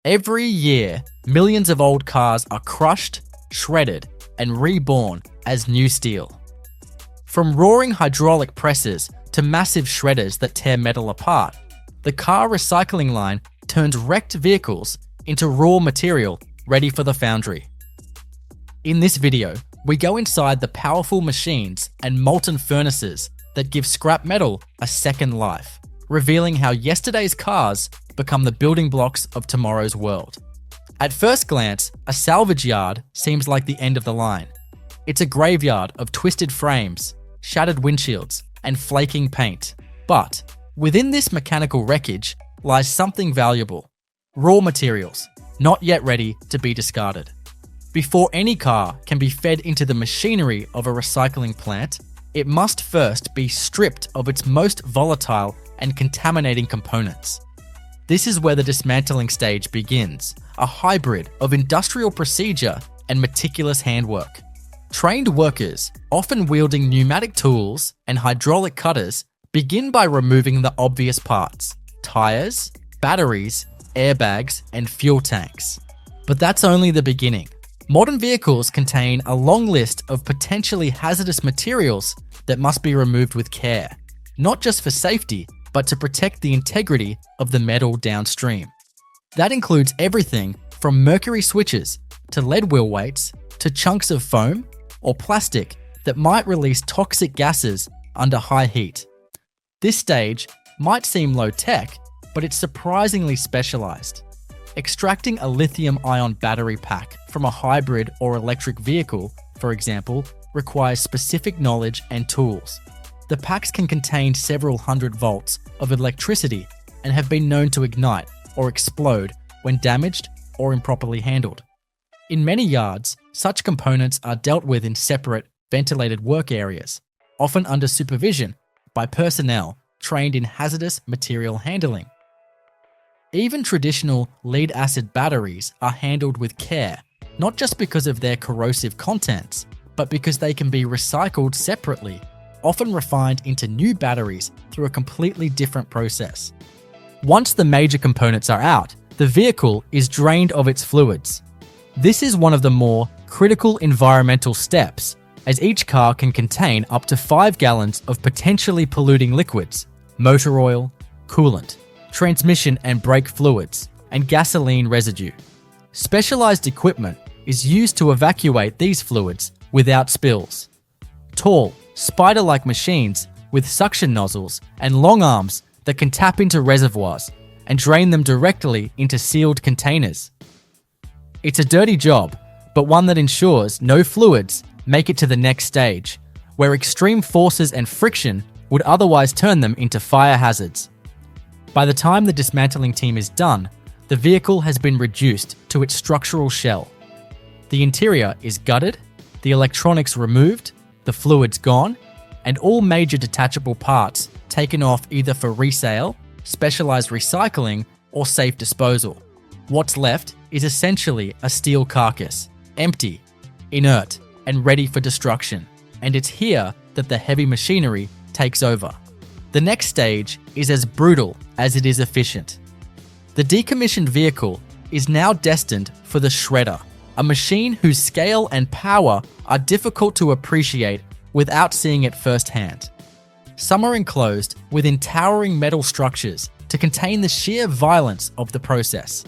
Every year, millions of old cars are crushed, shredded, and reborn as new steel. From roaring hydraulic presses to massive shredders that tear metal apart, the car recycling line turns wrecked vehicles into raw material ready for the foundry. In this video, we go inside the powerful machines and molten furnaces that give scrap metal a second life, revealing how yesterday's cars become the building blocks of tomorrow's world. At first glance, a salvage yard seems like the end of the line. It's a graveyard of twisted frames, shattered windshields, and flaking paint. But within this mechanical wreckage lies something valuable: raw materials, not yet ready to be discarded. Before any car can be fed into the machinery of a recycling plant, it must first be stripped of its most volatile and contaminating components. This is where the dismantling stage begins, a hybrid of industrial procedure and meticulous handwork. Trained workers, often wielding pneumatic tools and hydraulic cutters, begin by removing the obvious parts: tires, batteries, airbags, and fuel tanks. But that's only the beginning. Modern vehicles contain a long list of potentially hazardous materials that must be removed with care, not just for safety, but to protect the integrity of the metal downstream. That includes everything from mercury switches to lead wheel weights to chunks of foam or plastic that might release toxic gases under high heat. This stage might seem low-tech, but it's surprisingly specialized. Extracting a lithium-ion battery pack from a hybrid or electric vehicle, for example, requires specific knowledge and tools. The packs can contain several hundred volts of electricity and have been known to ignite or explode when damaged or improperly handled. In many yards, such components are dealt with in separate, ventilated work areas, often under supervision by personnel trained in hazardous material handling. Even traditional lead-acid batteries are handled with care, not just because of their corrosive contents, but because they can be recycled separately, often refined into new batteries through a completely different process. Once the major components are out, the vehicle is drained of its fluids. This is one of the more critical environmental steps, as each car can contain up to 5 gallons of potentially polluting liquids: motor oil, coolant, transmission and brake fluids, and gasoline residue. Specialized equipment is used to evacuate these fluids without spills. Tall, spider-like machines with suction nozzles and long arms that can tap into reservoirs and drain them directly into sealed containers. It's a dirty job, but one that ensures no fluids make it to the next stage, where extreme forces and friction would otherwise turn them into fire hazards. By the time the dismantling team is done, the vehicle has been reduced to its structural shell. The interior is gutted, the electronics removed, the fluids gone, and all major detachable parts taken off either for resale, specialized recycling, or safe disposal. What's left is essentially a steel carcass, empty, inert, and ready for destruction. And it's here that the heavy machinery takes over. The next stage is as brutal as it is efficient. The decommissioned vehicle is now destined for the shredder, a machine whose scale and power are difficult to appreciate without seeing it firsthand. Some are enclosed within towering metal structures to contain the sheer violence of the process.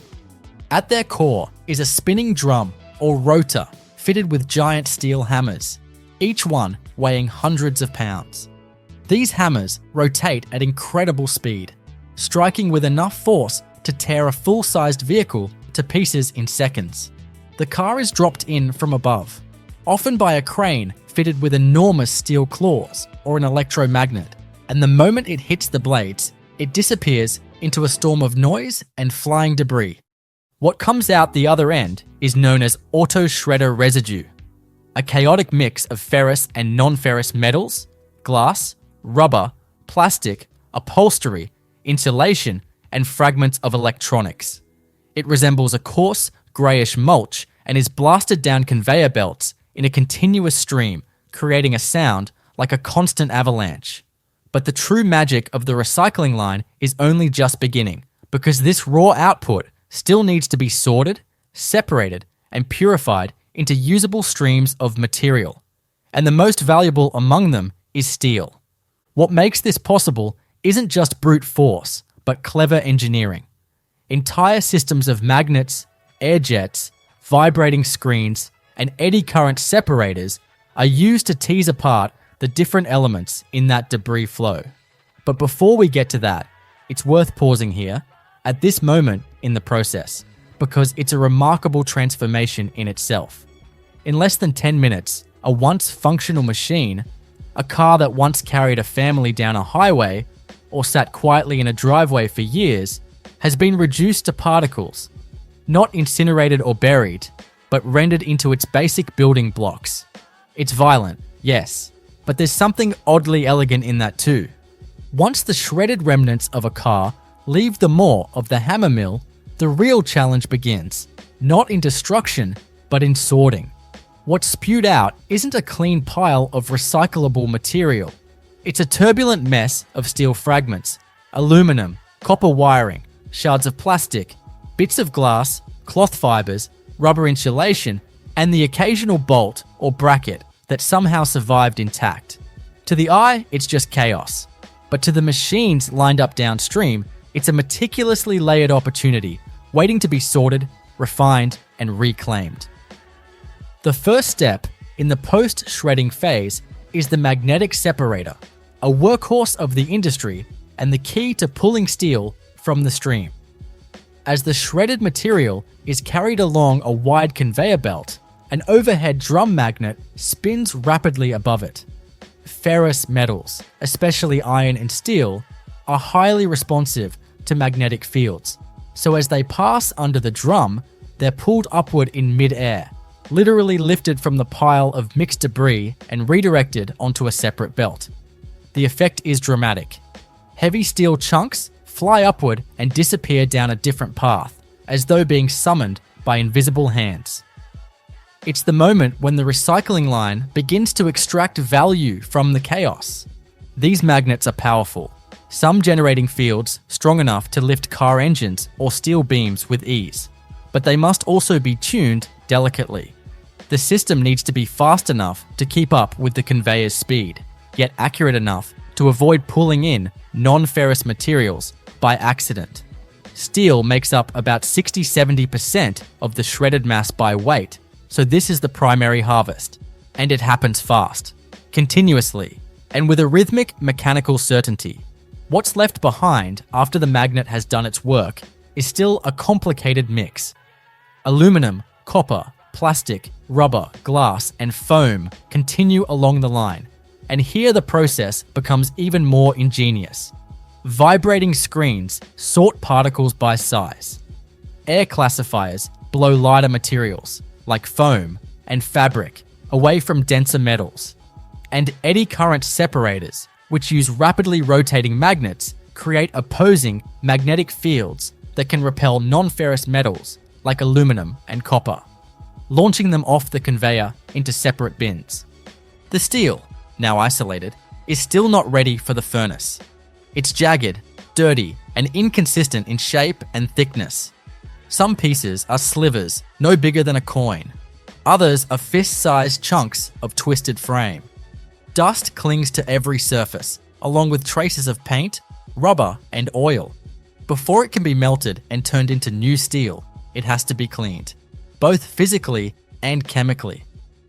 At their core is a spinning drum or rotor fitted with giant steel hammers, each one weighing hundreds of pounds. These hammers rotate at incredible speed, striking with enough force to tear a full-sized vehicle to pieces in seconds. The car is dropped in from above, often by a crane fitted with enormous steel claws or an electromagnet, and the moment it hits the blades, it disappears into a storm of noise and flying debris. What comes out the other end is known as auto shredder residue, a chaotic mix of ferrous and non-ferrous metals, glass, rubber, plastic, upholstery, insulation, and fragments of electronics. It resembles a coarse, greyish mulch and is blasted down conveyor belts in a continuous stream, creating a sound like a constant avalanche. But the true magic of the recycling line is only just beginning, because this raw output still needs to be sorted, separated, and purified into usable streams of material, and the most valuable among them is steel. What makes this possible isn't just brute force, but clever engineering. Entire systems of magnets, air jets, vibrating screens, and eddy current separators are used to tease apart the different elements in that debris flow. But before we get to that, it's worth pausing here, at this moment in the process, because it's a remarkable transformation in itself. In less than 10 minutes, a once functional machine, a car that once carried a family down a highway or sat quietly in a driveway for years, has been reduced to particles, not incinerated or buried, but rendered into its basic building blocks. It's violent, yes, but there's something oddly elegant in that too. Once the shredded remnants of a car leave the maw of the hammer mill, the real challenge begins, not in destruction, but in sorting. What's spewed out isn't a clean pile of recyclable material. It's a turbulent mess of steel fragments, aluminum, copper wiring, shards of plastic, bits of glass, cloth fibers, rubber insulation, and the occasional bolt or bracket that somehow survived intact. To the eye, it's just chaos. But to the machines lined up downstream, it's a meticulously layered opportunity, waiting to be sorted, refined, and reclaimed. The first step in the post-shredding phase is the magnetic separator, a workhorse of the industry and the key to pulling steel from the stream. As the shredded material is carried along a wide conveyor belt, an overhead drum magnet spins rapidly above it. Ferrous metals, especially iron and steel, are highly responsive to magnetic fields, so as they pass under the drum, they're pulled upward in mid-air, literally lifted from the pile of mixed debris and redirected onto a separate belt. The effect is dramatic. Heavy steel chunks fly upward and disappear down a different path, as though being summoned by invisible hands. It's the moment when the recycling line begins to extract value from the chaos. These magnets are powerful, some generating fields strong enough to lift car engines or steel beams with ease, but they must also be tuned delicately. The system needs to be fast enough to keep up with the conveyor's speed, yet accurate enough to avoid pulling in non-ferrous materials by accident. Steel makes up about 60-70% of the shredded mass by weight, so this is the primary harvest, and it happens fast, continuously, and with a rhythmic mechanical certainty. What's left behind after the magnet has done its work is still a complicated mix. Aluminum, copper, plastic, rubber, glass, and foam continue along the line, and here the process becomes even more ingenious. Vibrating screens sort particles by size. Air classifiers blow lighter materials, like foam and fabric, away from denser metals. And eddy current separators, which use rapidly rotating magnets, create opposing magnetic fields that can repel non-ferrous metals like aluminum and copper, launching them off the conveyor into separate bins. The steel, now isolated, is still not ready for the furnace. It's jagged, dirty, and inconsistent in shape and thickness. Some pieces are slivers no bigger than a coin. Others are fist-sized chunks of twisted frame. Dust clings to every surface, along with traces of paint, rubber, and oil. Before it can be melted and turned into new steel, it has to be cleaned, both physically and chemically.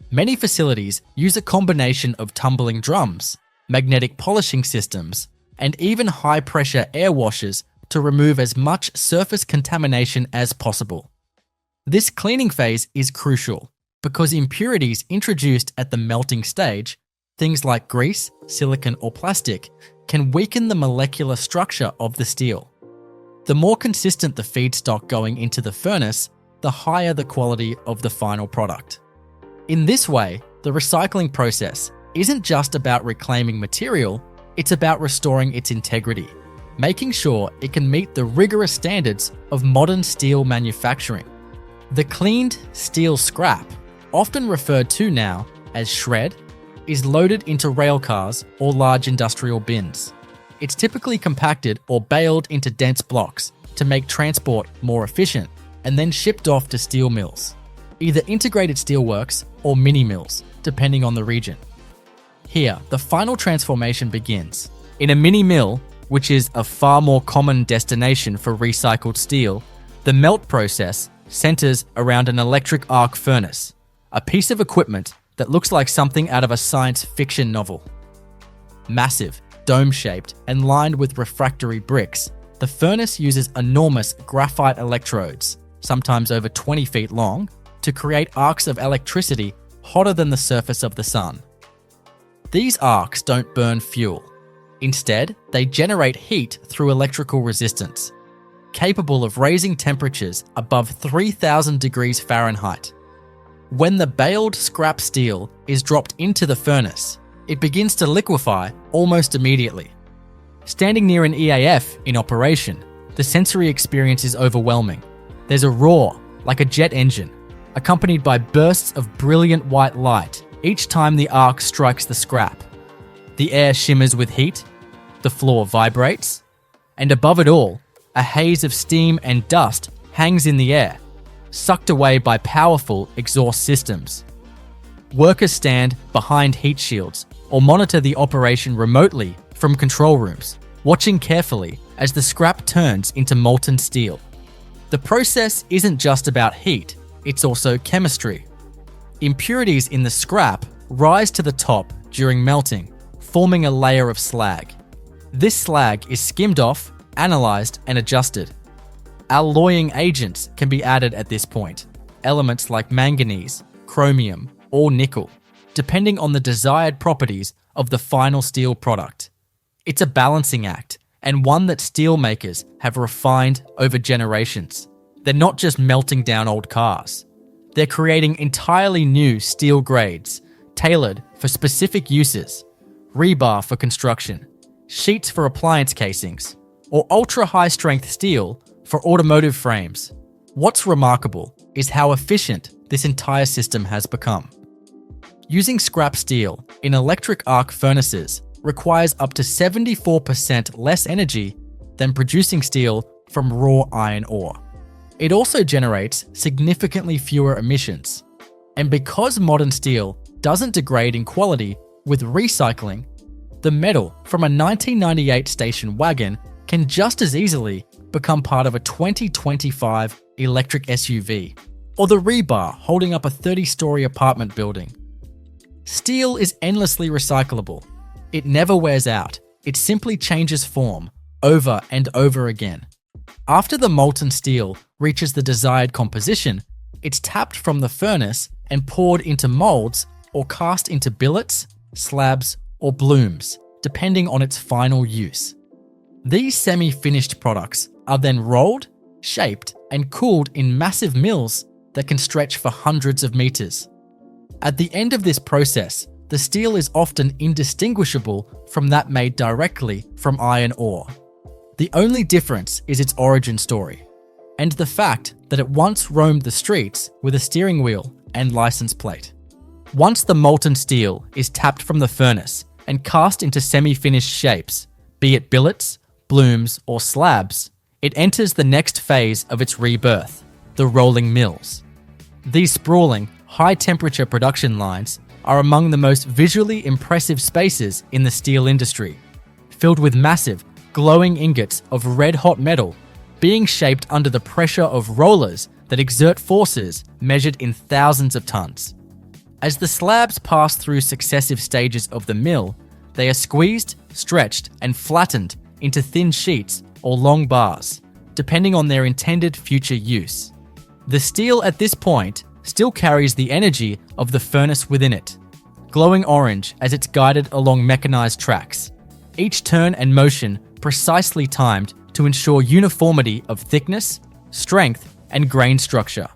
Many facilities use a combination of tumbling drums, magnetic polishing systems, and even high-pressure air washers to remove as much surface contamination as possible. This cleaning phase is crucial because impurities introduced at the melting stage, things like grease, silicon, or plastic, can weaken the molecular structure of the steel. The more consistent the feedstock going into the furnace, the higher the quality of the final product. In this way, the recycling process isn't just about reclaiming material, it's about restoring its integrity, making sure it can meet the rigorous standards of modern steel manufacturing. The cleaned steel scrap, often referred to now as shred, is loaded into rail cars or large industrial bins. It's typically compacted or baled into dense blocks to make transport more efficient and then shipped off to steel mills, either integrated steelworks or mini mills, depending on the region. Here, the final transformation begins. In a mini mill, which is a far more common destination for recycled steel, the melt process centers around an electric arc furnace, a piece of equipment that looks like something out of a science fiction novel. Massive, dome-shaped, and lined with refractory bricks, the furnace uses enormous graphite electrodes, sometimes over 20 feet long, to create arcs of electricity hotter than the surface of the sun. These arcs don't burn fuel. Instead, they generate heat through electrical resistance, capable of raising temperatures above 3,000 degrees Fahrenheit. When the baled scrap steel is dropped into the furnace, it begins to liquefy almost immediately. Standing near an EAF in operation, the sensory experience is overwhelming. There's a roar, like a jet engine, accompanied by bursts of brilliant white light each time the arc strikes the scrap. The air shimmers with heat, the floor vibrates, and above it all, a haze of steam and dust hangs in the air, sucked away by powerful exhaust systems. Workers stand behind heat shields or monitor the operation remotely from control rooms, watching carefully as the scrap turns into molten steel. The process isn't just about heat, it's also chemistry. Impurities in the scrap rise to the top during melting, forming a layer of slag. This slag is skimmed off, analyzed, and adjusted. Alloying agents can be added at this point, elements like manganese, chromium, or nickel, depending on the desired properties of the final steel product. It's a balancing act, and one that steel makers have refined over generations. They're not just melting down old cars. They're creating entirely new steel grades, tailored for specific uses: rebar for construction, sheets for appliance casings, or ultra-high-strength steel for automotive frames. What's remarkable is how efficient this entire system has become. Using scrap steel in electric arc furnaces requires up to 74% less energy than producing steel from raw iron ore. It also generates significantly fewer emissions. And because modern steel doesn't degrade in quality with recycling, the metal from a 1998 station wagon can just as easily become part of a 2025 electric SUV, or the rebar holding up a 30-story apartment building. Steel is endlessly recyclable. It never wears out. It simply changes form over and over again. After the molten steel reaches the desired composition, it's tapped from the furnace and poured into molds or cast into billets, slabs, or blooms, depending on its final use. These semi-finished products are then rolled, shaped, and cooled in massive mills that can stretch for hundreds of meters. At the end of this process, the steel is often indistinguishable from that made directly from iron ore. The only difference is its origin story, and the fact that it once roamed the streets with a steering wheel and license plate. Once the molten steel is tapped from the furnace and cast into semi-finished shapes, be it billets, blooms, or slabs, it enters the next phase of its rebirth, the rolling mills. These sprawling, high-temperature production lines are among the most visually impressive spaces in the steel industry, filled with massive, glowing ingots of red-hot metal being shaped under the pressure of rollers that exert forces measured in thousands of tons. As the slabs pass through successive stages of the mill, they are squeezed, stretched, and flattened into thin sheets or long bars, depending on their intended future use. The steel at this point still carries the energy of the furnace within it, glowing orange as it's guided along mechanized tracks, each turn and motion precisely timed to ensure uniformity of thickness, strength, and grain structure.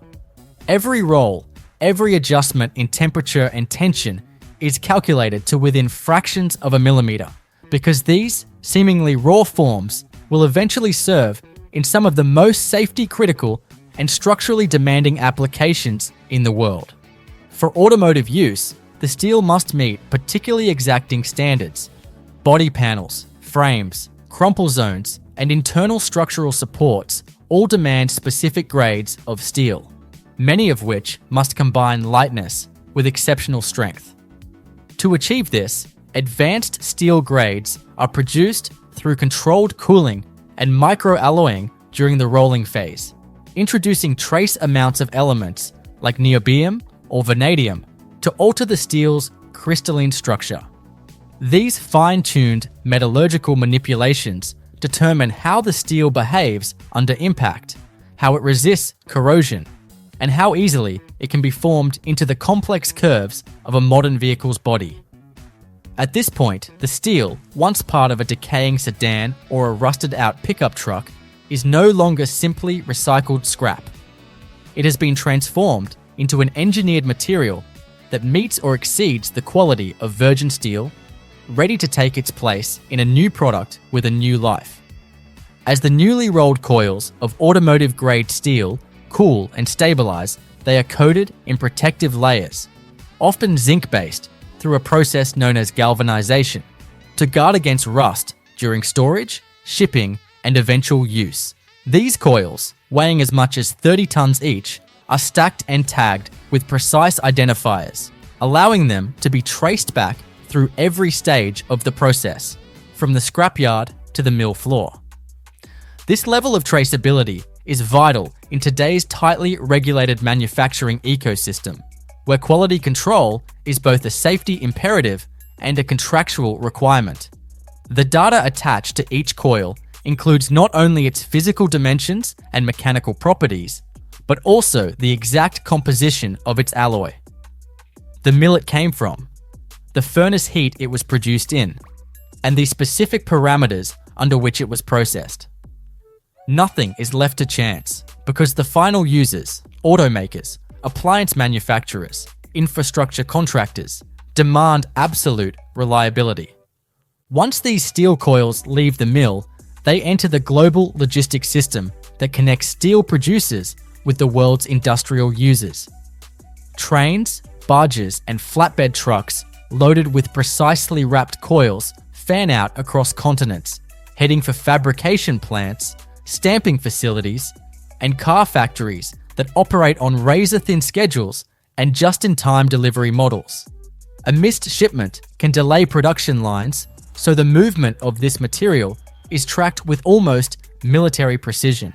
Every roll, every adjustment in temperature and tension is calculated to within fractions of a millimeter, because these seemingly raw forms will eventually serve in some of the most safety-critical and structurally demanding applications in the world. For automotive use, the steel must meet particularly exacting standards. Body panels, frames, crumple zones, and internal structural supports all demand specific grades of steel, many of which must combine lightness with exceptional strength. To achieve this, advanced steel grades are produced through controlled cooling and microalloying during the rolling phase, introducing trace amounts of elements like niobium or vanadium to alter the steel's crystalline structure. These fine-tuned metallurgical manipulations determine how the steel behaves under impact, how it resists corrosion, and how easily it can be formed into the complex curves of a modern vehicle's body. At this point, the steel, once part of a decaying sedan or a rusted-out pickup truck, is no longer simply recycled scrap. It has been transformed into an engineered material that meets or exceeds the quality of virgin steel, ready to take its place in a new product with a new life. As the newly rolled coils of automotive-grade steel cool and stabilize, they are coated in protective layers, often zinc-based, through a process known as galvanization, to guard against rust during storage, shipping, and eventual use. These coils, weighing as much as 30 tons each, are stacked and tagged with precise identifiers, allowing them to be traced back through every stage of the process, from the scrapyard to the mill floor. This level of traceability is vital in today's tightly regulated manufacturing ecosystem, where quality control is both a safety imperative and a contractual requirement. The data attached to each coil includes not only its physical dimensions and mechanical properties, but also the exact composition of its alloy, the mill it came from, the furnace heat it was produced in, and the specific parameters under which it was processed. Nothing is left to chance because the final users, automakers, appliance manufacturers, infrastructure contractors, demand absolute reliability. Once these steel coils leave the mill, they enter the global logistics system that connects steel producers with the world's industrial users. Trains, barges, and flatbed trucks loaded with precisely wrapped coils fan out across continents, heading for fabrication plants, stamping facilities, and car factories that operate on razor-thin schedules and just-in-time delivery models. A missed shipment can delay production lines, so the movement of this material is tracked with almost military precision.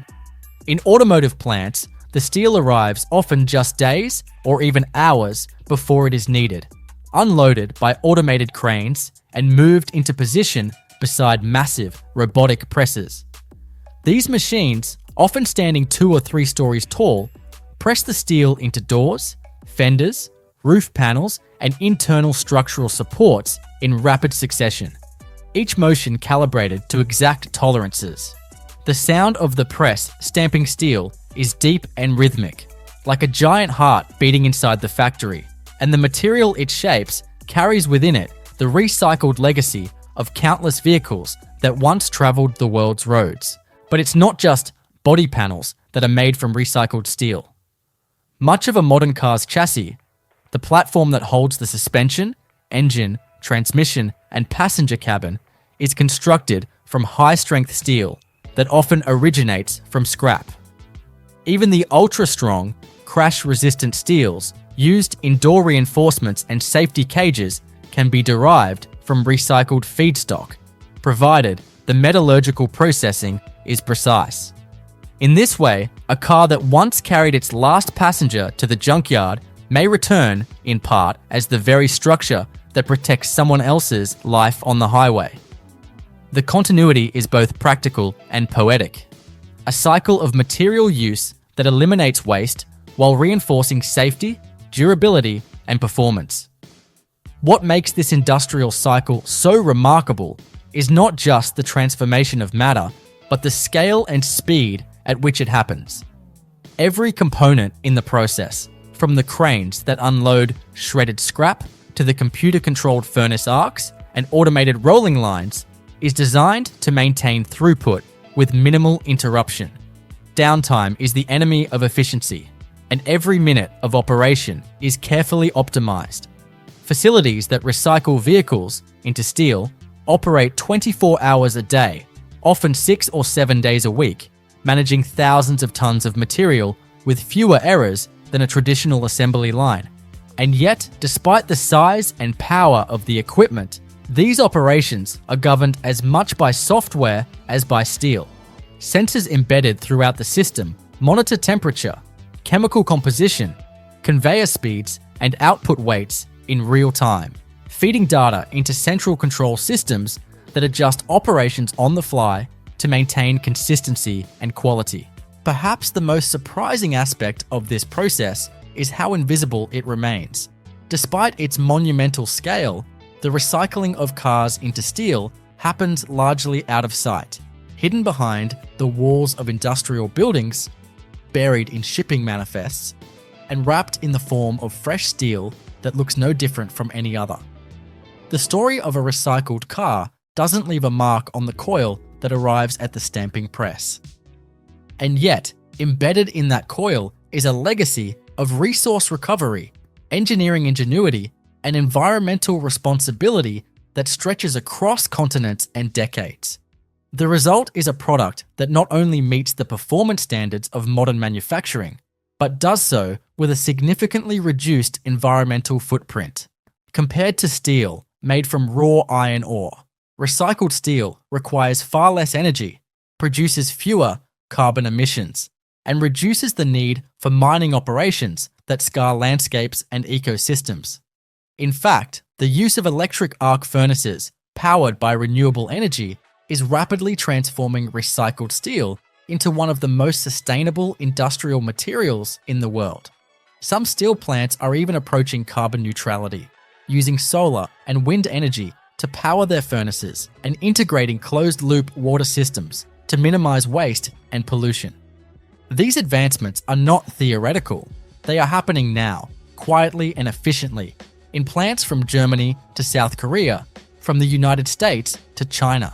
In automotive plants, the steel arrives often just days or even hours before it is needed, unloaded by automated cranes and moved into position beside massive robotic presses. These machines, often standing 2 or 3 stories tall, press the steel into doors, fenders, roof panels, and internal structural supports in rapid succession, each motion calibrated to exact tolerances. The sound of the press stamping steel is deep and rhythmic, like a giant heart beating inside the factory, and the material it shapes carries within it the recycled legacy of countless vehicles that once traveled the world's roads. But it's not just body panels that are made from recycled steel. Much of a modern car's chassis, the platform that holds the suspension, engine, transmission, and passenger cabin, is constructed from high-strength steel that often originates from scrap. Even the ultra-strong, crash-resistant steels used in door reinforcements and safety cages can be derived from recycled feedstock, provided the metallurgical processing is precise. In this way, a car that once carried its last passenger to the junkyard may return, in part, as the very structure that protects someone else's life on the highway. The continuity is both practical and poetic, a cycle of material use that eliminates waste while reinforcing safety, durability, and performance. What makes this industrial cycle so remarkable is not just the transformation of matter, but the scale and speed at which it happens. Every component in the process, from the cranes that unload shredded scrap to the computer-controlled furnace arcs and automated rolling lines, is designed to maintain throughput with minimal interruption. Downtime is the enemy of efficiency, and every minute of operation is carefully optimized. Facilities that recycle vehicles into steel operate 24 hours a day, often 6 or 7 days a week, managing thousands of tons of material with fewer errors than a traditional assembly line. And yet, despite the size and power of the equipment, these operations are governed as much by software as by steel. Sensors embedded throughout the system monitor temperature, chemical composition, conveyor speeds, and output weights in real time, feeding data into central control systems that adjust operations on the fly to maintain consistency and quality. Perhaps the most surprising aspect of this process is how invisible it remains. Despite its monumental scale, the recycling of cars into steel happens largely out of sight, hidden behind the walls of industrial buildings, buried in shipping manifests, and wrapped in the form of fresh steel that looks no different from any other. The story of a recycled car doesn't leave a mark on the coil that arrives at the stamping press. And yet, embedded in that coil is a legacy of resource recovery, engineering ingenuity, and environmental responsibility that stretches across continents and decades. The result is a product that not only meets the performance standards of modern manufacturing, but does so with a significantly reduced environmental footprint. Compared to steel made from raw iron ore, recycled steel requires far less energy, produces fewer carbon emissions, and reduces the need for mining operations that scar landscapes and ecosystems. In fact, the use of electric arc furnaces powered by renewable energy is rapidly transforming recycled steel into one of the most sustainable industrial materials in the world. Some steel plants are even approaching carbon neutrality, using solar and wind energy to power their furnaces and integrating closed-loop water systems to minimize waste and pollution. These advancements are not theoretical. They are happening now, quietly and efficiently, in plants from Germany to South Korea, from the United States to China.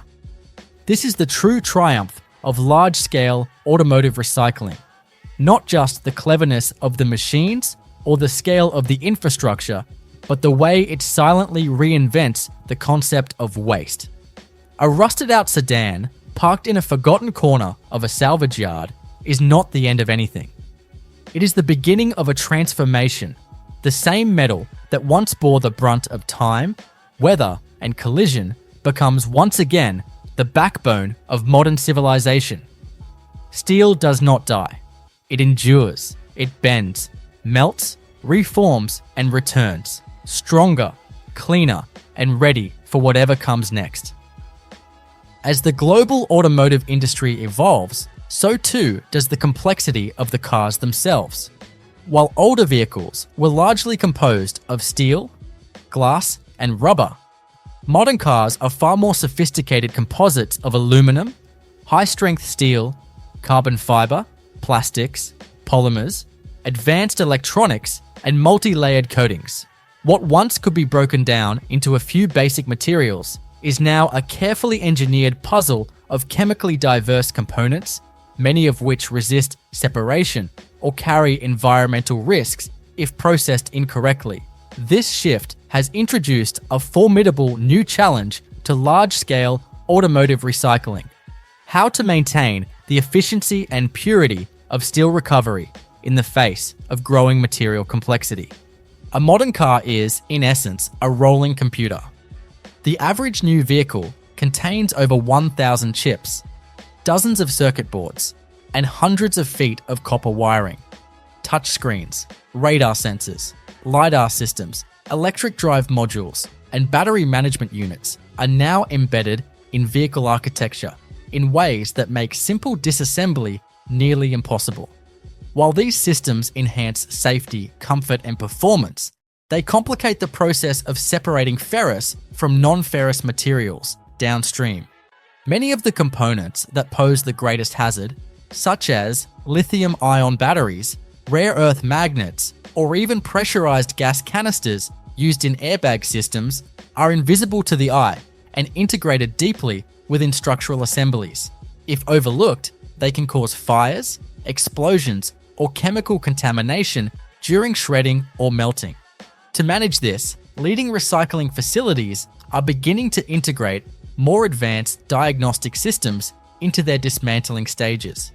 This is the true triumph of large-scale automotive recycling, not just the cleverness of the machines or the scale of the infrastructure, but the way it silently reinvents the concept of waste. A rusted-out sedan parked in a forgotten corner of a salvage yard is not the end of anything. It is the beginning of a transformation. The same metal that once bore the brunt of time, weather, and collision becomes once again the backbone of modern civilization. Steel does not die. It endures, it bends, melts, reforms, and returns, stronger, cleaner, and ready for whatever comes next. As the global automotive industry evolves, so too does the complexity of the cars themselves. While older vehicles were largely composed of steel, glass, and rubber, modern cars are far more sophisticated composites of aluminum, high-strength steel, carbon fiber, plastics, polymers, advanced electronics, and multi-layered coatings. What once could be broken down into a few basic materials is now a carefully engineered puzzle of chemically diverse components, many of which resist separation or carry environmental risks if processed incorrectly. This shift has introduced a formidable new challenge to large-scale automotive recycling: how to maintain the efficiency and purity of steel recovery in the face of growing material complexity. A modern car is, in essence, a rolling computer. The average new vehicle contains over 1,000 chips, dozens of circuit boards, and hundreds of feet of copper wiring. Touchscreens, radar sensors, LiDAR systems, electric drive modules, and battery management units are now embedded in vehicle architecture in ways that make simple disassembly nearly impossible. While these systems enhance safety, comfort, and performance, they complicate the process of separating ferrous from non-ferrous materials downstream. Many of the components that pose the greatest hazard, such as lithium-ion batteries, rare earth magnets, or even pressurized gas canisters used in airbag systems, are invisible to the eye and integrated deeply within structural assemblies. If overlooked, they can cause fires, explosions, or chemical contamination during shredding or melting. To manage this, leading recycling facilities are beginning to integrate more advanced diagnostic systems into their dismantling stages.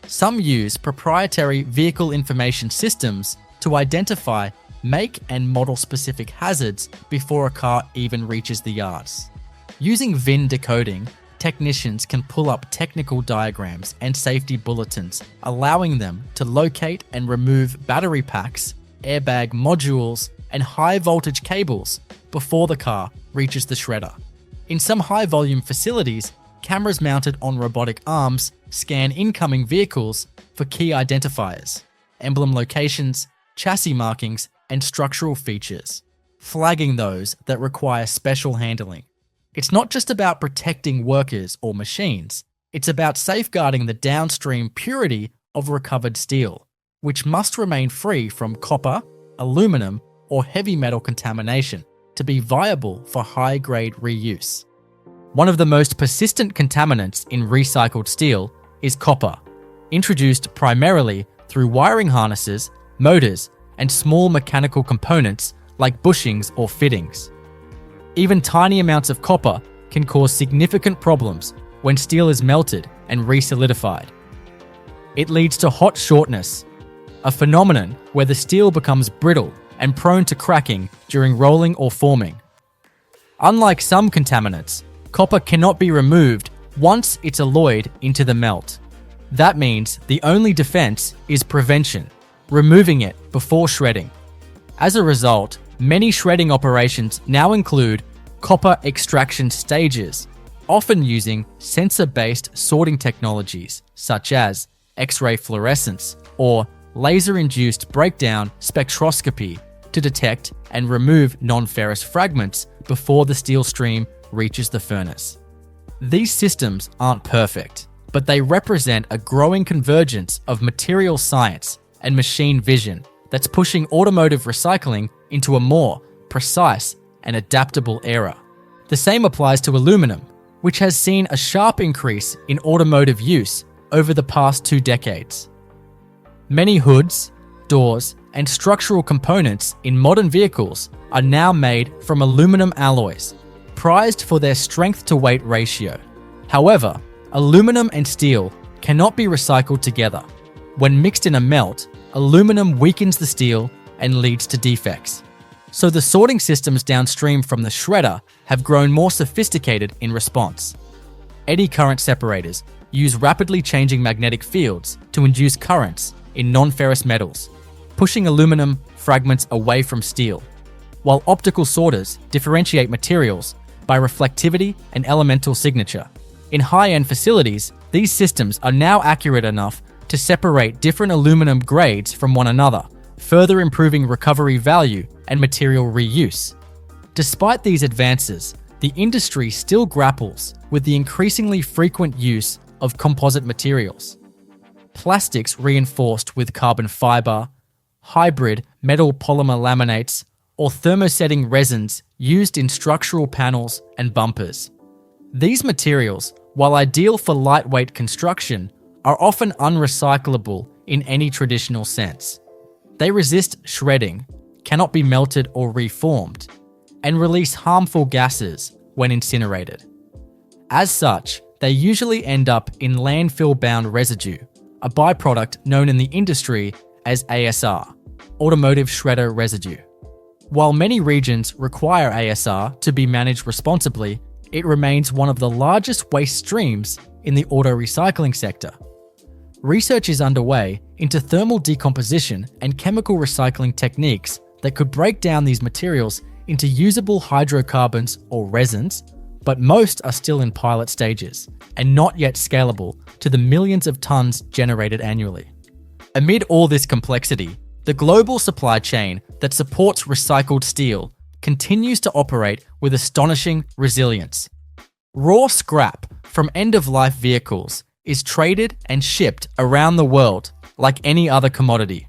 Some use proprietary vehicle information systems to identify make and model specific hazards before a car even reaches the yards. Using VIN decoding, technicians can pull up technical diagrams and safety bulletins, allowing them to locate and remove battery packs, airbag modules, and high voltage cables before the car reaches the shredder. In some high volume facilities, cameras mounted on robotic arms scan incoming vehicles for key identifiers, emblem locations, chassis markings, and structural features, flagging those that require special handling. It's not just about protecting workers or machines, it's about safeguarding the downstream purity of recovered steel, which must remain free from copper, aluminum, or heavy metal contamination to be viable for high-grade reuse. One of the most persistent contaminants in recycled steel is copper, introduced primarily through wiring harnesses, motors, and small mechanical components like bushings or fittings. Even tiny amounts of copper can cause significant problems when steel is melted and re-solidified. It leads to hot shortness, a phenomenon where the steel becomes brittle and prone to cracking during rolling or forming. Unlike some contaminants, copper cannot be removed once it's alloyed into the melt. That means the only defense is prevention, removing it before shredding. As a result, many shredding operations now include copper extraction stages, often using sensor-based sorting technologies such as X-ray fluorescence or laser-induced breakdown spectroscopy to detect and remove non-ferrous fragments before the steel stream reaches the furnace. These systems aren't perfect, but they represent a growing convergence of material science and machine vision that's pushing automotive recycling into a more precise and adaptable era. The same applies to aluminum, which has seen a sharp increase in automotive use over the past 2 decades. Many hoods, doors, and structural components in modern vehicles are now made from aluminum alloys, prized for their strength-to-weight ratio. However, aluminum and steel cannot be recycled together. When mixed in a melt, aluminum weakens the steel and leads to defects. So the sorting systems downstream from the shredder have grown more sophisticated in response. Eddy current separators use rapidly changing magnetic fields to induce currents in non-ferrous metals, pushing aluminum fragments away from steel, while optical sorters differentiate materials by reflectivity and elemental signature. In high-end facilities, these systems are now accurate enough to separate different aluminum grades from one another, further improving recovery value and material reuse. Despite these advances, the industry still grapples with the increasingly frequent use of composite materials. Plastics reinforced with carbon fiber, hybrid metal polymer laminates, or thermosetting resins used in structural panels and bumpers. These materials, while ideal for lightweight construction, are often unrecyclable in any traditional sense. They resist shredding, cannot be melted or reformed, and release harmful gases when incinerated. As such, they usually end up in landfill-bound residue, a byproduct known in the industry as ASR, automotive shredder residue. While many regions require ASR to be managed responsibly, it remains one of the largest waste streams in the auto recycling sector. Research is underway into thermal decomposition and chemical recycling techniques that could break down these materials into usable hydrocarbons or resins, but most are still in pilot stages and not yet scalable to the millions of tons generated annually. Amid all this complexity, the global supply chain that supports recycled steel continues to operate with astonishing resilience. Raw scrap from end-of-life vehicles is traded and shipped around the world like any other commodity.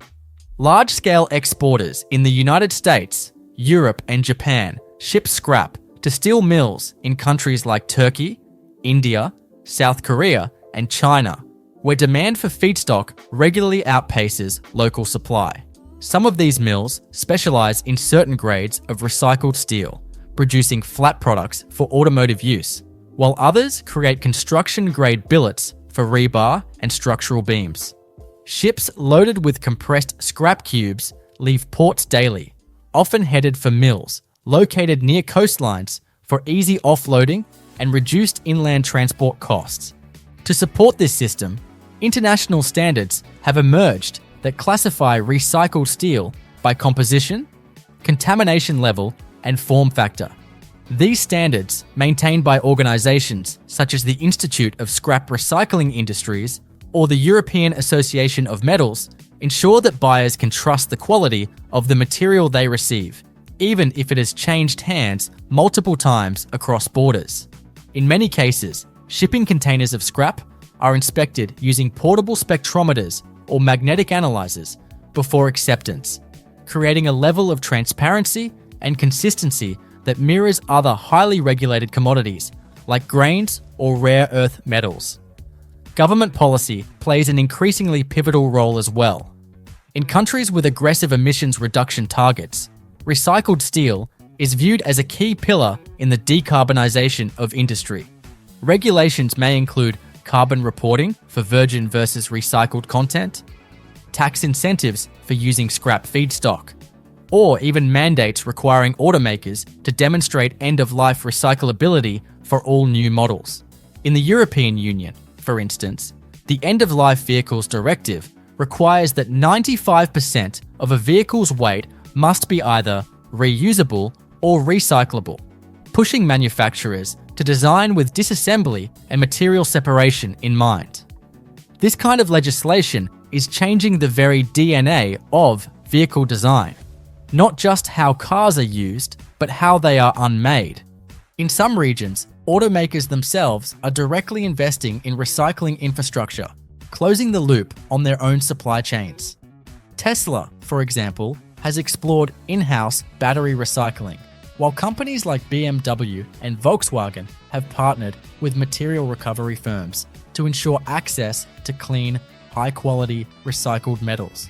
Large-scale exporters in the United States, Europe, and Japan ship scrap to steel mills in countries like Turkey, India, South Korea, and China, where demand for feedstock regularly outpaces local supply. Some of these mills specialize in certain grades of recycled steel, producing flat products for automotive use, while others create construction-grade billets for rebar and structural beams. Ships loaded with compressed scrap cubes leave ports daily, often headed for mills located near coastlines for easy offloading and reduced inland transport costs. To support this system, international standards have emerged that classify recycled steel by composition, contamination level, and form factor. These standards, maintained by organizations such as the Institute of Scrap Recycling Industries or the European Association of Metals, ensure that buyers can trust the quality of the material they receive, even if it has changed hands multiple times across borders. In many cases, shipping containers of scrap are inspected using portable spectrometers or magnetic analyzers before acceptance, creating a level of transparency and consistency that mirrors other highly regulated commodities like grains or rare earth metals. Government policy plays an increasingly pivotal role as well. In countries with aggressive emissions reduction targets, recycled steel is viewed as a key pillar in the decarbonisation of industry. Regulations may include carbon reporting for virgin versus recycled content, tax incentives for using scrap feedstock, or even mandates requiring automakers to demonstrate end-of-life recyclability for all new models. In the European Union, for instance, the End-of-Life Vehicles Directive requires that 95% of a vehicle's weight must be either reusable or recyclable, pushing manufacturers to design with disassembly and material separation in mind. This kind of legislation is changing the very DNA of vehicle design, not just how cars are used, but how they are unmade. In some regions, automakers themselves are directly investing in recycling infrastructure, closing the loop on their own supply chains. Tesla, for example, has explored in-house battery recycling, while companies like BMW and Volkswagen have partnered with material recovery firms to ensure access to clean, high-quality recycled metals.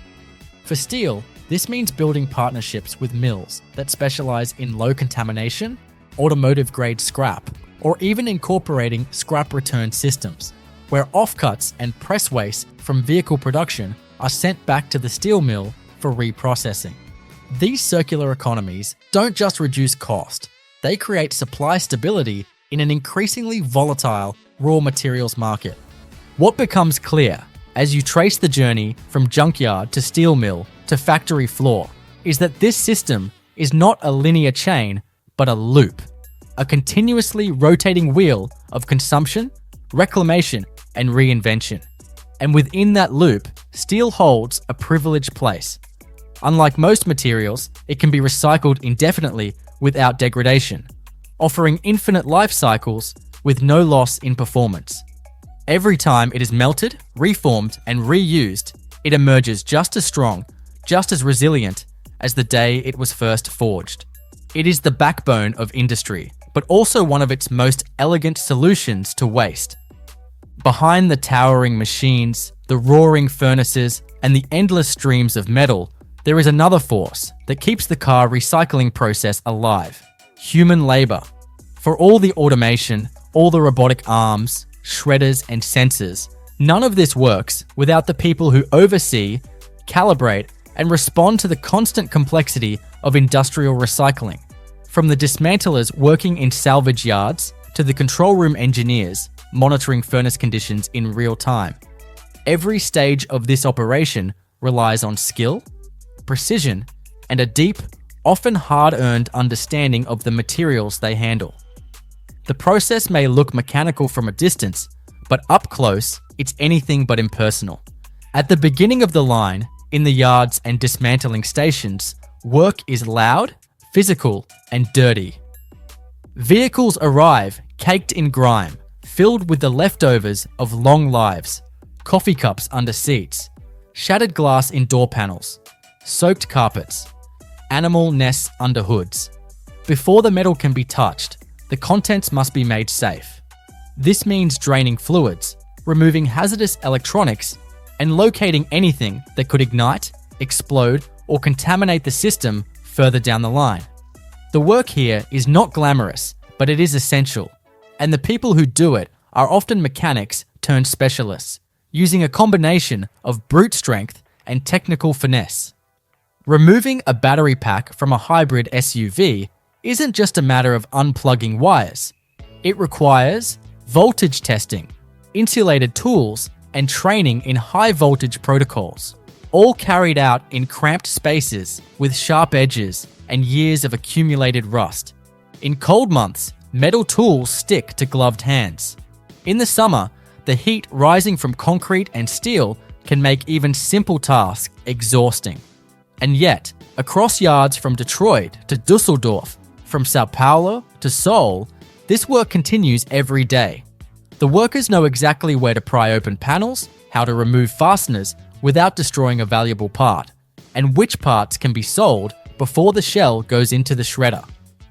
For steel, this means building partnerships with mills that specialize in low contamination, automotive-grade scrap, or even incorporating scrap return systems, where offcuts and press waste from vehicle production are sent back to the steel mill for reprocessing. These circular economies don't just reduce cost, they create supply stability in an increasingly volatile raw materials market. What becomes clear as you trace the journey from junkyard to steel mill to factory floor is that this system is not a linear chain, but a loop, a continuously rotating wheel of consumption, reclamation, and reinvention. And within that loop, steel holds a privileged place. Unlike most materials, it can be recycled indefinitely without degradation, offering infinite life cycles with no loss in performance. Every time it is melted, reformed, and reused, it emerges just as strong, just as resilient as the day it was first forged. It is the backbone of industry, but also one of its most elegant solutions to waste. Behind the towering machines, the roaring furnaces, and the endless streams of metal, there is another force that keeps the car recycling process alive: human labor. For all the automation, all the robotic arms, shredders, and sensors, none of this works without the people who oversee, calibrate, and respond to the constant complexity of industrial recycling. From the dismantlers working in salvage yards to the control room engineers monitoring furnace conditions in real time, every stage of this operation relies on skill, precision, and a deep, often hard-earned understanding of the materials they handle. The process may look mechanical from a distance, but up close, it's anything but impersonal. At the beginning of the line, in the yards and dismantling stations, work is loud, physical, and dirty. Vehicles arrive caked in grime, filled with the leftovers of long lives, coffee cups under seats, shattered glass in door panels, soaked carpets, animal nests under hoods. Before the metal can be touched, the contents must be made safe. This means draining fluids, removing hazardous electronics, and locating anything that could ignite, explode, or contaminate the system further down the line. The work here is not glamorous, but it is essential. and the people who do it are often mechanics turned specialists, using a combination of brute strength and technical finesse. Removing a battery pack from a hybrid SUV isn't just a matter of unplugging wires. It requires voltage testing, insulated tools, and training in high-voltage protocols, all carried out in cramped spaces with sharp edges and years of accumulated rust. In cold months, metal tools stick to gloved hands. In the summer, the heat rising from concrete and steel can make even simple tasks exhausting. And yet, across yards from Detroit to Dusseldorf, from Sao Paulo to Seoul, this work continues every day. The workers know exactly where to pry open panels, how to remove fasteners without destroying a valuable part, and which parts can be sold before the shell goes into the shredder.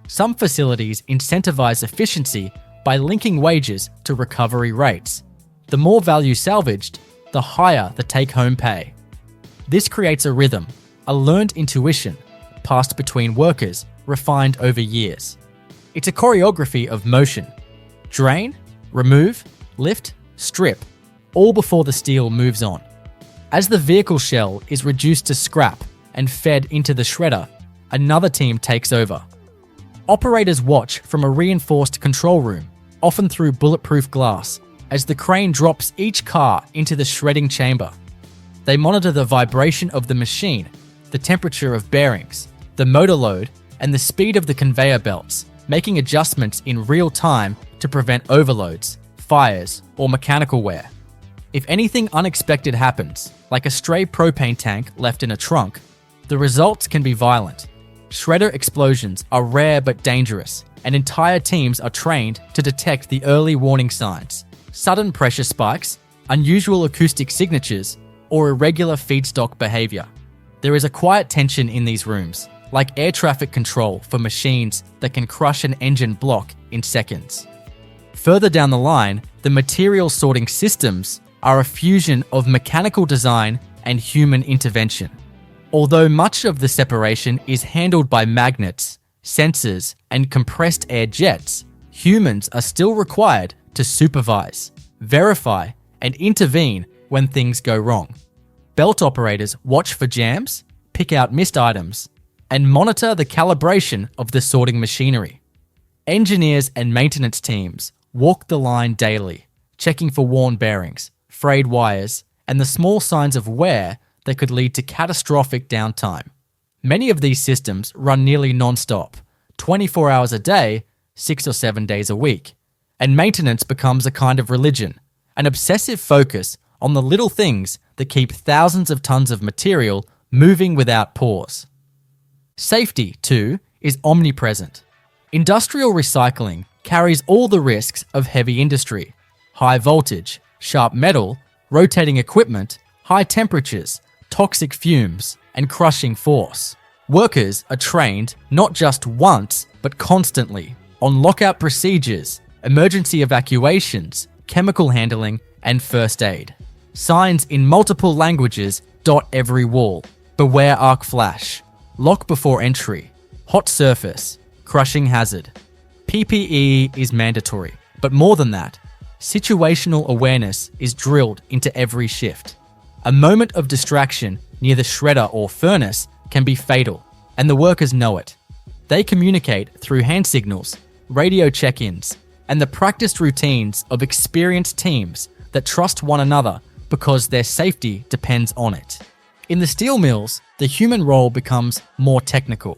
Some facilities incentivize efficiency by linking wages to recovery rates. The more value salvaged, the higher the take-home pay. This creates a rhythm, a learned intuition, passed between workers, refined over years. It's a choreography of motion. Drain, remove, lift, strip, all before the steel moves on. As the vehicle shell is reduced to scrap and fed into the shredder, another team takes over. Operators watch from a reinforced control room, often through bulletproof glass, as the crane drops each car into the shredding chamber. They monitor the vibration of the machine, the temperature of bearings, the motor load, and the speed of the conveyor belts, making adjustments in real time to prevent overloads, fires, or mechanical wear. If anything unexpected happens, like a stray propane tank left in a trunk, the results can be violent. Shredder explosions are rare but dangerous, and entire teams are trained to detect the early warning signs: sudden pressure spikes, unusual acoustic signatures, or irregular feedstock behavior. There is a quiet tension in these rooms, like air traffic control for machines that can crush an engine block in seconds. Further down the line, the material sorting systems are a fusion of mechanical design and human intervention. Although much of the separation is handled by magnets, sensors, and compressed air jets, humans are still required to supervise, verify, and intervene when things go wrong. Belt operators watch for jams, pick out missed items, and monitor the calibration of the sorting machinery. Engineers and maintenance teams walk the line daily, checking for worn bearings, frayed wires, and the small signs of wear that could lead to catastrophic downtime. Many of these systems run nearly non-stop, 24 hours a day, 6 or 7 days a week, and maintenance becomes a kind of religion, an obsessive focus on the little things that keep thousands of tons of material moving without pause. Safety, too, is omnipresent. Industrial recycling carries all the risks of heavy industry: high voltage, sharp metal, rotating equipment, high temperatures, toxic fumes, and crushing force. Workers are trained not just once, but constantly on lockout procedures, emergency evacuations, chemical handling, and first aid. Signs in multiple languages dot every wall: beware arc flash, lock before entry, hot surface, crushing hazard. PPE is mandatory, but more than that, situational awareness is drilled into every shift. A moment of distraction near the shredder or furnace can be fatal, and the workers know it. They communicate through hand signals, radio check-ins, and the practiced routines of experienced teams that trust one another because their safety depends on it. In the steel mills, the human role becomes more technical.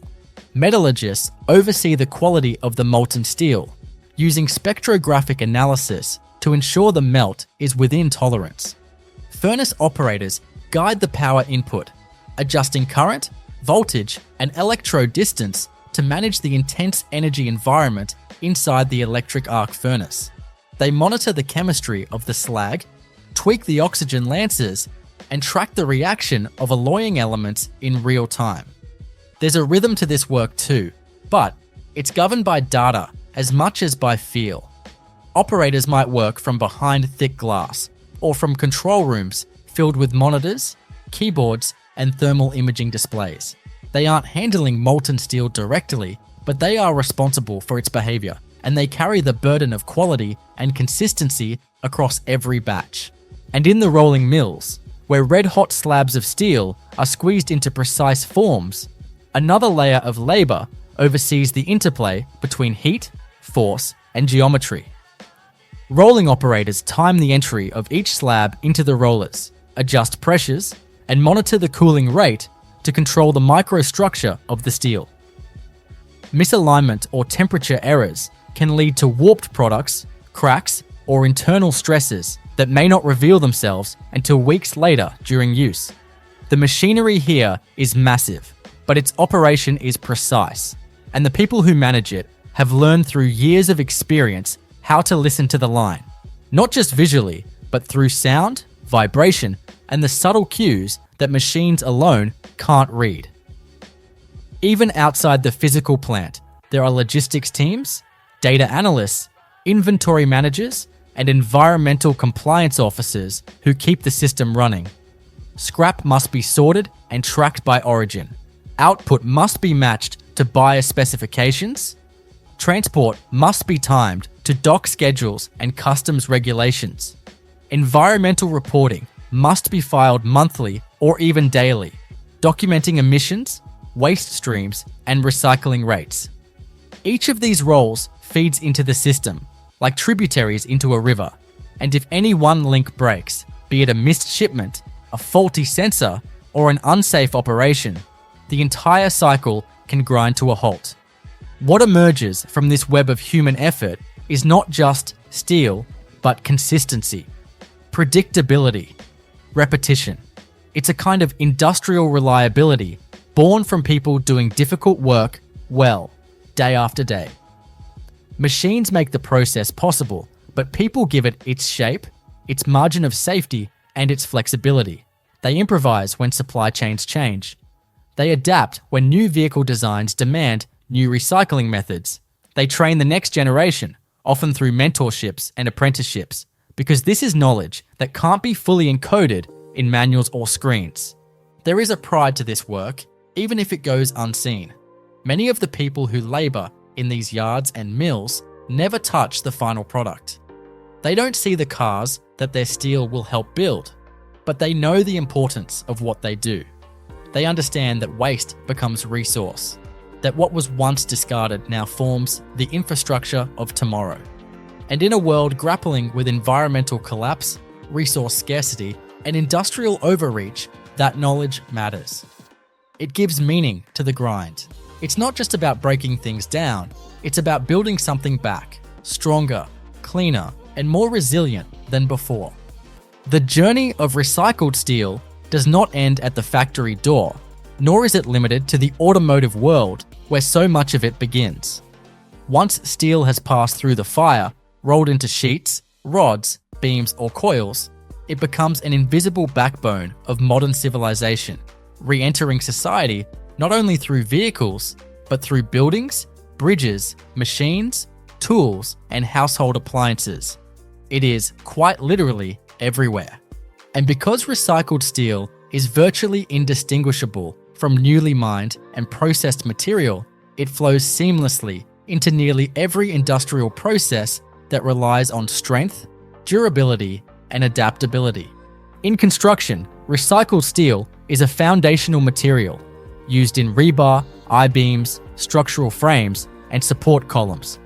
Metallurgists oversee the quality of the molten steel, using spectrographic analysis to ensure the melt is within tolerance. Furnace operators guide the power input, adjusting current, voltage, and electrode distance to manage the intense energy environment inside the electric arc furnace. They monitor the chemistry of the slag, tweak the oxygen lancers, and track the reaction of alloying elements in real time. There's a rhythm to this work too, but it's governed by data as much as by feel. Operators might work from behind thick glass, or from control rooms filled with monitors, keyboards, and thermal imaging displays. They aren't handling molten steel directly, but they are responsible for its behavior, and they carry the burden of quality and consistency across every batch. And in the rolling mills, where red-hot slabs of steel are squeezed into precise forms, another layer of labor oversees the interplay between heat, force, and geometry. Rolling operators time the entry of each slab into the rollers, adjust pressures, and monitor the cooling rate to control the microstructure of the steel. Misalignment or temperature errors can lead to warped products, cracks, or internal stresses that may not reveal themselves until weeks later during use. The machinery here is massive, but its operation is precise, and the people who manage it have learned through years of experience how to listen to the line, not just visually, but through sound, vibration, and the subtle cues that machines alone can't read. Even outside the physical plant, there are logistics teams, data analysts, inventory managers, and environmental compliance officers who keep the system running. Scrap must be sorted and tracked by origin. Output must be matched to buyer specifications. Transport must be timed to dock schedules and customs regulations. Environmental reporting must be filed monthly or even daily, documenting emissions, waste streams, and recycling rates. Each of these roles feeds into the system, like tributaries into a river, and if any one link breaks, be it a missed shipment, a faulty sensor, or an unsafe operation, the entire cycle can grind to a halt. What emerges from this web of human effort is not just steel, but consistency, predictability, repetition. It's a kind of industrial reliability born from people doing difficult work well, day after day. Machines make the process possible, but people give it its shape, its margin of safety, and its flexibility. They improvise when supply chains change. They adapt when new vehicle designs demand new recycling methods. They train the next generation, often through mentorships and apprenticeships, because this is knowledge that can't be fully encoded in manuals or screens. There is a pride to this work, even if it goes unseen. Many of the people who labour in these yards and mills never touch the final product. They don't see the cars that their steel will help build, but they know the importance of what they do. They understand that waste becomes resource, that what was once discarded now forms the infrastructure of tomorrow. And in a world grappling with environmental collapse, resource scarcity, and industrial overreach, that knowledge matters. It gives meaning to the grind. It's not just about breaking things down, it's about building something back, stronger, cleaner, and more resilient than before. The journey of recycled steel does not end at the factory door, nor is it limited to the automotive world where so much of it begins. Once steel has passed through the fire, rolled into sheets, rods, beams, or coils, it becomes an invisible backbone of modern civilization, re-entering society not only through vehicles, but through buildings, bridges, machines, tools, and household appliances. It is, quite literally, everywhere. And because recycled steel is virtually indistinguishable from newly mined and processed material, it flows seamlessly into nearly every industrial process that relies on strength, durability, and adaptability. In construction, recycled steel is a foundational material used in rebar, I-beams, structural frames, and support columns.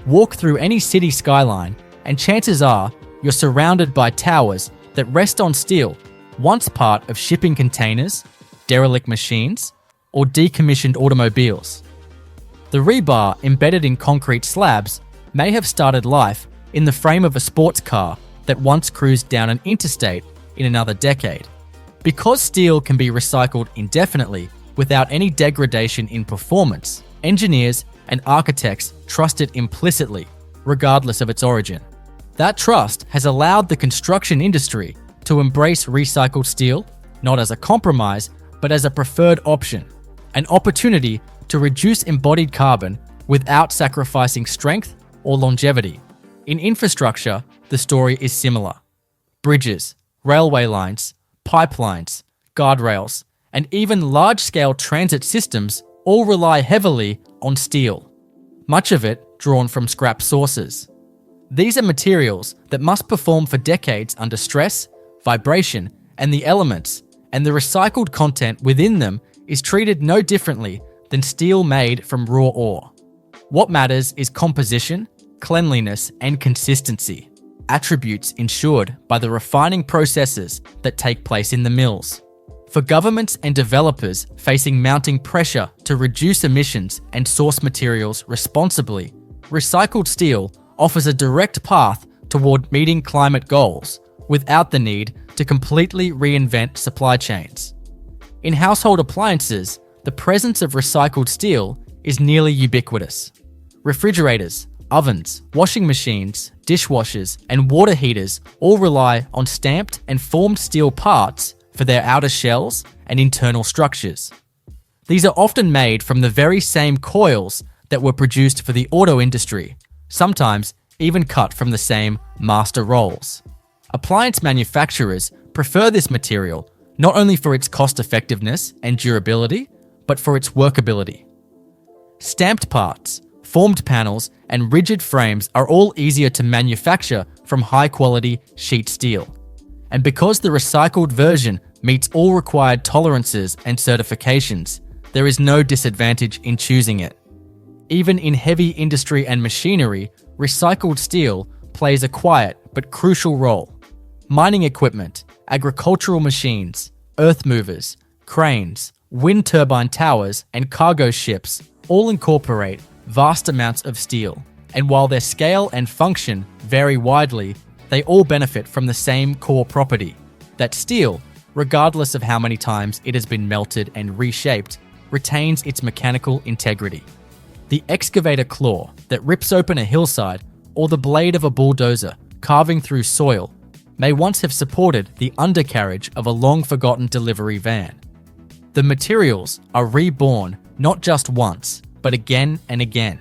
Walk through any city skyline, and chances are you're surrounded by towers that rest on steel, once part of shipping containers, derelict machines, or decommissioned automobiles. The rebar embedded in concrete slabs may have started life in the frame of a sports car that once cruised down an interstate in another decade. Because steel can be recycled indefinitely without any degradation in performance, engineers and architects trust it implicitly, regardless of its origin. That trust has allowed the construction industry to embrace recycled steel, not as a compromise, but as a preferred option, an opportunity to reduce embodied carbon without sacrificing strength or longevity. In infrastructure, the story is similar. Bridges, railway lines, pipelines, guardrails, and even large-scale transit systems all rely heavily on steel. much of it drawn from scrap sources. These are materials that must perform for decades under stress, vibration, and the elements, and the recycled content within them is treated no differently than steel made from raw ore. What matters is composition, cleanliness, and consistency, attributes ensured by the refining processes that take place in the mills. For governments and developers facing mounting pressure to reduce emissions and source materials responsibly, recycled steel offers a direct path toward meeting climate goals without the need to completely reinvent supply chains. In household appliances, the presence of recycled steel is nearly ubiquitous. Refrigerators, ovens, washing machines, dishwashers, and water heaters all rely on stamped and formed steel parts for their outer shells and internal structures. These are often made from the very same coils that were produced for the auto industry, sometimes even cut from the same master rolls. Appliance manufacturers prefer this material not only for its cost-effectiveness and durability, but for its workability. Stamped parts, formed panels, and rigid frames are all easier to manufacture from high-quality sheet steel. And because the recycled version meets all required tolerances and certifications, there is no disadvantage in choosing it. Even in heavy industry and machinery, recycled steel plays a quiet but crucial role. Mining equipment, agricultural machines, earth movers, cranes, wind turbine towers, and cargo ships all incorporate vast amounts of steel, and while their scale and function vary widely, they all benefit from the same core property, that steel, regardless of how many times it has been melted and reshaped, retains its mechanical integrity. The excavator claw that rips open a hillside, or the blade of a bulldozer carving through soil, may once have supported the undercarriage of a long-forgotten delivery van. The materials are reborn not just once, but again and again.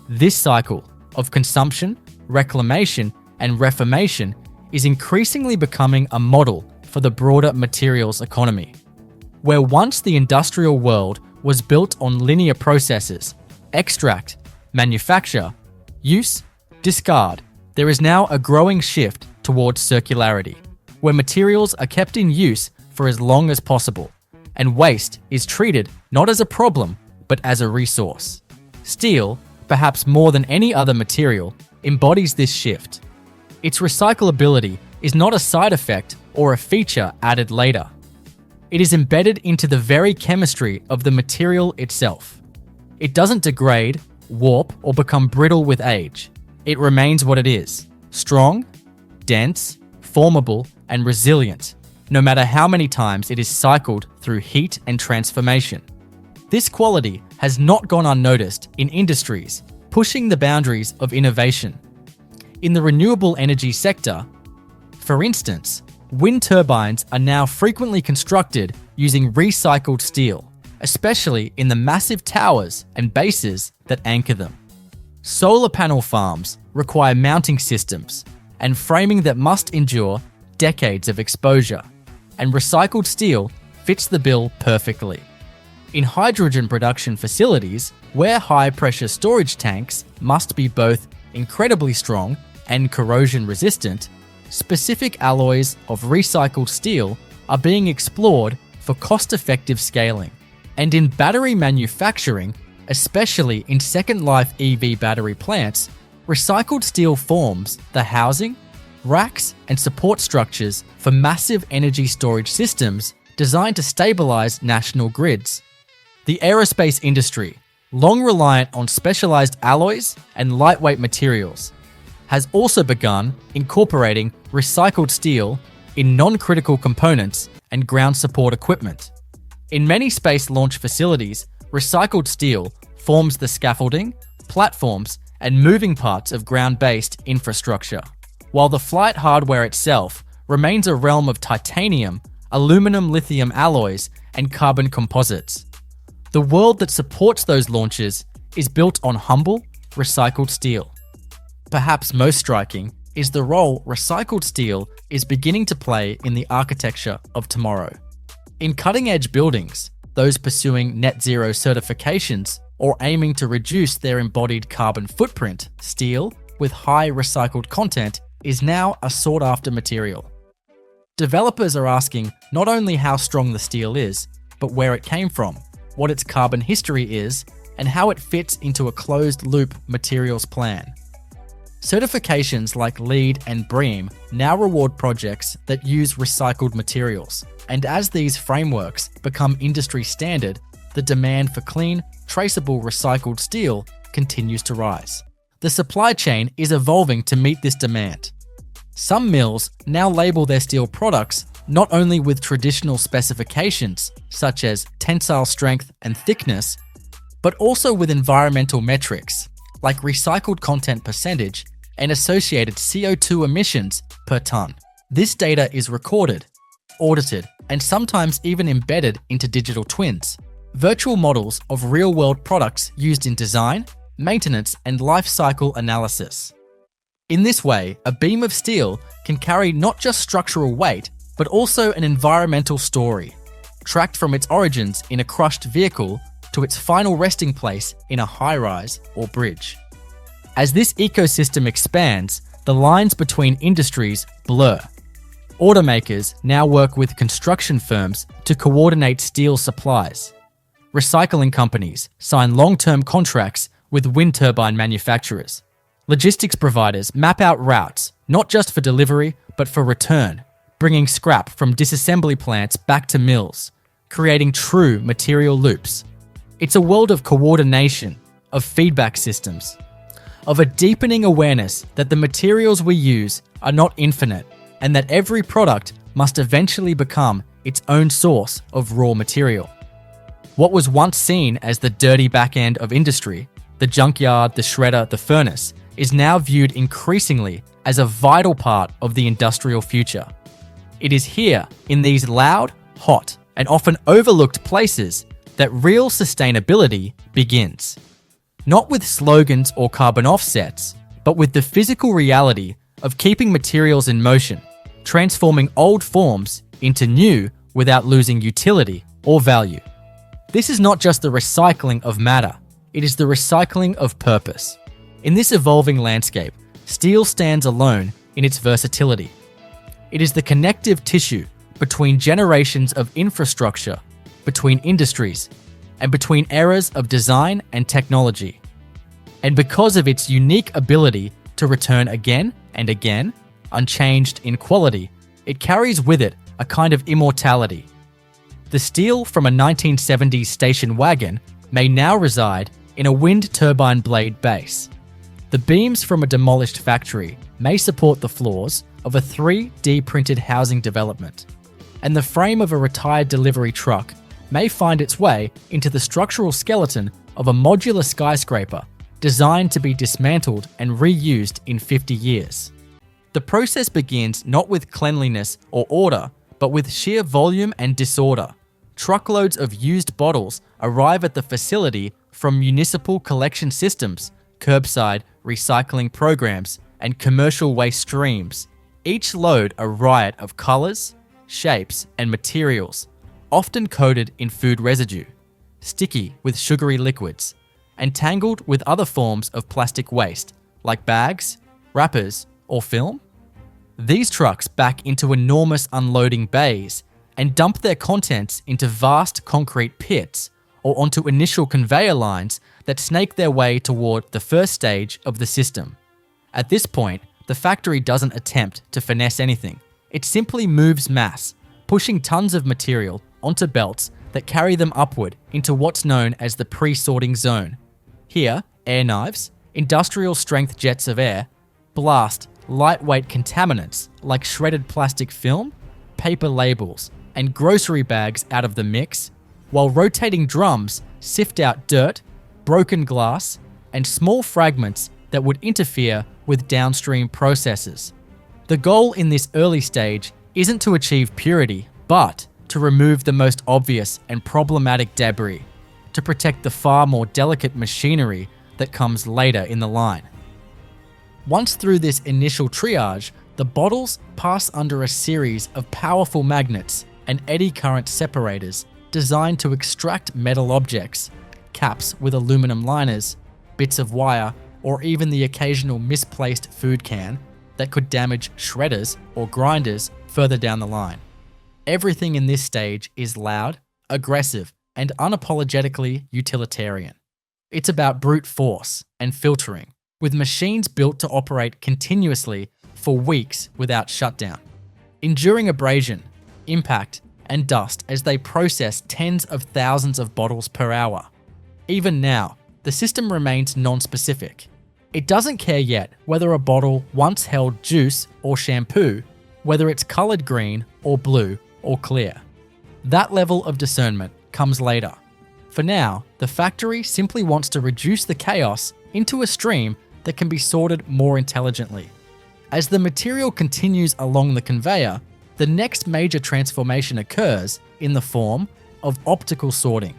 This cycle of consumption, reclamation, and reformation is increasingly becoming a model for the broader materials economy. Where once the industrial world was built on linear processes, extract, manufacture, use, discard, there is now a growing shift towards circularity, where materials are kept in use for as long as possible, and waste is treated not as a problem, but as a resource. Steel, perhaps more than any other material, embodies this shift. Its recyclability is not a side effect or a feature added later. It is embedded into the very chemistry of the material itself. It doesn't degrade, warp, or become brittle with age. It remains what it is: strong, dense, formable, and resilient, no matter how many times it is cycled through heat and transformation. This quality has not gone unnoticed in industries pushing the boundaries of innovation. In the renewable energy sector, for instance, wind turbines are now frequently constructed using recycled steel, especially in the massive towers and bases that anchor them. Solar panel farms require mounting systems and framing that must endure decades of exposure, and recycled steel fits the bill perfectly. In hydrogen production facilities, where high-pressure storage tanks must be both incredibly strong and corrosion-resistant, specific alloys of recycled steel are being explored for cost-effective scaling. And in battery manufacturing, especially in second-life EV battery plants, recycled steel forms the housing, racks, and support structures for massive energy storage systems designed to stabilize national grids. The aerospace industry, long reliant on specialized alloys and lightweight materials, has also begun incorporating recycled steel in non-critical components and ground support equipment. In many space launch facilities, recycled steel forms the scaffolding, platforms, and moving parts of ground-based infrastructure, while the flight hardware itself remains a realm of titanium, aluminum-lithium alloys, and carbon composites. The world that supports those launches is built on humble, recycled steel. Perhaps most striking is the role recycled steel is beginning to play in the architecture of tomorrow. In cutting-edge buildings, those pursuing net zero certifications or aiming to reduce their embodied carbon footprint, steel with high recycled content is now a sought-after material. Developers are asking not only how strong the steel is, but where it came from, what its carbon history is, and how it fits into a closed-loop materials plan. Certifications like LEED and BREEAM now reward projects that use recycled materials, and as these frameworks become industry standard, the demand for clean, traceable recycled steel continues to rise. The supply chain is evolving to meet this demand. Some mills now label their steel products not only with traditional specifications such as tensile strength and thickness, but also with environmental metrics like recycled content percentage and associated CO2 emissions per ton. This data is recorded, audited, and sometimes even embedded into digital twins, virtual models of real-world products used in design, maintenance, and life cycle analysis. In this way, a beam of steel can carry not just structural weight, but also an environmental story, tracked from its origins in a crushed vehicle to its final resting place in a high-rise or bridge. As this ecosystem expands, the lines between industries blur. Automakers now work with construction firms to coordinate steel supplies. Recycling companies sign long-term contracts with wind turbine manufacturers. Logistics providers map out routes, not just for delivery, but for return, bringing scrap from disassembly plants back to mills, creating true material loops. It's a world of coordination, of feedback systems, of a deepening awareness that the materials we use are not infinite, and that every product must eventually become its own source of raw material. What was once seen as the dirty back end of industry, the junkyard, the shredder, the furnace, is now viewed increasingly as a vital part of the industrial future. It is here, in these loud, hot, and often overlooked places, that real sustainability begins. Not with slogans or carbon offsets, but with the physical reality of keeping materials in motion, transforming old forms into new without losing utility or value. This is not just the recycling of matter, it is the recycling of purpose. In this evolving landscape, steel stands alone in its versatility. It is the connective tissue between generations of infrastructure, between industries, and between eras of design and technology. And because of its unique ability to return again and again, unchanged in quality, it carries with it a kind of immortality. The steel from a 1970s station wagon may now reside in a wind turbine blade base. The beams from a demolished factory may support the floors of a 3D printed housing development, and the frame of a retired delivery truck may find its way into the structural skeleton of a modular skyscraper designed to be dismantled and reused in 50 years. The process begins not with cleanliness or order, but with sheer volume and disorder. Truckloads of used bottles arrive at the facility from municipal collection systems, curbside recycling programs, and commercial waste streams, each load a riot of colors, shapes, and materials, often coated in food residue, sticky with sugary liquids, and tangled with other forms of plastic waste, like bags, wrappers, or film. These trucks back into enormous unloading bays and dump their contents into vast concrete pits or onto initial conveyor lines that snake their way toward the first stage of the system. At this point, the factory doesn't attempt to finesse anything. It simply moves mass, pushing tons of material onto belts that carry them upward into what's known as the pre-sorting zone. Here, air knives, industrial-strength jets of air, blast lightweight contaminants like shredded plastic film, paper labels, and grocery bags out of the mix, while rotating drums sift out dirt, broken glass, and small fragments that would interfere with downstream processes. The goal in this early stage isn't to achieve purity, but to remove the most obvious and problematic debris, to protect the far more delicate machinery that comes later in the line. Once through this initial triage, the bottles pass under a series of powerful magnets and eddy current separators designed to extract metal objects, caps with aluminum liners, bits of wire, or even the occasional misplaced food can that could damage shredders or grinders further down the line. Everything in this stage is loud, aggressive, and unapologetically utilitarian. It's about brute force and filtering, with machines built to operate continuously for weeks without shutdown, enduring abrasion, impact, and dust as they process tens of thousands of bottles per hour. Even now, the system remains non-specific. It doesn't care yet whether a bottle once held juice or shampoo, whether it's colored green or blue or clear. That level of discernment comes later. For now, the factory simply wants to reduce the chaos into a stream that can be sorted more intelligently. As the material continues along the conveyor, the next major transformation occurs in the form of optical sorting,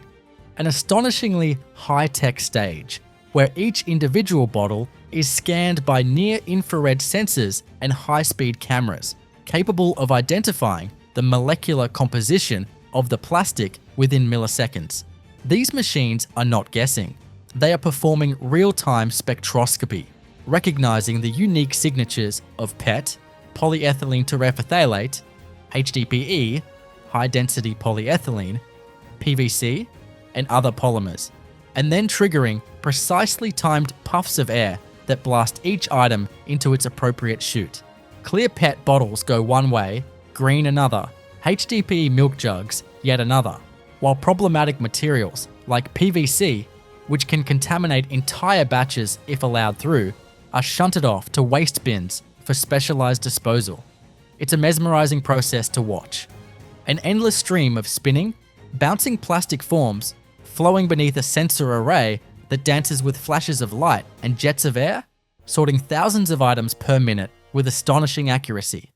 an astonishingly high-tech stage where each individual bottle is scanned by near-infrared sensors and high-speed cameras, capable of identifying the molecular composition of the plastic within milliseconds. These machines are not guessing. They are performing real-time spectroscopy, recognizing the unique signatures of PET, polyethylene terephthalate, HDPE, high-density polyethylene, PVC, and other polymers, and then triggering precisely timed puffs of air that blast each item into its appropriate chute. Clear PET bottles go one way, green another, HDPE milk jugs yet another, while problematic materials like PVC, which can contaminate entire batches if allowed through, are shunted off to waste bins for specialized disposal. It's a mesmerizing process to watch. An endless stream of spinning, bouncing plastic forms flowing beneath a sensor array that dances with flashes of light and jets of air, sorting thousands of items per minute with astonishing accuracy.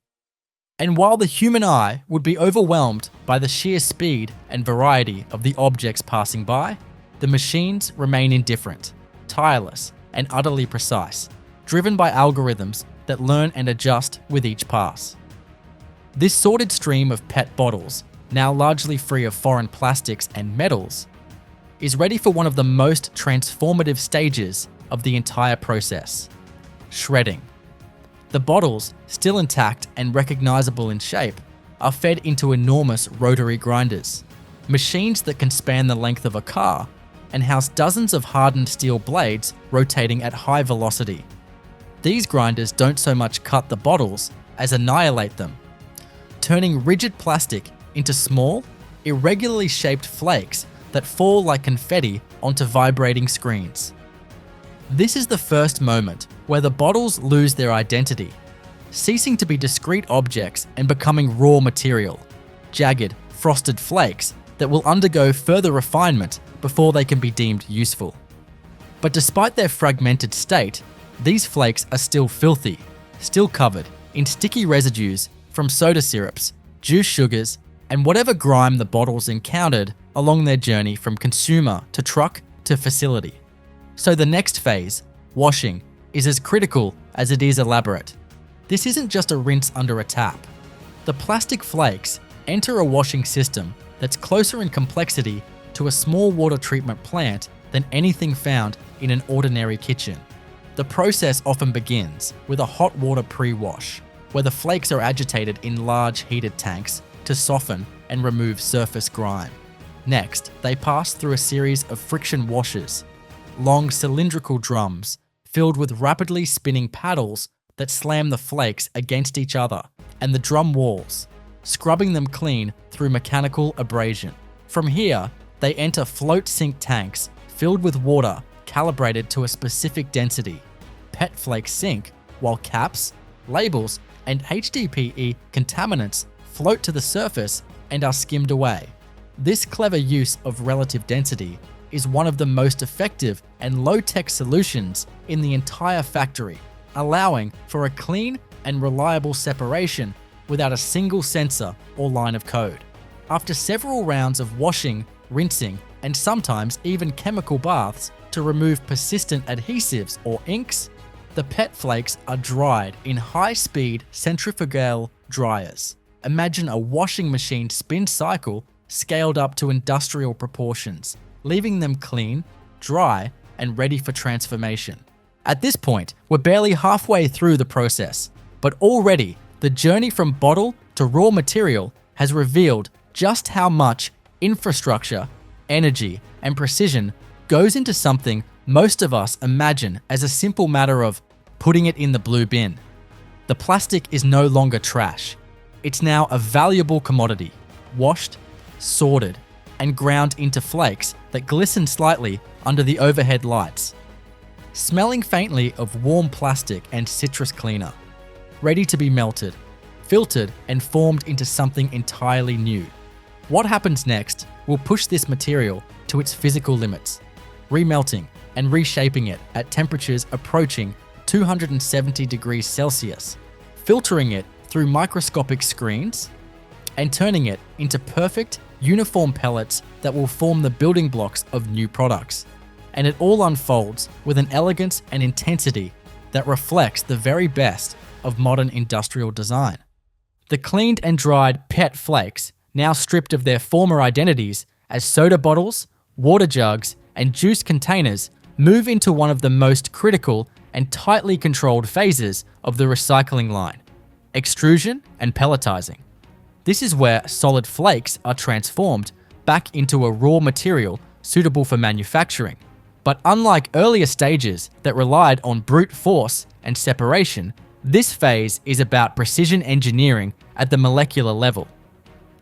And while the human eye would be overwhelmed by the sheer speed and variety of the objects passing by, the machines remain indifferent, tireless, and utterly precise, driven by algorithms that learn and adjust with each pass. This sorted stream of PET bottles, now largely free of foreign plastics and metals, is ready for one of the most transformative stages of the entire process: shredding. The bottles, still intact and recognizable in shape, are fed into enormous rotary grinders, machines that can span the length of a car and house dozens of hardened steel blades rotating at high velocity. These grinders don't so much cut the bottles as annihilate them, turning rigid plastic into small, irregularly shaped flakes that fall like confetti onto vibrating screens. This is the first moment where the bottles lose their identity, ceasing to be discrete objects and becoming raw material, jagged, frosted flakes that will undergo further refinement before they can be deemed useful. But despite their fragmented state, these flakes are still filthy, still covered in sticky residues from soda syrups, juice sugars, and whatever grime the bottles encountered along their journey from consumer to truck to facility. So the next phase, washing, is as critical as it is elaborate. This isn't just a rinse under a tap. The plastic flakes enter a washing system that's closer in complexity to a small water treatment plant than anything found in an ordinary kitchen. The process often begins with a hot water pre-wash, where the flakes are agitated in large heated tanks to soften and remove surface grime. Next, they pass through a series of friction washers, long cylindrical drums filled with rapidly spinning paddles that slam the flakes against each other and the drum walls, scrubbing them clean through mechanical abrasion. From here, they enter float sink tanks filled with water calibrated to a specific density. PET flakes sink, while caps, labels, and HDPE contaminants float to the surface and are skimmed away. This clever use of relative density is one of the most effective and low-tech solutions in the entire factory, allowing for a clean and reliable separation without a single sensor or line of code. After several rounds of washing, rinsing, and sometimes even chemical baths to remove persistent adhesives or inks, the PET flakes are dried in high-speed centrifugal dryers. Imagine a washing machine spin cycle scaled up to industrial proportions, leaving them clean, dry, and ready for transformation. At this point, we're barely halfway through the process, but already the journey from bottle to raw material has revealed just how much infrastructure, energy, and precision goes into something most of us imagine as a simple matter of putting it in the blue bin. The plastic is no longer trash. It's now a valuable commodity, washed, sorted, and ground into flakes that glisten slightly under the overhead lights. Smelling faintly of warm plastic and citrus cleaner, ready to be melted, filtered, and formed into something entirely new. What happens next will push this material to its physical limits, remelting and reshaping it at temperatures approaching 270 degrees Celsius, filtering it through microscopic screens, and turning it into perfect, uniform pellets that will form the building blocks of new products. And it all unfolds with an elegance and intensity that reflects the very best of modern industrial design. The cleaned and dried PET flakes, now stripped of their former identities as soda bottles, water jugs, and juice containers, move into one of the most critical and tightly controlled phases of the recycling line: extrusion and pelletizing. This is where solid flakes are transformed back into a raw material suitable for manufacturing. But unlike earlier stages that relied on brute force and separation, this phase is about precision engineering at the molecular level.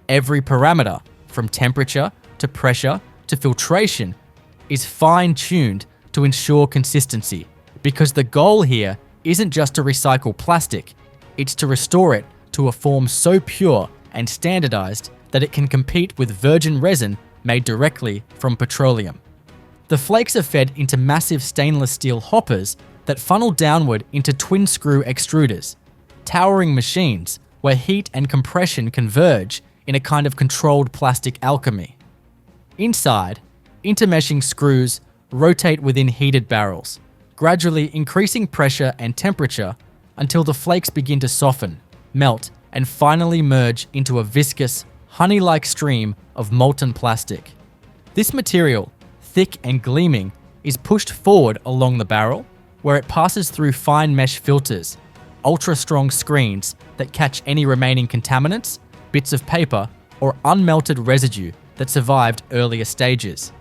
Every parameter, from temperature to pressure to filtration, is fine-tuned to ensure consistency, because the goal here isn't just to recycle plastic, it's to restore it to a form so pure and standardized that it can compete with virgin resin made directly from petroleum. The flakes are fed into massive stainless steel hoppers that funnel downward into twin-screw extruders, towering machines where heat and compression converge in a kind of controlled plastic alchemy. Inside, intermeshing screws rotate within heated barrels, gradually increasing pressure and temperature until the flakes begin to soften, melt, and finally merge into a viscous, honey-like stream of molten plastic. This material, thick and gleaming, is pushed forward along the barrel, where it passes through fine mesh filters, ultra-strong screens that catch any remaining contaminants, bits of paper, or unmelted residue that survived earlier stages.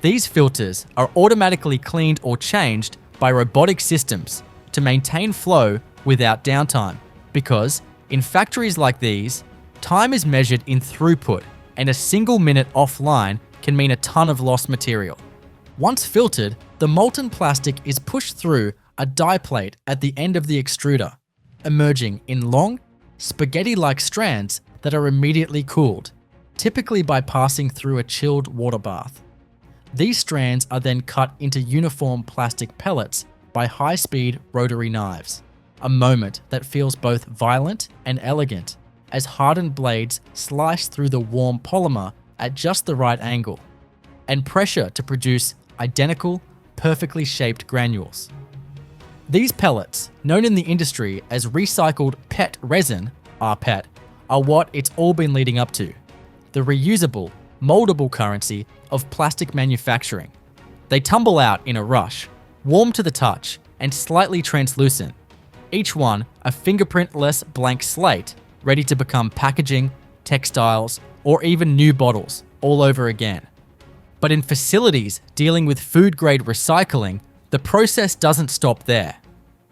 These filters are automatically cleaned or changed by robotic systems to maintain flow without downtime, because in factories like these, time is measured in throughput, and a single minute offline can mean a ton of lost material. Once filtered, the molten plastic is pushed through a die plate at the end of the extruder, emerging in long, spaghetti-like strands that are immediately cooled, typically by passing through a chilled water bath. These strands are then cut into uniform plastic pellets by high-speed rotary knives, a moment that feels both violent and elegant as hardened blades slice through the warm polymer at just the right angle, and pressure to produce identical, perfectly shaped granules. These pellets, known in the industry as recycled PET resin, rPET, are what it's all been leading up to: the reusable, moldable currency of plastic manufacturing. They tumble out in a rush, warm to the touch and slightly translucent, each one a fingerprint-less blank slate ready to become packaging, textiles, or even new bottles all over again. But in facilities dealing with food-grade recycling, the process doesn't stop there.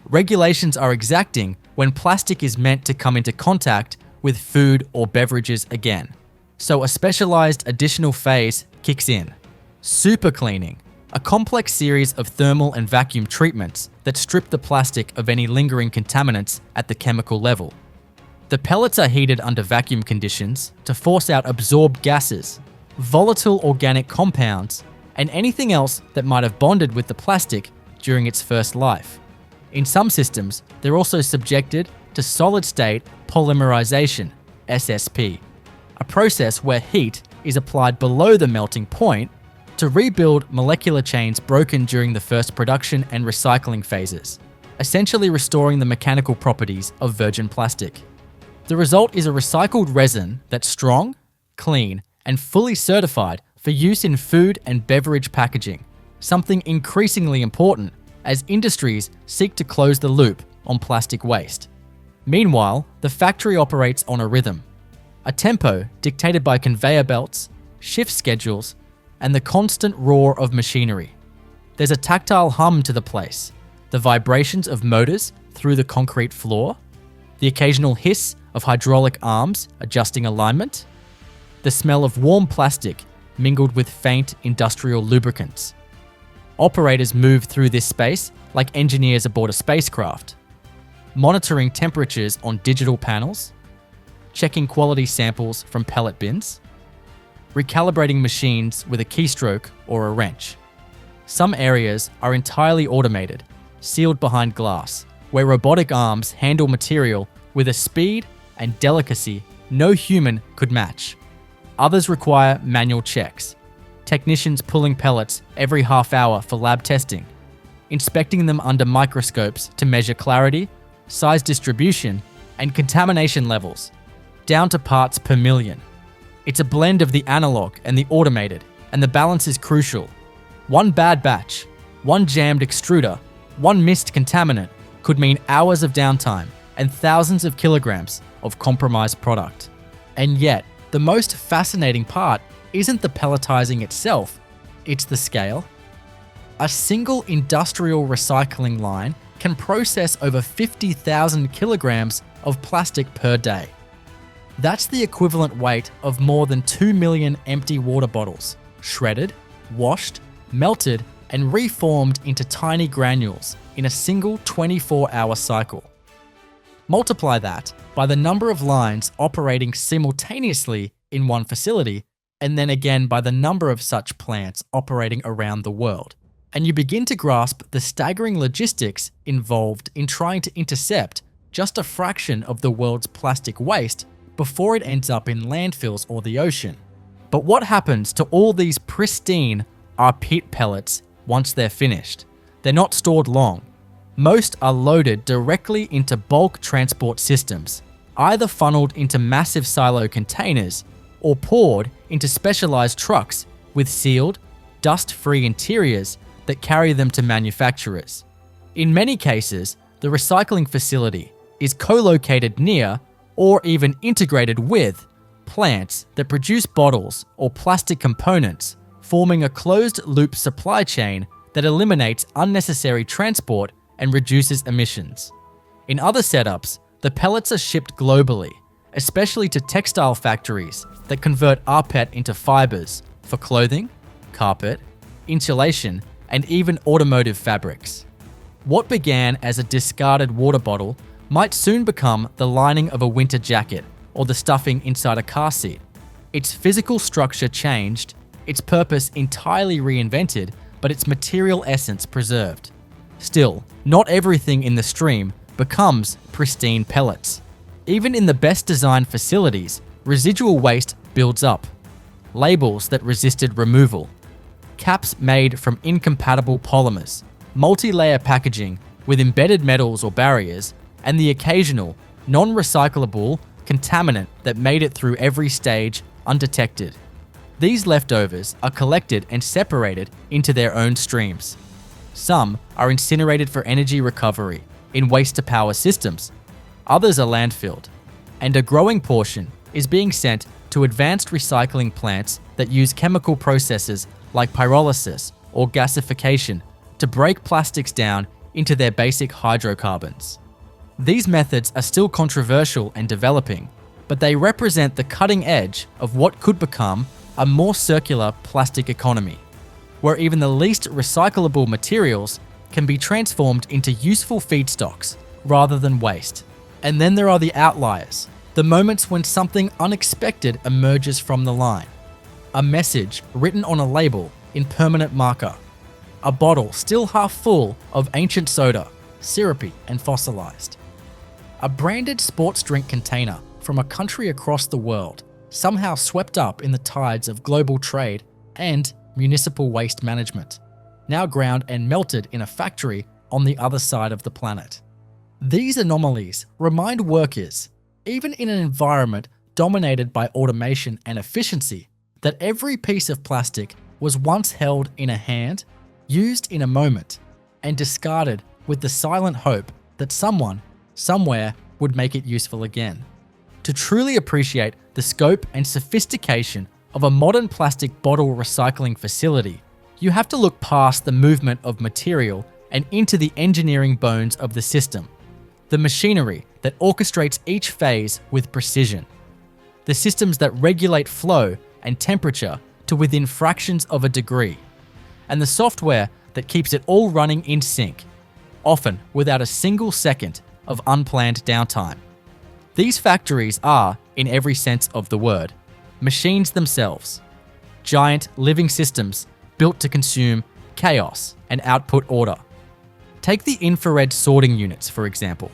Regulations are exacting when plastic is meant to come into contact with food or beverages again. So a specialized additional phase kicks in: super cleaning, a complex series of thermal and vacuum treatments that strip the plastic of any lingering contaminants at the chemical level. The pellets are heated under vacuum conditions to force out absorbed gases, volatile organic compounds, and anything else that might have bonded with the plastic during its first life. In some systems, they're also subjected to solid-state polymerization, SSP, a process where heat is applied below the melting point to rebuild molecular chains broken during the first production and recycling phases, essentially restoring the mechanical properties of virgin plastic. The result is a recycled resin that's strong, clean, and fully certified for use in food and beverage packaging, something increasingly important as industries seek to close the loop on plastic waste. Meanwhile, the factory operates on a rhythm, a tempo dictated by conveyor belts, shift schedules, and the constant roar of machinery. There's a tactile hum to the place, the vibrations of motors through the concrete floor, the occasional hiss of hydraulic arms adjusting alignment, the smell of warm plastic mingled with faint industrial lubricants. Operators move through this space like engineers aboard a spacecraft, monitoring temperatures on digital panels, checking quality samples from pellet bins, recalibrating machines with a keystroke or a wrench. Some areas are entirely automated, sealed behind glass, where robotic arms handle material with a speed and delicacy no human could match. Others require manual checks, technicians pulling pellets every half hour for lab testing, inspecting them under microscopes to measure clarity, size distribution, and contamination levels, down to parts per million. It's a blend of the analog and the automated, and the balance is crucial. One bad batch, one jammed extruder, one missed contaminant could mean hours of downtime and thousands of kilograms of compromised product. And yet, the most fascinating part isn't the pelletizing itself, it's the scale. A single industrial recycling line can process over 50,000 kilograms of plastic per day. That's the equivalent weight of more than 2 million empty water bottles, shredded, washed, melted, and reformed into tiny granules in a single 24-hour cycle. Multiply that by the number of lines operating simultaneously in one facility, and then again by the number of such plants operating around the world, and you begin to grasp the staggering logistics involved in trying to intercept just a fraction of the world's plastic waste before it ends up in landfills or the ocean. But what happens to all these pristine rPET pellets once they're finished? They're not stored long. Most are loaded directly into bulk transport systems, either funneled into massive silo containers or poured into specialized trucks with sealed, dust-free interiors that carry them to manufacturers. In many cases, the recycling facility is co-located near or even integrated with plants that produce bottles or plastic components, forming a closed-loop supply chain that eliminates unnecessary transport and reduces emissions. In other setups, the pellets are shipped globally, especially to textile factories that convert rPET into fibers for clothing, carpet, insulation, and even automotive fabrics. What began as a discarded water bottle might soon become the lining of a winter jacket or the stuffing inside a car seat. Its physical structure changed, its purpose entirely reinvented, but its material essence preserved. Still, not everything in the stream becomes pristine pellets. Even in the best designed facilities, residual waste builds up. Labels that resisted removal, caps made from incompatible polymers, multi-layer packaging with embedded metals or barriers, and the occasional, non-recyclable contaminant that made it through every stage undetected. These leftovers are collected and separated into their own streams. Some are incinerated for energy recovery in waste-to-power systems. Others are landfilled, and a growing portion is being sent to advanced recycling plants that use chemical processes like pyrolysis or gasification to break plastics down into their basic hydrocarbons. These methods are still controversial and developing, but they represent the cutting edge of what could become a more circular plastic economy, where even the least recyclable materials can be transformed into useful feedstocks rather than waste. And then there are the outliers, the moments when something unexpected emerges from the line. A message written on a label in permanent marker. A bottle still half full of ancient soda, syrupy and fossilized. A branded sports drink container from a country across the world, somehow swept up in the tides of global trade and municipal waste management, now ground and melted in a factory on the other side of the planet. These anomalies remind workers, even in an environment dominated by automation and efficiency, that every piece of plastic was once held in a hand, used in a moment, and discarded with the silent hope that someone, somewhere, would make it useful again. To truly appreciate the scope and sophistication of a modern plastic bottle recycling facility, you have to look past the movement of material and into the engineering bones of the system, the machinery that orchestrates each phase with precision, the systems that regulate flow and temperature to within fractions of a degree, and the software that keeps it all running in sync, often without a single second of unplanned downtime. These factories are, in every sense of the word, machines themselves, giant living systems built to consume chaos and output order. Take the infrared sorting units, for example.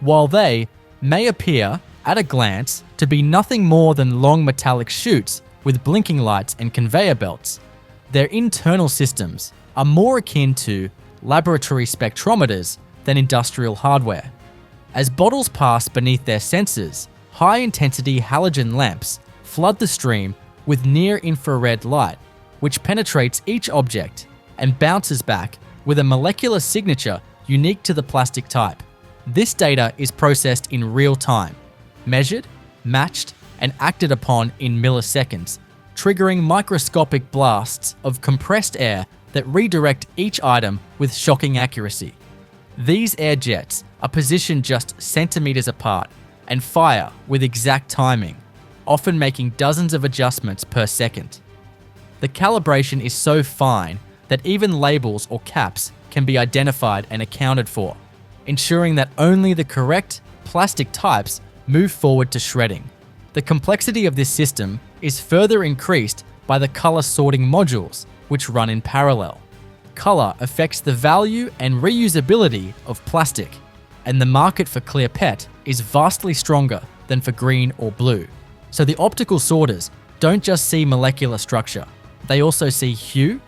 While they may appear, at a glance, to be nothing more than long metallic chutes with blinking lights and conveyor belts, their internal systems are more akin to laboratory spectrometers than industrial hardware. As bottles pass beneath their sensors, high-intensity halogen lamps flood the stream with near-infrared light, which penetrates each object and bounces back with a molecular signature unique to the plastic type. This data is processed in real time, measured, matched, and acted upon in milliseconds, triggering microscopic blasts of compressed air that redirect each item with shocking accuracy. These air jets are positioned just centimeters apart and fire with exact timing, often making dozens of adjustments per second. The calibration is so fine that even labels or caps can be identified and accounted for, ensuring that only the correct plastic types move forward to shredding. The complexity of this system is further increased by the color sorting modules, which run in parallel. Color affects the value and reusability of plastic, and the market for clear PET is vastly stronger than for green or blue. So the optical sorters don't just see molecular structure, they also see hue,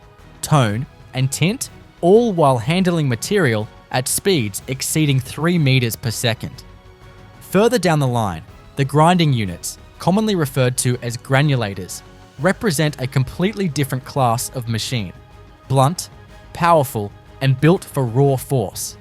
tone, and tint, all while handling material at speeds exceeding 3 meters per second. Further down the line, the grinding units, commonly referred to as granulators, represent a completely different class of machine. Blunt, powerful, and built for raw force.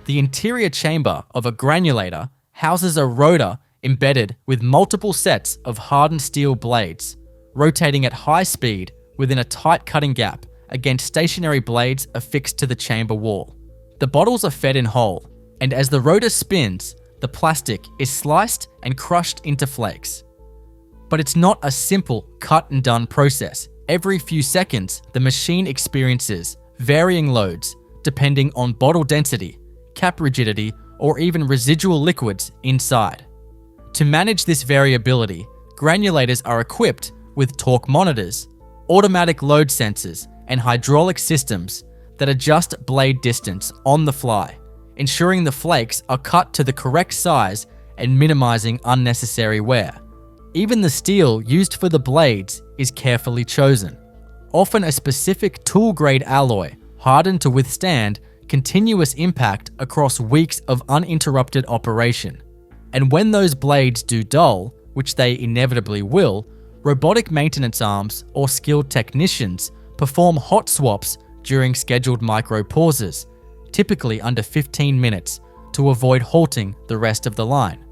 The interior chamber of a granulator houses a rotor embedded with multiple sets of hardened steel blades, rotating at high speed within a tight cutting gap against stationary blades affixed to the chamber wall. The bottles are fed in whole, and as the rotor spins, the plastic is sliced and crushed into flakes. But it's not a simple cut and done process. Every few seconds, the machine experiences varying loads depending on bottle density, cap rigidity, or even residual liquids inside. To manage this variability, granulators are equipped with torque monitors, automatic load sensors, and hydraulic systems that adjust blade distance on the fly, ensuring the flakes are cut to the correct size and minimizing unnecessary wear. Even the steel used for the blades is carefully chosen, often a specific tool-grade alloy hardened to withstand continuous impact across weeks of uninterrupted operation. And when those blades do dull, which they inevitably will, robotic maintenance arms or skilled technicians perform hot swaps during scheduled micro pauses, typically under 15 minutes, to avoid halting the rest of the line.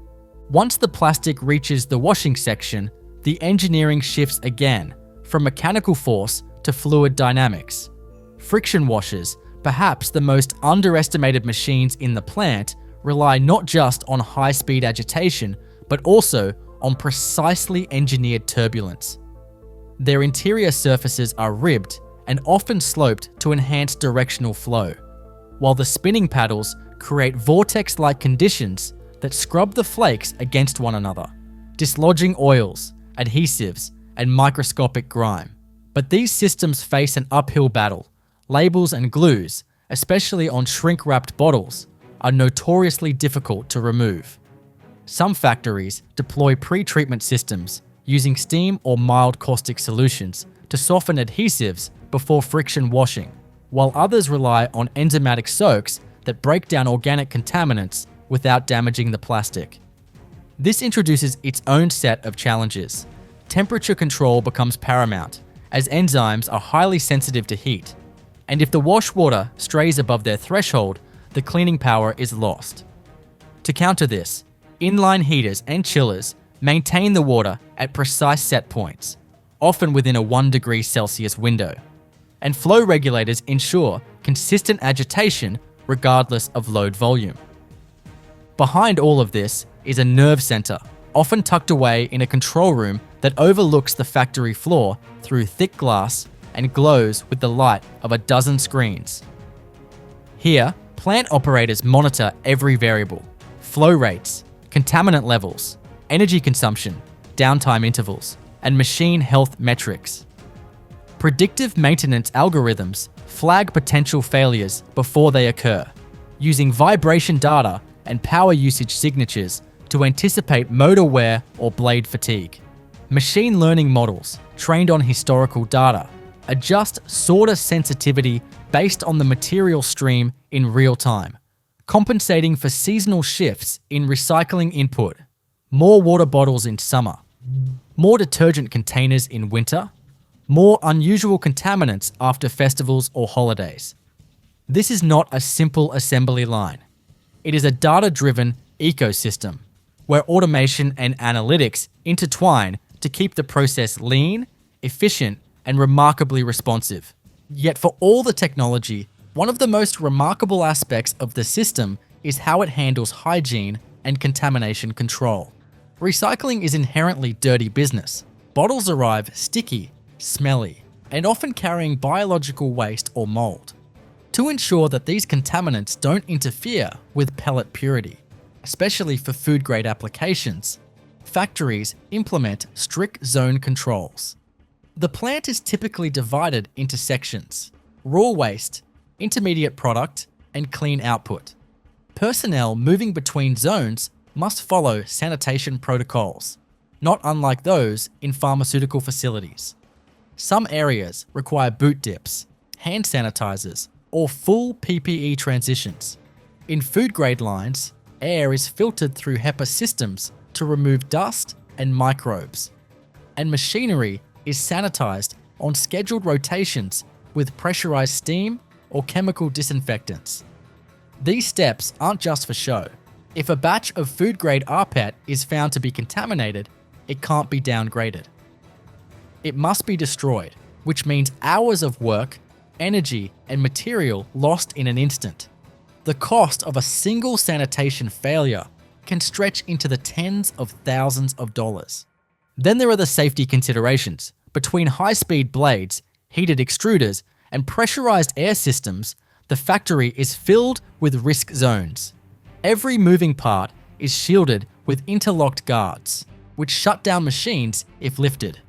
Once the plastic reaches the washing section, the engineering shifts again, from mechanical force to fluid dynamics. Friction washers, perhaps the most underestimated machines in the plant, rely not just on high-speed agitation, but also on precisely engineered turbulence. Their interior surfaces are ribbed and often sloped to enhance directional flow, while the spinning paddles create vortex-like conditions that scrub the flakes against one another, dislodging oils, adhesives, and microscopic grime. But these systems face an uphill battle. Labels and glues, especially on shrink-wrapped bottles, are notoriously difficult to remove. Some factories deploy pre-treatment systems using steam or mild caustic solutions to soften adhesives before friction washing, while others rely on enzymatic soaks that break down organic contaminants without damaging the plastic. This introduces its own set of challenges. temperature control becomes paramount, as enzymes are highly sensitive to heat, and if the wash water strays above their threshold, the cleaning power is lost. To counter this, inline heaters and chillers maintain the water at precise set points, often within a 1 degree Celsius window, and flow regulators ensure consistent agitation regardless of load volume. Behind all of this is a nerve center, often tucked away in a control room that overlooks the factory floor through thick glass and glows with the light of a dozen screens. Here, plant operators monitor every variable: flow rates, contaminant levels, energy consumption, downtime intervals, and machine health metrics. Predictive maintenance algorithms flag potential failures before they occur, using vibration data and power usage signatures to anticipate motor wear or blade fatigue. Machine learning models, trained on historical data, adjust sorter sensitivity based on the material stream in real time, compensating for seasonal shifts in recycling input: more water bottles in summer, more detergent containers in winter, more unusual contaminants after festivals or holidays. This is not a simple assembly line. It is a data-driven ecosystem where automation and analytics intertwine to keep the process lean, efficient, and remarkably responsive. Yet for all the technology, one of the most remarkable aspects of the system is how it handles hygiene and contamination control. Recycling is inherently dirty business. Bottles arrive sticky, smelly, and often carrying biological waste or mold. To ensure that these contaminants don't interfere with pellet purity, especially for food-grade applications, factories implement strict zone controls. The plant is typically divided into sections: raw waste, intermediate product, and clean output. Personnel moving between zones must follow sanitation protocols, not unlike those in pharmaceutical facilities. Some areas require boot dips, hand sanitizers, or full PPE transitions. In food-grade lines, air is filtered through HEPA systems to remove dust and microbes, and machinery is sanitized on scheduled rotations with pressurized steam or chemical disinfectants. These steps aren't just for show. If a batch of food-grade rPET is found to be contaminated, it can't be downgraded. It must be destroyed, which means hours of work, energy, and material lost in an instant. The cost of a single sanitation failure can stretch into the tens of thousands of dollars. Then there are the safety considerations. Between high-speed blades, heated extruders, and pressurized air systems, the factory is filled with risk zones. Every moving part is shielded with interlocked guards, which shut down machines if lifted.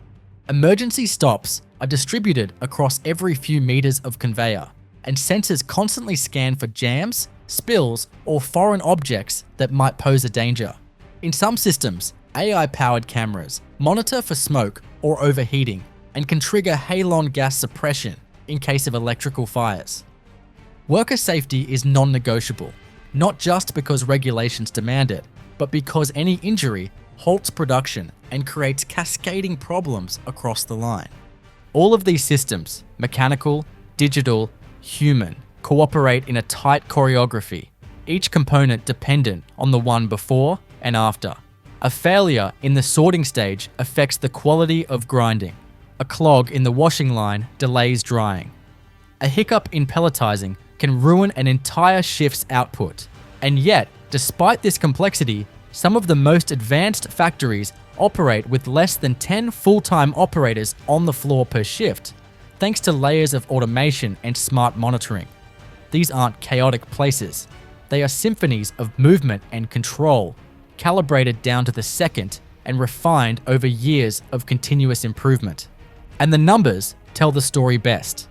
Emergency stops are distributed across every few meters of conveyor, and sensors constantly scan for jams, spills, or foreign objects that might pose a danger. In some systems, AI-powered cameras monitor for smoke or overheating and can trigger halon gas suppression in case of electrical fires. Worker safety is non-negotiable, not just because regulations demand it, but because any injury halts production and creates cascading problems across the line. All of these systems, mechanical, digital, human, cooperate in a tight choreography, each component dependent on the one before and after. A failure in the sorting stage affects the quality of grinding. A clog in the washing line delays drying. A hiccup in pelletizing can ruin an entire shift's output. And yet, despite this complexity, some of the most advanced factories operate with less than 10 full-time operators on the floor per shift, thanks to layers of automation and smart monitoring. These aren't chaotic places. They are symphonies of movement and control, calibrated down to the second and refined over years of continuous improvement. And the numbers tell the story best.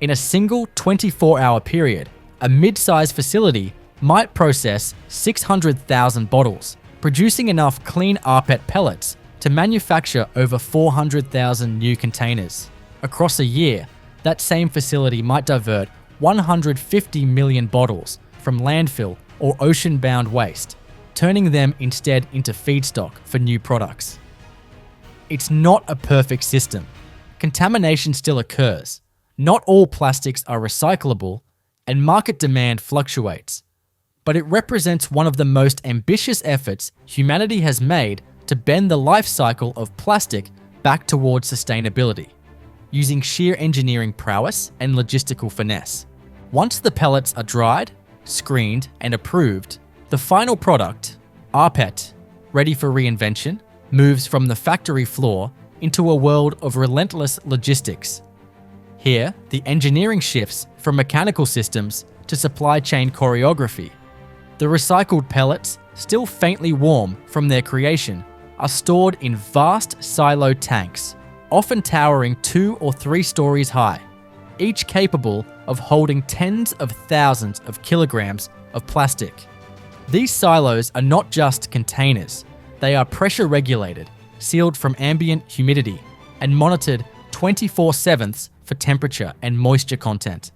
In a single 24-hour period, a mid-sized facility might process 600,000 bottles, producing enough clean rPET pellets to manufacture over 400,000 new containers. Across a year, that same facility might divert 150 million bottles from landfill or ocean-bound waste, turning them instead into feedstock for new products. It's not a perfect system. Contamination still occurs. Not all plastics are recyclable, and market demand fluctuates. But it represents one of the most ambitious efforts humanity has made to bend the life cycle of plastic back towards sustainability, using sheer engineering prowess and logistical finesse. Once the pellets are dried, screened, and approved, the final product, rPET, ready for reinvention, moves from the factory floor into a world of relentless logistics. Here, the engineering shifts from mechanical systems to supply chain choreography. The recycled pellets, still faintly warm from their creation, are stored in vast siloed tanks, often towering 2 or 3 stories high, each capable of holding tens of thousands of kilograms of plastic. These silos are not just containers, they are pressure regulated, sealed from ambient humidity, and monitored 24/7 for temperature and moisture content.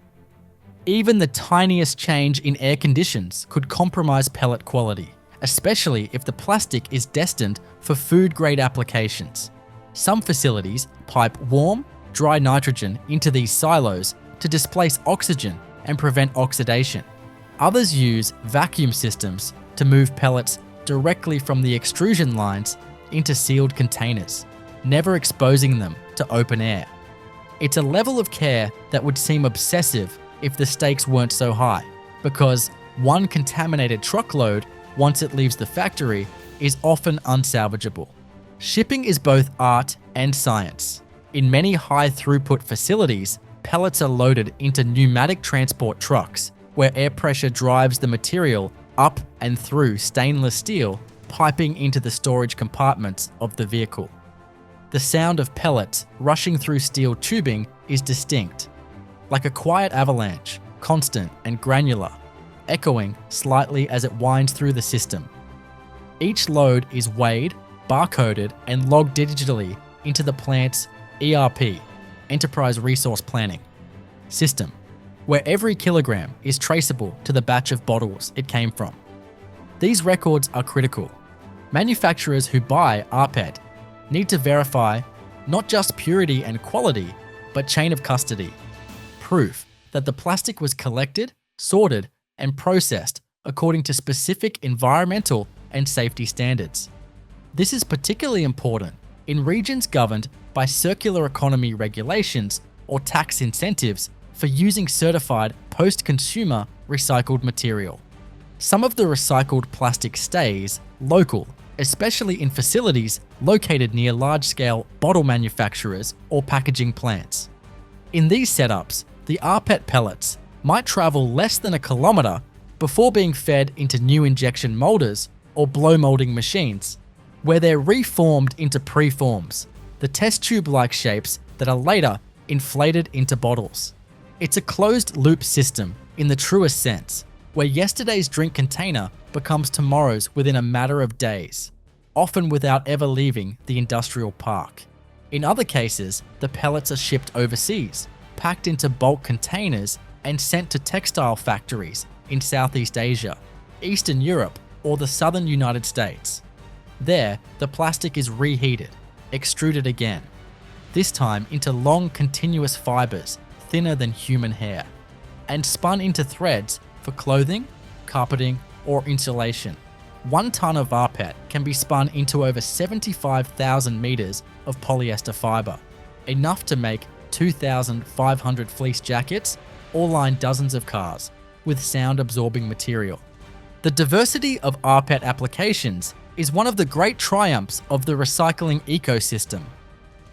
Even the tiniest change in air conditions could compromise pellet quality, especially if the plastic is destined for food-grade applications. Some facilities pipe warm, dry nitrogen into these silos to displace oxygen and prevent oxidation. Others use vacuum systems to move pellets directly from the extrusion lines into sealed containers, never exposing them to open air. It's a level of care that would seem obsessive if the stakes weren't so high, because one contaminated truckload, once it leaves the factory, is often unsalvageable. Shipping is both art and science. In many high-throughput facilities, pellets are loaded into pneumatic transport trucks, where air pressure drives the material up and through stainless steel, piping into the storage compartments of the vehicle. The sound of pellets rushing through steel tubing is distinct, like a quiet avalanche, constant and granular, echoing slightly as it winds through the system. Each load is weighed, barcoded, and logged digitally into the plant's ERP, Enterprise Resource Planning, system, where every kilogram is traceable to the batch of bottles it came from. These records are critical. Manufacturers who buy rPET need to verify not just purity and quality, but chain of custody, proof that the plastic was collected, sorted, and processed according to specific environmental and safety standards. This is particularly important in regions governed by circular economy regulations or tax incentives for using certified post-consumer recycled material. Some of the recycled plastic stays local, especially in facilities located near large-scale bottle manufacturers or packaging plants. In these setups, the rPET pellets might travel less than a kilometer before being fed into new injection molders or blow molding machines, where they're reformed into preforms, the test tube-like shapes that are later inflated into bottles. It's a closed-loop system in the truest sense, where yesterday's drink container becomes tomorrow's within a matter of days, often without ever leaving the industrial park. In other cases, the pellets are shipped overseas, packed into bulk containers, and sent to textile factories in Southeast Asia, Eastern Europe, or the southern United States. There, the plastic is reheated, extruded again, this time into long continuous fibers thinner than human hair, and spun into threads for clothing, carpeting, or insulation. 1 ton of rPET can be spun into over 75,000 meters of polyester fiber, enough to make 2,500 fleece jackets or line dozens of cars with sound-absorbing material. The diversity of rPET applications is one of the great triumphs of the recycling ecosystem.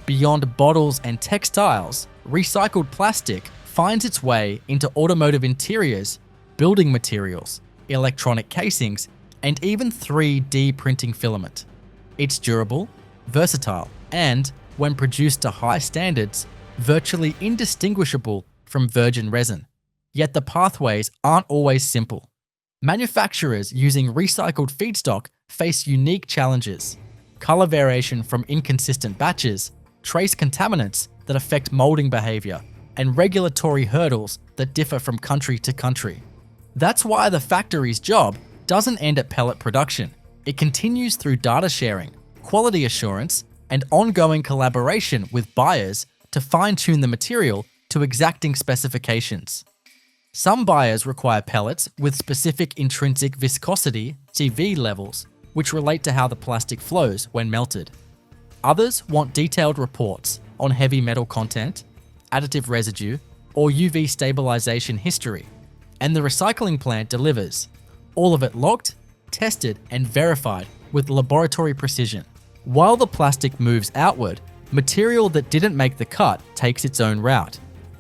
Beyond bottles and textiles, recycled plastic finds its way into automotive interiors, building materials, electronic casings, and even 3D printing filament. It's durable, versatile, and, when produced to high standards, virtually indistinguishable from virgin resin. Yet the pathways aren't always simple. Manufacturers using recycled feedstock face unique challenges: color variation from inconsistent batches, trace contaminants that affect molding behavior, and regulatory hurdles that differ from country to country. That's why the factory's job doesn't end at pellet production. It continues through data sharing, quality assurance, and ongoing collaboration with buyers to fine-tune the material to exacting specifications. Some buyers require pellets with specific intrinsic viscosity (CV) levels, which relate to how the plastic flows when melted. Others want detailed reports on heavy metal content, additive residue, or UV stabilization history, and the recycling plant delivers, all of it logged, tested, and verified with laboratory precision. While the plastic moves outward, material that didn't make the cut takes its own route.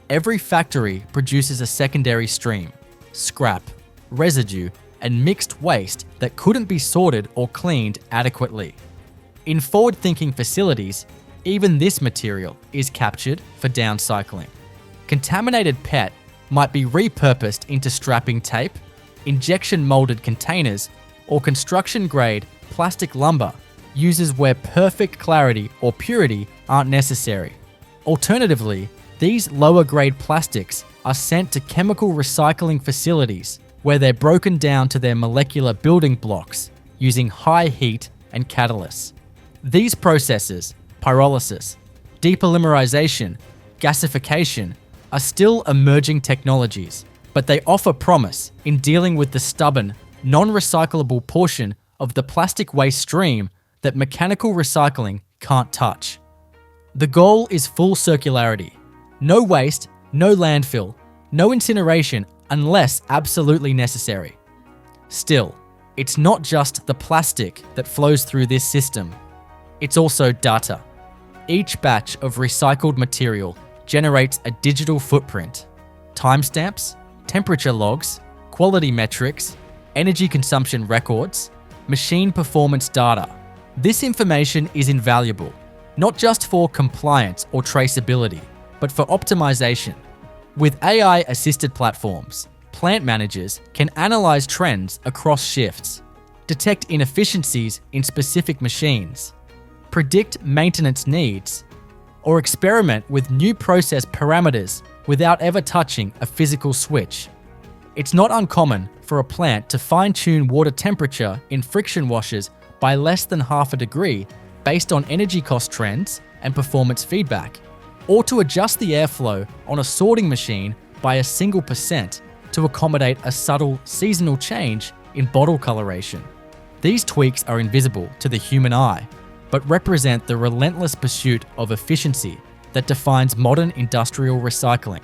Every factory produces a secondary stream, scrap, residue, and mixed waste that couldn't be sorted or cleaned adequately. In forward-thinking facilities, even this material is captured for downcycling. Contaminated PET might be repurposed into strapping tape, injection molded containers, or construction-grade plastic lumber uses where perfect clarity or purity aren't necessary. Alternatively, these lower-grade plastics are sent to chemical recycling facilities where they're broken down to their molecular building blocks using high heat and catalysts. These processes, pyrolysis, depolymerization, gasification, are still emerging technologies, but they offer promise in dealing with the stubborn, non-recyclable portion of the plastic waste stream that mechanical recycling can't touch. The goal is full circularity. No waste, no landfill, no incineration unless absolutely necessary. Still, it's not just the plastic that flows through this system. It's also data. Each batch of recycled material generates a digital footprint, timestamps, temperature logs, quality metrics, energy consumption records, machine performance data. This information is invaluable, not just for compliance or traceability, but for optimization. With AI-assisted platforms, plant managers can analyze trends across shifts, detect inefficiencies in specific machines, predict maintenance needs, or experiment with new process parameters without ever touching a physical switch. It's not uncommon for a plant to fine-tune water temperature in friction washers by less than half a degree based on energy cost trends and performance feedback, or to adjust the airflow on a sorting machine by a single % to accommodate a subtle seasonal change in bottle coloration. These tweaks are invisible to the human eye, but represent the relentless pursuit of efficiency that defines modern industrial recycling.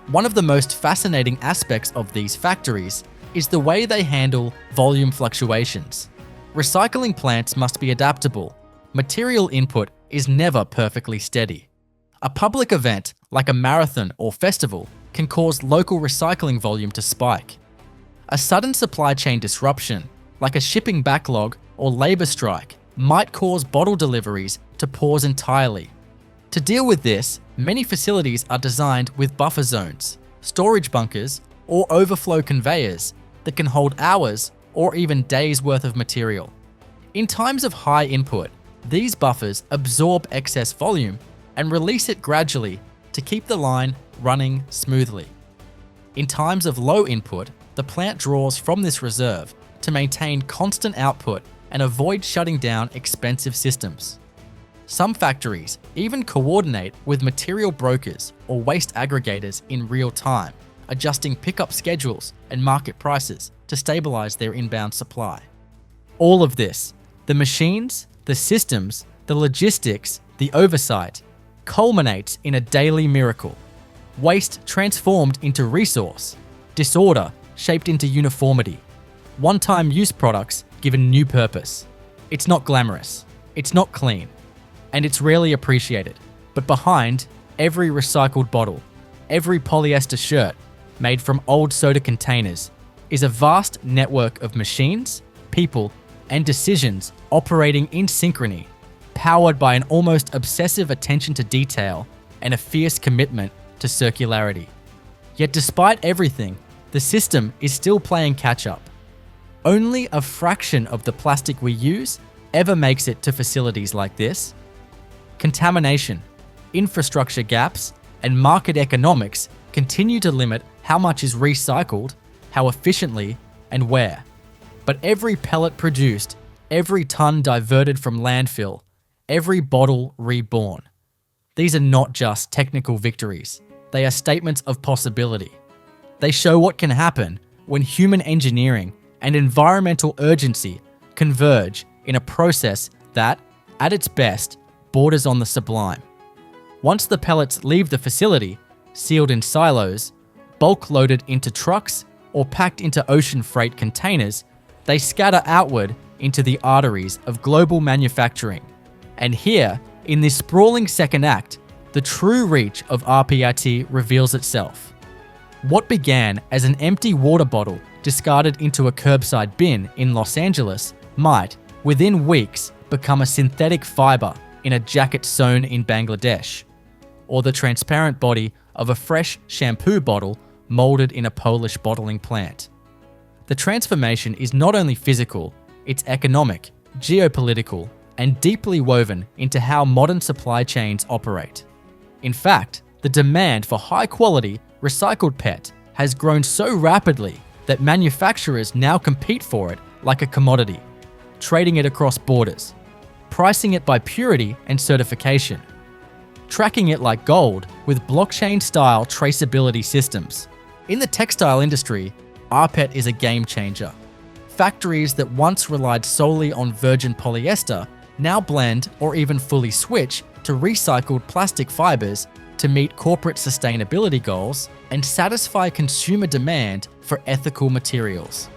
One of the most fascinating aspects of these factories is the way they handle volume fluctuations. Recycling plants must be adaptable. Material input is never perfectly steady. A public event, like a marathon or festival, can cause local recycling volume to spike. A sudden supply chain disruption, like a shipping backlog or labor strike, might cause bottle deliveries to pause entirely. To deal with this, many facilities are designed with buffer zones, storage bunkers, or overflow conveyors that can hold hours or even days' worth of material. In times of high input, these buffers absorb excess volume and release it gradually to keep the line running smoothly. In times of low input, the plant draws from this reserve to maintain constant output and avoid shutting down expensive systems. Some factories even coordinate with material brokers or waste aggregators in real time, adjusting pickup schedules and market prices to stabilize their inbound supply. All of this, the machines, the systems, the logistics, the oversight, culminates in a daily miracle. Waste transformed into resource, disorder shaped into uniformity, one-time use products given new purpose. It's not glamorous, it's not clean, and it's rarely appreciated. But behind every recycled bottle, every polyester shirt made from old soda containers is a vast network of machines, people, and decisions operating in synchrony, powered by an almost obsessive attention to detail and a fierce commitment to circularity. Yet despite everything, the system is still playing catch-up. Only a fraction of the plastic we use ever makes it to facilities like this. Contamination, infrastructure gaps, and market economics continue to limit how much is recycled, how efficiently, and where. But every pellet produced, every ton diverted from landfill, every bottle reborn. These are not just technical victories, they are statements of possibility. They show what can happen when human engineering and environmental urgency converge in a process that, at its best, borders on the sublime. Once the pellets leave the facility, sealed in silos, bulk loaded into trucks, or packed into ocean freight containers, they scatter outward into the arteries of global manufacturing. And here, in this sprawling second act, the true reach of rPET reveals itself. What began as an empty water bottle discarded into a curbside bin in Los Angeles might, within weeks, become a synthetic fiber in a jacket sewn in Bangladesh, or the transparent body of a fresh shampoo bottle molded in a Polish bottling plant. The transformation is not only physical, it's economic, geopolitical, and deeply woven into how modern supply chains operate. In fact, the demand for high-quality, recycled PET has grown so rapidly that manufacturers now compete for it like a commodity, trading it across borders, pricing it by purity and certification, tracking it like gold with blockchain-style traceability systems. In the textile industry, rPET is a game changer. Factories that once relied solely on virgin polyester now blend or even fully switch to recycled plastic fibers to meet corporate sustainability goals and satisfy consumer demand for ethical materials.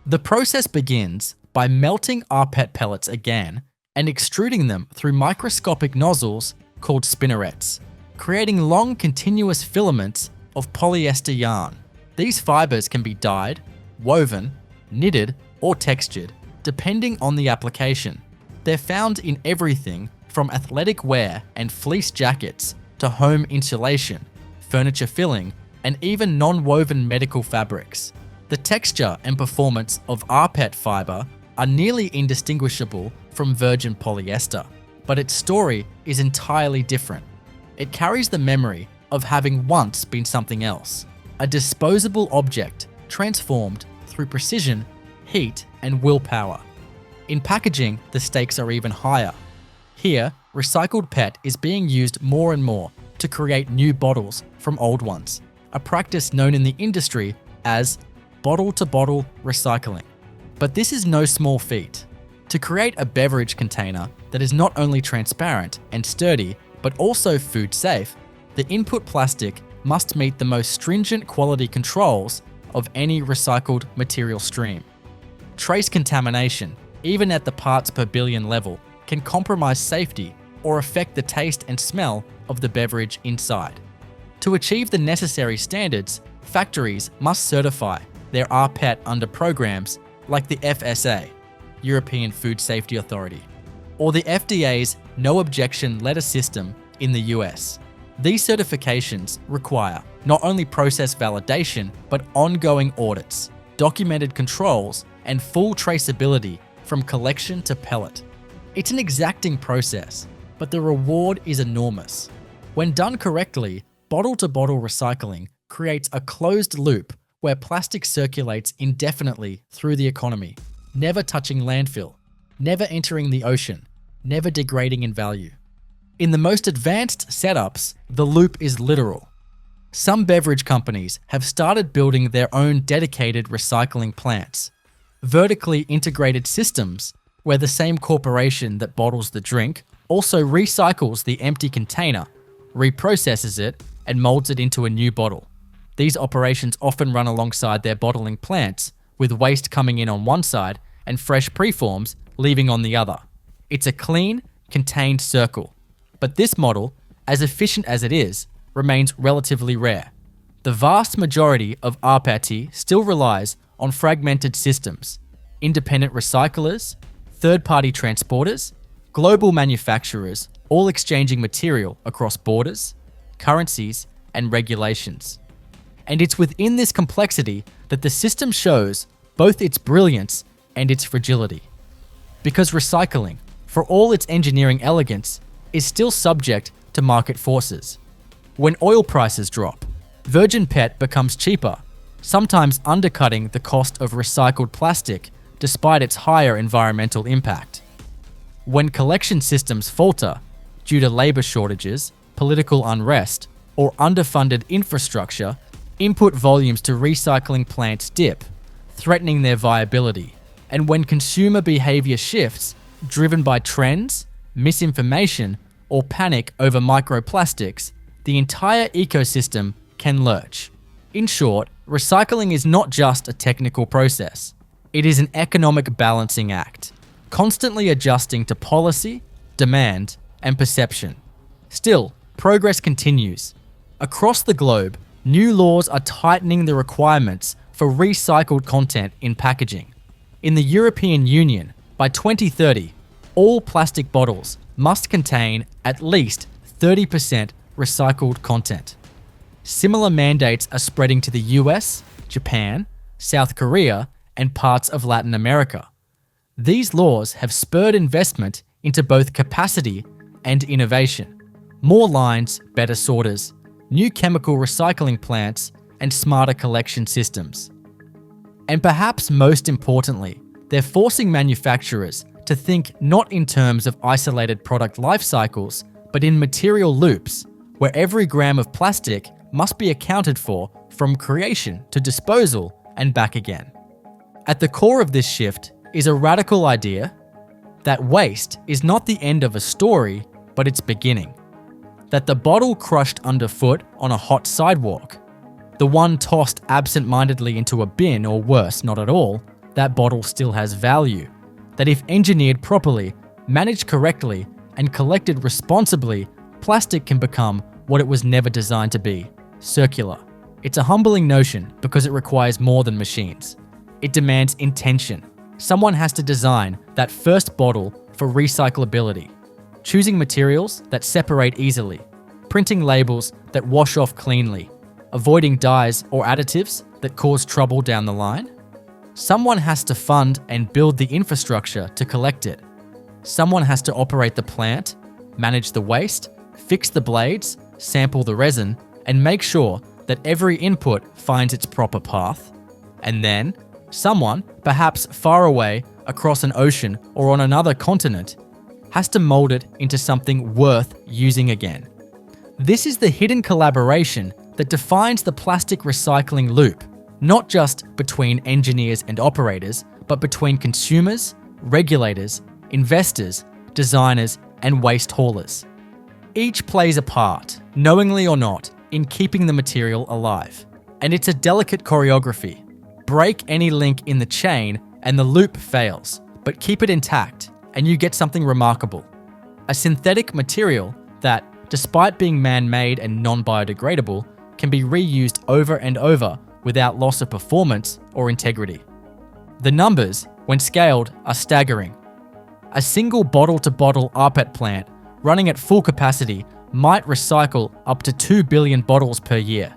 The process begins by melting rPET pellets again and extruding them through microscopic nozzles called spinnerets, creating long continuous filaments of polyester yarn. These fibers can be dyed, woven, knitted, or textured, depending on the application. They're found in everything from athletic wear and fleece jackets to home insulation, furniture filling, and even non-woven medical fabrics. The texture and performance of rPET fiber are nearly indistinguishable from virgin polyester, but its story is entirely different. It carries the memory of having once been something else, a disposable object transformed through precision, heat, and willpower. In packaging, the stakes are even higher. Here, recycled PET is being used more and more to create new bottles from old ones, a practice known in the industry as bottle-to-bottle recycling. But this is no small feat. To create a beverage container that is not only transparent and sturdy, but also food safe, the input plastic must meet the most stringent quality controls of any recycled material stream. Trace contamination, even at the parts per billion level, can compromise safety or affect the taste and smell of the beverage inside. To achieve the necessary standards, factories must certify their rPET under programs like the FSA, European Food Safety Authority, or the FDA's No Objection Letter System in the US. These certifications require not only process validation, but ongoing audits, documented controls, and full traceability from collection to pellet. It's an exacting process, but the reward is enormous. When done correctly, bottle-to-bottle recycling creates a closed loop where plastic circulates indefinitely through the economy, never touching landfill, never entering the ocean, never degrading in value. In the most advanced setups, the loop is literal. Some beverage companies have started building their own dedicated recycling plants, vertically integrated systems where the same corporation that bottles the drink also recycles the empty container, reprocesses it, and molds it into a new bottle. These operations often run alongside their bottling plants, with waste coming in on one side and fresh preforms leaving on the other. It's a clean, contained circle. But this model, as efficient as it is, remains relatively rare. The vast majority of rPET still relies on fragmented systems, independent recyclers, third-party transporters, global manufacturers, all exchanging material across borders, currencies, and regulations. And it's within this complexity that the system shows both its brilliance and its fragility. Because recycling, for all its engineering elegance, is still subject to market forces. When oil prices drop, virgin PET becomes cheaper, sometimes undercutting the cost of recycled plastic despite its higher environmental impact. When collection systems falter due to labor shortages, political unrest, or underfunded infrastructure, input volumes to recycling plants dip, threatening their viability. And when consumer behavior shifts, driven by trends, misinformation, or panic over microplastics, the entire ecosystem can lurch. In short, recycling is not just a technical process. It is an economic balancing act, constantly adjusting to policy, demand, and perception. Still, progress continues. Across the globe, new laws are tightening the requirements for recycled content in packaging. In the European Union, by 2030, all plastic bottles must contain at least 30% recycled content. Similar mandates are spreading to the US, Japan, South Korea, and parts of Latin America. These laws have spurred investment into both capacity and innovation. More lines, better sorters, new chemical recycling plants, and smarter collection systems. And perhaps most importantly, they're forcing manufacturers to think not in terms of isolated product life cycles, but in material loops, where every gram of plastic must be accounted for from creation to disposal and back again. At the core of this shift is a radical idea that waste is not the end of a story, but its beginning. That the bottle crushed underfoot on a hot sidewalk, the one tossed absent-mindedly into a bin or worse, not at all, that bottle still has value. That if engineered properly, managed correctly, and collected responsibly, plastic can become what it was never designed to be, circular. It's a humbling notion because it requires more than machines. It demands intention. Someone has to design that first bottle for recyclability, choosing materials that separate easily, printing labels that wash off cleanly, avoiding dyes or additives that cause trouble down the line. Someone has to fund and build the infrastructure to collect it. Someone has to operate the plant, manage the waste, fix the blades, sample the resin, and make sure that every input finds its proper path. And then, someone, perhaps far away across an ocean or on another continent, has to mold it into something worth using again. This is the hidden collaboration that defines the plastic recycling loop, not just between engineers and operators, but between consumers, regulators, investors, designers, and waste haulers. Each plays a part, knowingly or not, in keeping the material alive. And it's a delicate choreography. Break any link in the chain and the loop fails, but keep it intact and you get something remarkable. A synthetic material that, despite being man-made and non-biodegradable, can be reused over and over without loss of performance or integrity. The numbers, when scaled, are staggering. A single bottle-to-bottle rPET plant running at full capacity might recycle up to 2 billion bottles per year.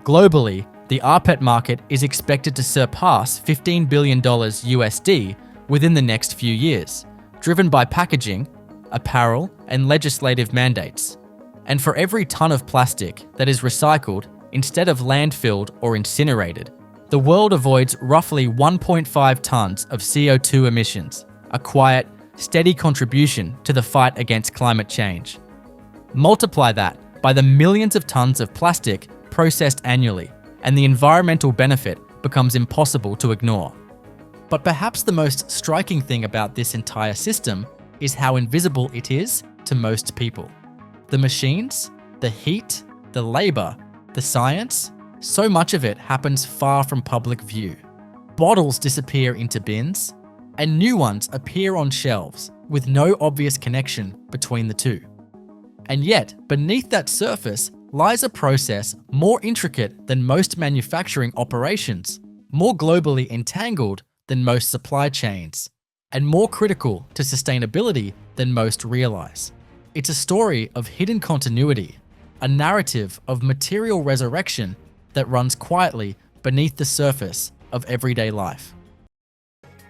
Globally, the rPET market is expected to surpass $15 billion USD within the next few years, driven by packaging, apparel, and legislative mandates. And for every ton of plastic that is recycled instead of landfilled or incinerated, the world avoids roughly 1.5 tons of CO2 emissions, a quiet, steady contribution to the fight against climate change. Multiply that by the millions of tons of plastic processed annually, and the environmental benefit becomes impossible to ignore. But perhaps the most striking thing about this entire system is how invisible it is to most people. The machines, the heat, the labor, the science, so much of it happens far from public view. Bottles disappear into bins, and new ones appear on shelves with no obvious connection between the two. And yet, beneath that surface lies a process more intricate than most manufacturing operations, more globally entangled than most supply chains, and more critical to sustainability than most realize. It's a story of hidden continuity, a narrative of material resurrection that runs quietly beneath the surface of everyday life.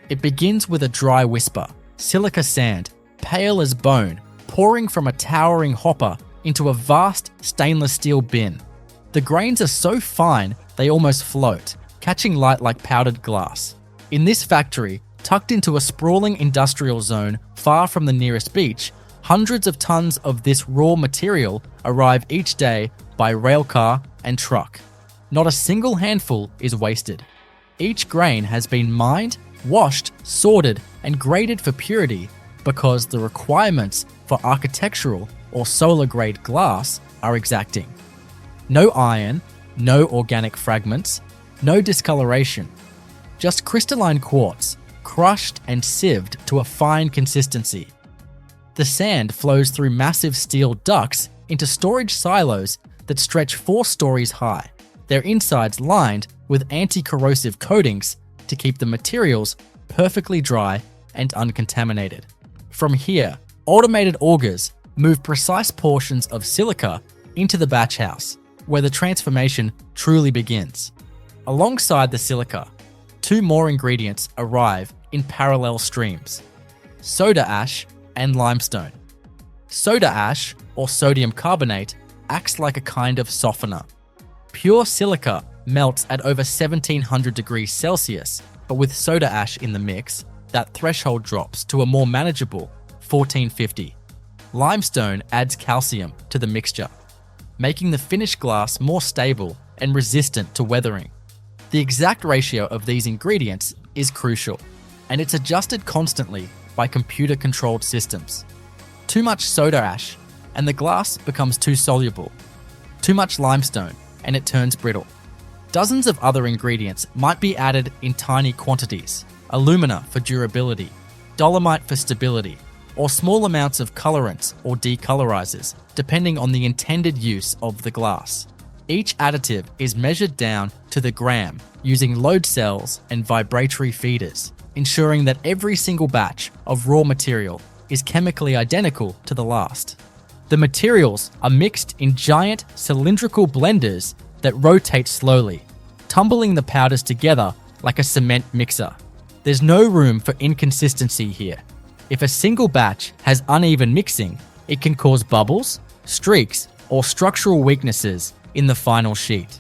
It begins with a dry whisper, silica sand, pale as bone, pouring from a towering hopper into a vast stainless steel bin. The grains are so fine they almost float, catching light like powdered glass. In this factory, Tucked into a sprawling industrial zone far from the nearest beach, hundreds of tons of this raw material arrive each day by railcar and truck. Not a single handful is wasted. Each grain has been mined, washed, sorted, and graded for purity because the requirements for architectural or solar-grade glass are exacting. No iron, no organic fragments, no discoloration. Just crystalline quartz, crushed and sieved to a fine consistency. The sand flows through massive steel ducts into storage silos that stretch 4 stories high, their insides lined with anti-corrosive coatings to keep the materials perfectly dry and uncontaminated. From here, automated augers move precise portions of silica into the batch house, where the transformation truly begins. Alongside the silica, 2 more ingredients arrive in parallel streams: soda ash and limestone. Soda ash, or sodium carbonate, acts like a kind of softener. Pure silica melts at over 1700 degrees Celsius, but with soda ash in the mix, that threshold drops to a more manageable 1450. Limestone adds calcium to the mixture, making the finished glass more stable and resistant to weathering. The exact ratio of these ingredients is crucial, and it's adjusted constantly by computer-controlled systems. Too much soda ash, and the glass becomes too soluble. Too much limestone, and it turns brittle. Dozens of other ingredients might be added in tiny quantities: alumina for durability, dolomite for stability, or small amounts of colorants or decolorizers, depending on the intended use of the glass. Each additive is measured down to the gram using load cells and vibratory feeders, ensuring that every single batch of raw material is chemically identical to the last. The materials are mixed in giant cylindrical blenders that rotate slowly, tumbling the powders together like a cement mixer. There's no room for inconsistency here. If a single batch has uneven mixing, it can cause bubbles, streaks, or structural weaknesses in the final sheet.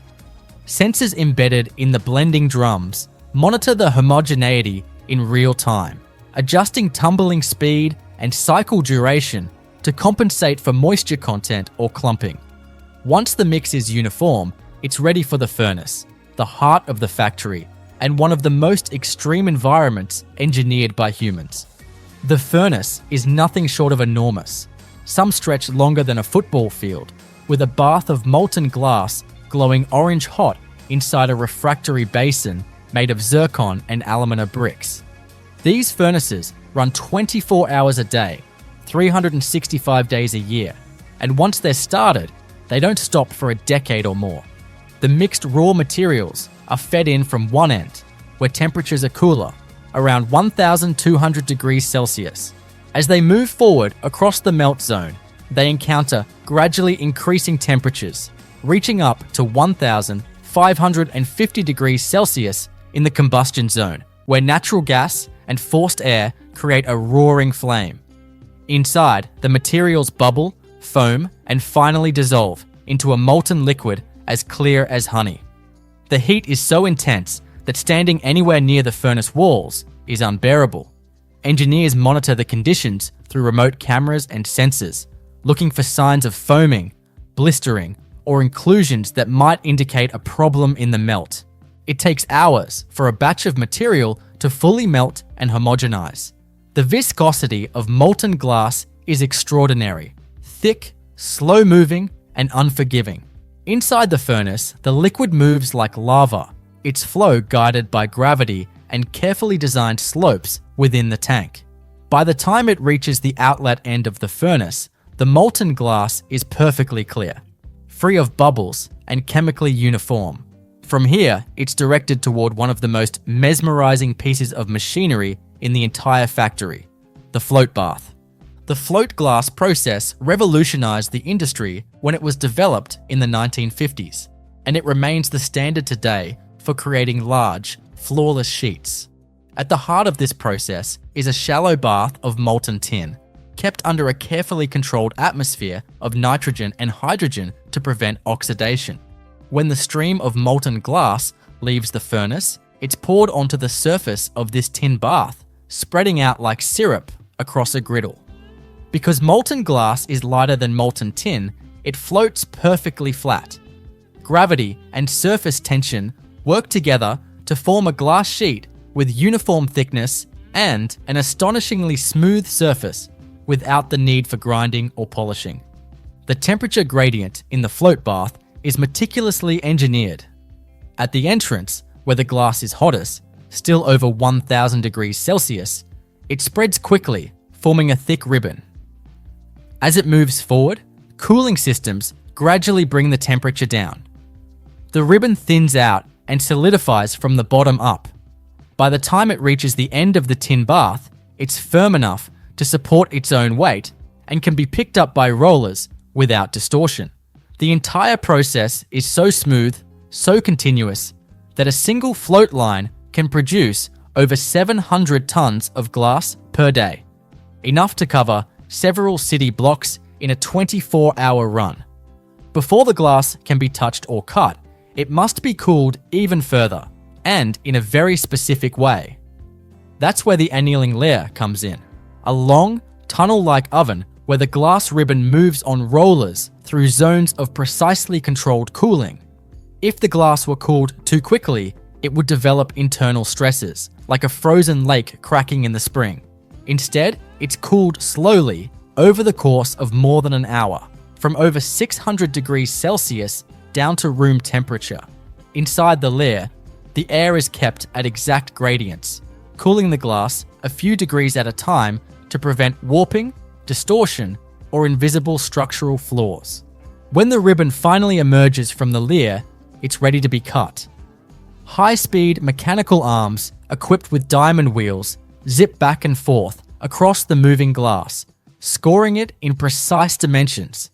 Sensors embedded in the blending drums monitor the homogeneity in real time, adjusting tumbling speed and cycle duration to compensate for moisture content or clumping. Once the mix is uniform, it's ready for the furnace, the heart of the factory, and one of the most extreme environments engineered by humans. The furnace is nothing short of enormous. Some stretch longer than a football field, with a bath of molten glass glowing orange hot inside a refractory basin made of zircon and alumina bricks. These furnaces run 24 hours a day, 365 days a year, and once they're started, they don't stop for a decade or more. The mixed raw materials are fed in from one end, where temperatures are cooler, around 1200 degrees Celsius. As they move forward across the melt zone, they encounter gradually increasing temperatures, reaching up to 1550 degrees Celsius in the combustion zone, where natural gas and forced air create a roaring flame. Inside, the materials bubble, foam, and finally dissolve into a molten liquid as clear as honey. The heat is so intense that standing anywhere near the furnace walls is unbearable. Engineers monitor the conditions through remote cameras and sensors, looking for signs of foaming, blistering, or inclusions that might indicate a problem in the melt. It takes hours for a batch of material to fully melt and homogenize. The viscosity of molten glass is extraordinary, thick, slow-moving, and unforgiving. Inside the furnace, the liquid moves like lava, its flow guided by gravity and carefully designed slopes within the tank. By the time it reaches the outlet end of the furnace, the molten glass is perfectly clear, free of bubbles and chemically uniform. From here, it's directed toward one of the most mesmerizing pieces of machinery in the entire factory, the float bath. The float glass process revolutionized the industry when it was developed in the 1950s, and it remains the standard today for creating large, flawless sheets. At the heart of this process is a shallow bath of molten tin, kept under a carefully controlled atmosphere of nitrogen and hydrogen to prevent oxidation. When the stream of molten glass leaves the furnace, it's poured onto the surface of this tin bath spreading out like syrup across a griddle. Because molten glass is lighter than molten tin, it floats perfectly flat. Gravity and surface tension work together to form a glass sheet with uniform thickness and an astonishingly smooth surface without the need for grinding or polishing. The temperature gradient in the float bath is meticulously engineered. At the entrance, where the glass is hottest, still over 1000 degrees Celsius, it spreads quickly, forming a thick ribbon. As it moves forward, cooling systems gradually bring the temperature down. The ribbon thins out and solidifies from the bottom up. By the time it reaches the end of the tin bath, it's firm enough to support its own weight and can be picked up by rollers without distortion. The entire process is so smooth, so continuous, that a single float line can produce over 700 tons of glass per day, enough to cover several city blocks in a 24-hour run. Before the glass can be touched or cut, it must be cooled even further, and in a very specific way. That's where the annealing layer comes in, a long, tunnel-like oven where the glass ribbon moves on rollers through zones of precisely controlled cooling. If the glass were cooled too quickly, it would develop internal stresses, like a frozen lake cracking in the spring. Instead, it's cooled slowly over the course of more than an hour, from over 600 degrees Celsius down to room temperature. Inside the layer, the air is kept at exact gradients, cooling the glass a few degrees at a time to prevent warping, distortion, or invisible structural flaws. When the ribbon finally emerges from the layer, it's ready to be cut. High-speed mechanical arms equipped with diamond wheels zip back and forth across the moving glass, scoring it in precise dimensions,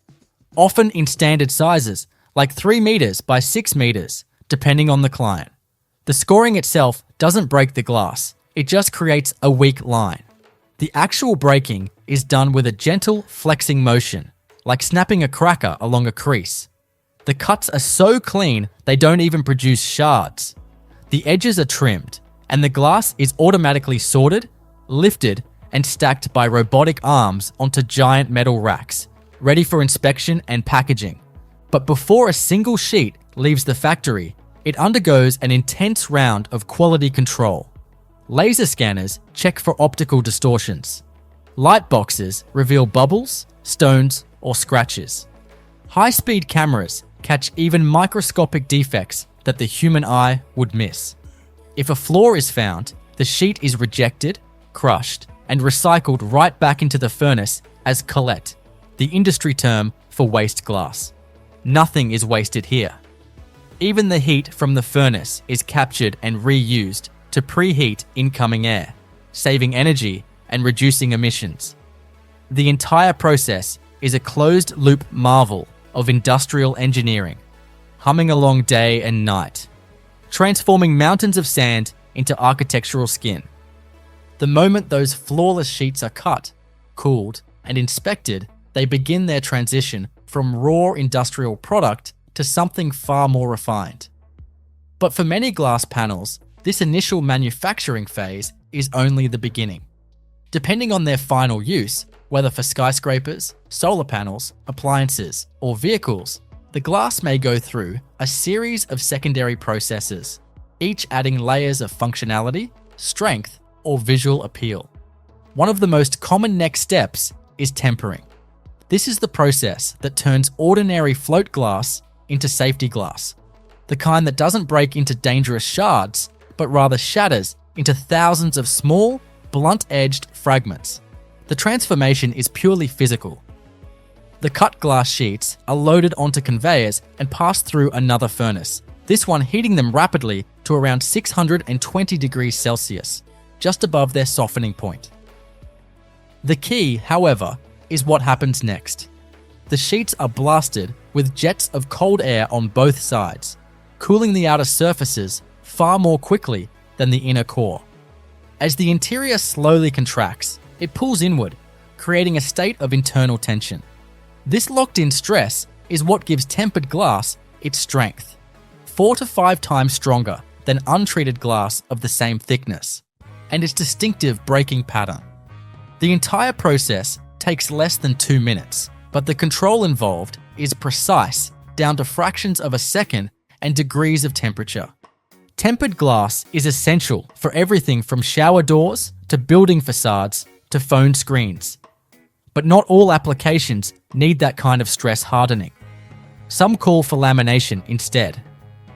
often in standard sizes like 3 meters by 6 meters, depending on the client. The scoring itself doesn't break the glass, it just creates a weak line. The actual breaking is done with a gentle flexing motion, like snapping a cracker along a crease. The cuts are so clean they don't even produce shards. The edges are trimmed, and the glass is automatically sorted, lifted, and stacked by robotic arms onto giant metal racks, ready for inspection and packaging. But before a single sheet leaves the factory, it undergoes an intense round of quality control. Laser scanners check for optical distortions. Light boxes reveal bubbles, stones, or scratches. High-speed cameras catch even microscopic defects that the human eye would miss. If a flaw is found, the sheet is rejected, crushed, and recycled right back into the furnace as cullet, the industry term for waste glass. Nothing is wasted here. Even the heat from the furnace is captured and reused to preheat incoming air, saving energy and reducing emissions. The entire process is a closed-loop marvel of industrial engineering, humming along day and night, transforming mountains of sand into architectural skin. The moment those flawless sheets are cut, cooled, and inspected, they begin their transition from raw industrial product to something far more refined. But for many glass panels, this initial manufacturing phase is only the beginning. Depending on their final use, whether for skyscrapers, solar panels, appliances, or vehicles, the glass may go through a series of secondary processes, each adding layers of functionality, strength, or visual appeal. One of the most common next steps is tempering. This is the process that turns ordinary float glass into safety glass, the kind that doesn't break into dangerous shards, but rather shatters into thousands of small, blunt-edged fragments. The transformation is purely physical. The cut glass sheets are loaded onto conveyors and passed through another furnace, this one heating them rapidly to around 620 degrees Celsius, just above their softening point. The key, however, is what happens next. The sheets are blasted with jets of cold air on both sides, cooling the outer surfaces far more quickly than the inner core. As the interior slowly contracts, it pulls inward, creating a state of internal tension. This locked-in stress is what gives tempered glass its strength, 4 to 5 times stronger than untreated glass of the same thickness. and its distinctive breaking pattern. The entire process takes less than 2 minutes, but the control involved is precise down to fractions of a second and degrees of temperature. Tempered glass is essential for everything from shower doors to building facades to phone screens. But not all applications need that kind of stress hardening. Some call for lamination instead.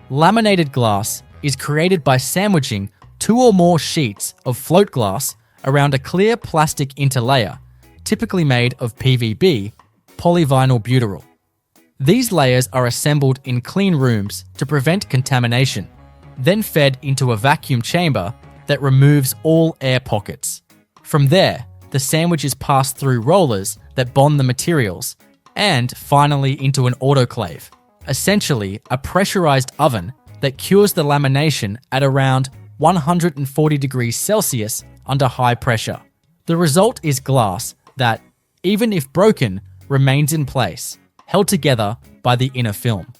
Laminated glass is created by sandwiching 2 or more sheets of float glass around a clear plastic interlayer, typically made of PVB, polyvinyl butyryl. These layers are assembled in clean rooms to prevent contamination, then fed into a vacuum chamber that removes all air pockets. From there, the sandwich is passed through rollers that bond the materials, and finally into an autoclave, essentially a pressurized oven that cures the lamination at around 140 degrees Celsius under high pressure. The result is glass that, even if broken, remains in place, held together by the inner film.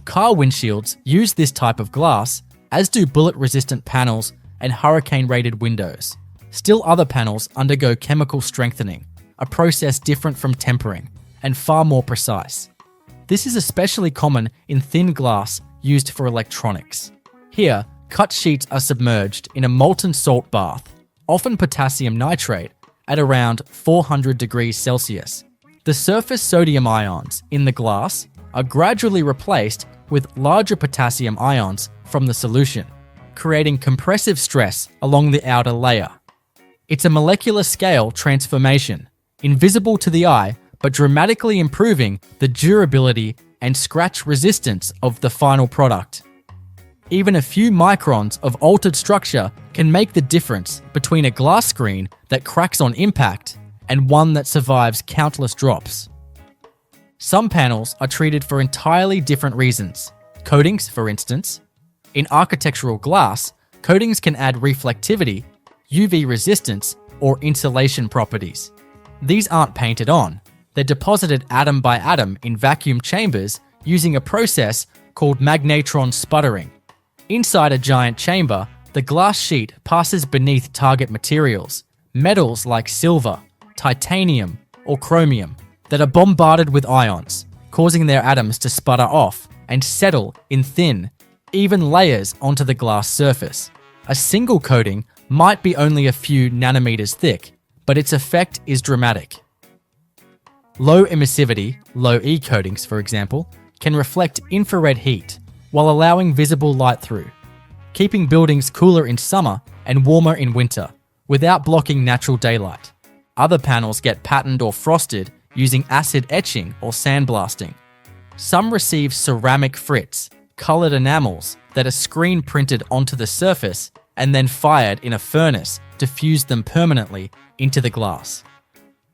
Car windshields use this type of glass, as do bullet-resistant panels and hurricane-rated windows. Still other panels undergo chemical strengthening, a process different from tempering and far more precise. This is especially common in thin glass used for electronics. Here, cut sheets are submerged in a molten salt bath, often potassium nitrate, at around 400 degrees Celsius. The surface sodium ions in the glass are gradually replaced with larger potassium ions from the solution, creating compressive stress along the outer layer. It's a molecular scale transformation, invisible to the eye, but dramatically improving the durability and scratch resistance of the final product. Even a few microns of altered structure can make the difference between a glass screen that cracks on impact and one that survives countless drops. Some panels are treated for entirely different reasons. Coatings, for instance. In architectural glass, coatings can add reflectivity, UV resistance, or insulation properties. These aren't painted on. They're deposited atom by atom in vacuum chambers using a process called magnetron sputtering. Inside a giant chamber, the glass sheet passes beneath target materials, metals like silver, titanium, or chromium, that are bombarded with ions, causing their atoms to sputter off and settle in thin, even layers onto the glass surface. A single coating might be only a few nanometers thick, but its effect is dramatic. Low emissivity, low E coatings, for example, can reflect infrared heat while allowing visible light through, keeping buildings cooler in summer and warmer in winter without blocking natural daylight. Other panels get patterned or frosted using acid etching or sandblasting. Some receive ceramic frits, colored enamels that are screen printed onto the surface and then fired in a furnace to fuse them permanently into the glass.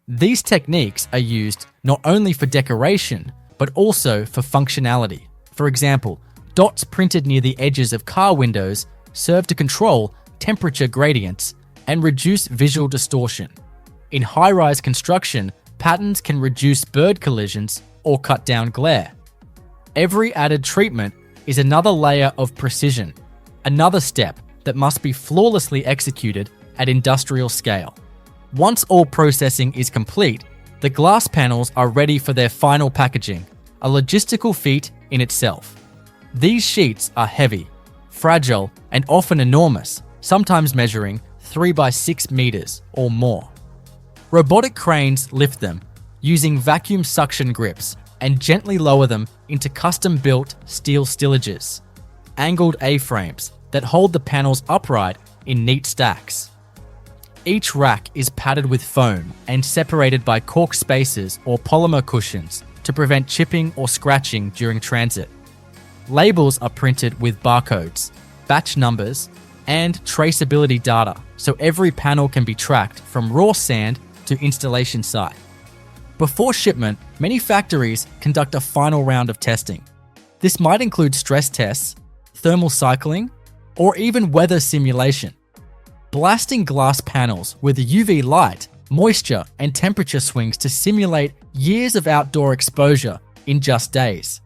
These techniques are used not only for decoration, but also for functionality. For example, dots printed near the edges of car windows serve to control temperature gradients and reduce visual distortion. In high-rise construction, patterns can reduce bird collisions or cut down glare. Every added treatment is another layer of precision, another step that must be flawlessly executed at industrial scale. Once all processing is complete, the glass panels are ready for their final packaging, a logistical feat in itself. These sheets are heavy, fragile, and often enormous, sometimes measuring 3 by 6 meters or more. Robotic cranes lift them, using vacuum suction grips, and gently lower them into custom-built steel stillages, angled A-frames that hold the panels upright in neat stacks. Each rack is padded with foam and separated by cork spacers or polymer cushions to prevent chipping or scratching during transit. Labels are printed with barcodes, batch numbers, and traceability data, so every panel can be tracked from raw sand to installation site. Before shipment, many factories conduct a final round of testing. This might include stress tests, thermal cycling, or even weather simulation. Blasting glass panels with UV light, moisture, and temperature swings to simulate years of outdoor exposure in just days.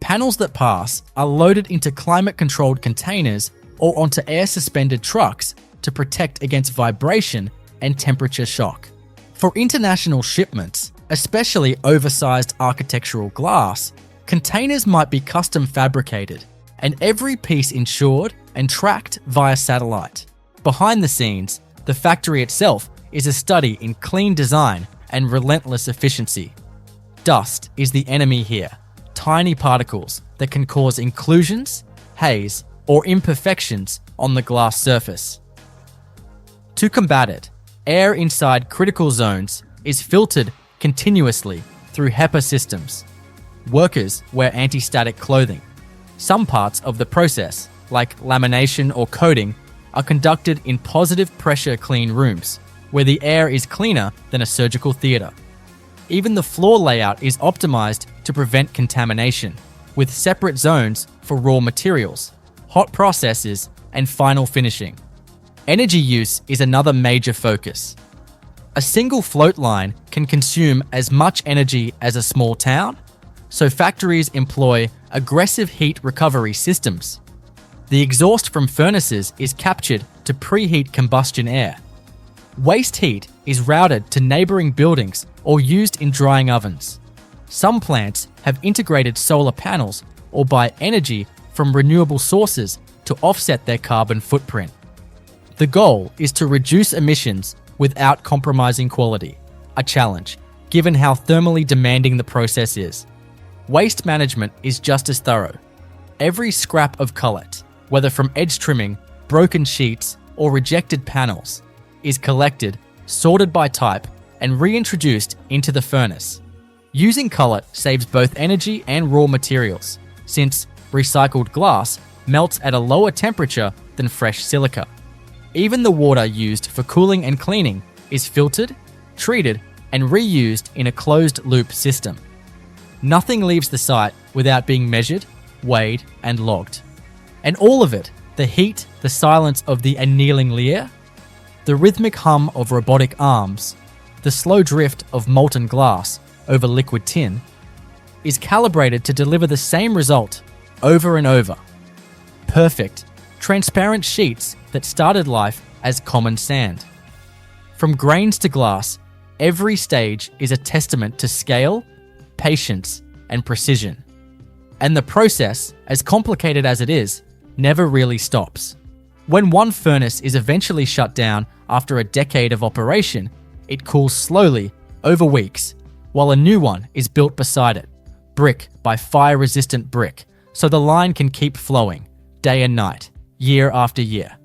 Panels that pass are loaded into climate-controlled containers or onto air-suspended trucks to protect against vibration and temperature shock. For international shipments, especially oversized architectural glass, containers might be custom fabricated and every piece insured and tracked via satellite. Behind the scenes, the factory itself is a study in clean design and relentless efficiency. Dust is the enemy here, tiny particles that can cause inclusions, haze, or imperfections on the glass surface. To combat it, air inside critical zones is filtered continuously through HEPA systems. Workers wear anti-static clothing. Some parts of the process, like lamination or coating, are conducted in positive pressure clean rooms, where the air is cleaner than a surgical theatre. Even the floor layout is optimized to prevent contamination, with separate zones for raw materials, hot processes, and final finishing. Energy use is another major focus. A single float line can consume as much energy as a small town, so factories employ aggressive heat recovery systems. The exhaust from furnaces is captured to preheat combustion air. Waste heat is routed to neighboring buildings or used in drying ovens. Some plants have integrated solar panels or buy energy from renewable sources to offset their carbon footprint. The goal is to reduce emissions without compromising quality, a challenge given how thermally demanding the process is. Waste management is just as thorough. Every scrap of cullet, whether from edge trimming, broken sheets, or rejected panels, is collected, sorted by type, and reintroduced into the furnace. Using cullet saves both energy and raw materials, since recycled glass melts at a lower temperature than fresh silica. Even the water used for cooling and cleaning is filtered, treated, and reused in a closed-loop system. Nothing leaves the site without being measured, weighed, and logged. And all of it, the heat, the silence of the annealing leer, the rhythmic hum of robotic arms, the slow drift of molten glass over liquid tin, is calibrated to deliver the same result over and over. Perfect, transparent sheets that started life as common sand. From grains to glass, every stage is a testament to scale, patience, and precision. And the process, as complicated as it is, never really stops. When one furnace is eventually shut down after a decade of operation, it cools slowly over weeks, while a new one is built beside it, brick by fire-resistant brick, so the line can keep flowing, day and night, year after year.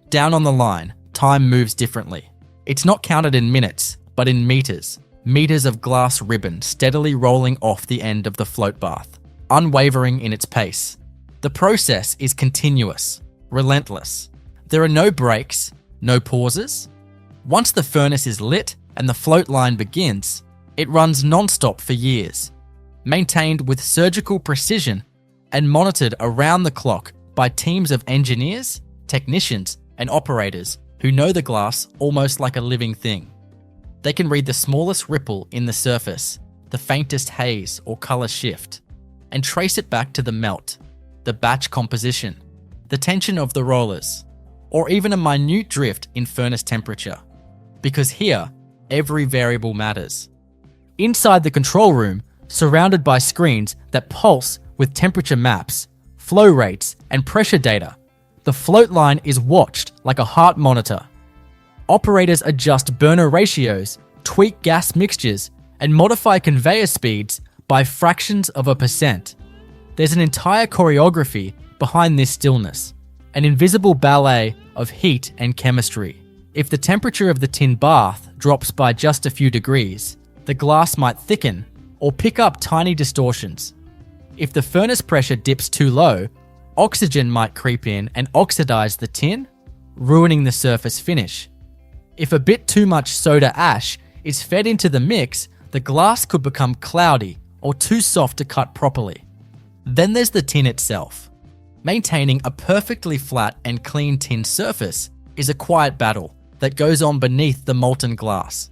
Down on the line, time moves differently. It's not counted in minutes, but in meters. Meters of glass ribbon steadily rolling off the end of the float bath, unwavering in its pace. The process is continuous, relentless. There are no breaks, no pauses. Once the furnace is lit and the float line begins, it runs non-stop for years, maintained with surgical precision and monitored around the clock by teams of engineers, technicians, and operators who know the glass almost like a living thing. They can read the smallest ripple in the surface, the faintest haze or color shift, and trace it back to the melt, the batch composition, the tension of the rollers, or even a minute drift in furnace temperature. Because here, every variable matters. Inside the control room, surrounded by screens that pulse with temperature maps, flow rates, and pressure data, the float line is watched like a heart monitor. Operators adjust burner ratios, tweak gas mixtures, and modify conveyor speeds by fractions of a percent. There's an entire choreography behind this stillness, an invisible ballet of heat and chemistry. If the temperature of the tin bath drops by just a few degrees, the glass might thicken or pick up tiny distortions. If the furnace pressure dips too low, oxygen might creep in and oxidize the tin, ruining the surface finish. If a bit too much soda ash is fed into the mix, the glass could become cloudy or too soft to cut properly. Then there's the tin itself. Maintaining a perfectly flat and clean tin surface is a quiet battle that goes on beneath the molten glass.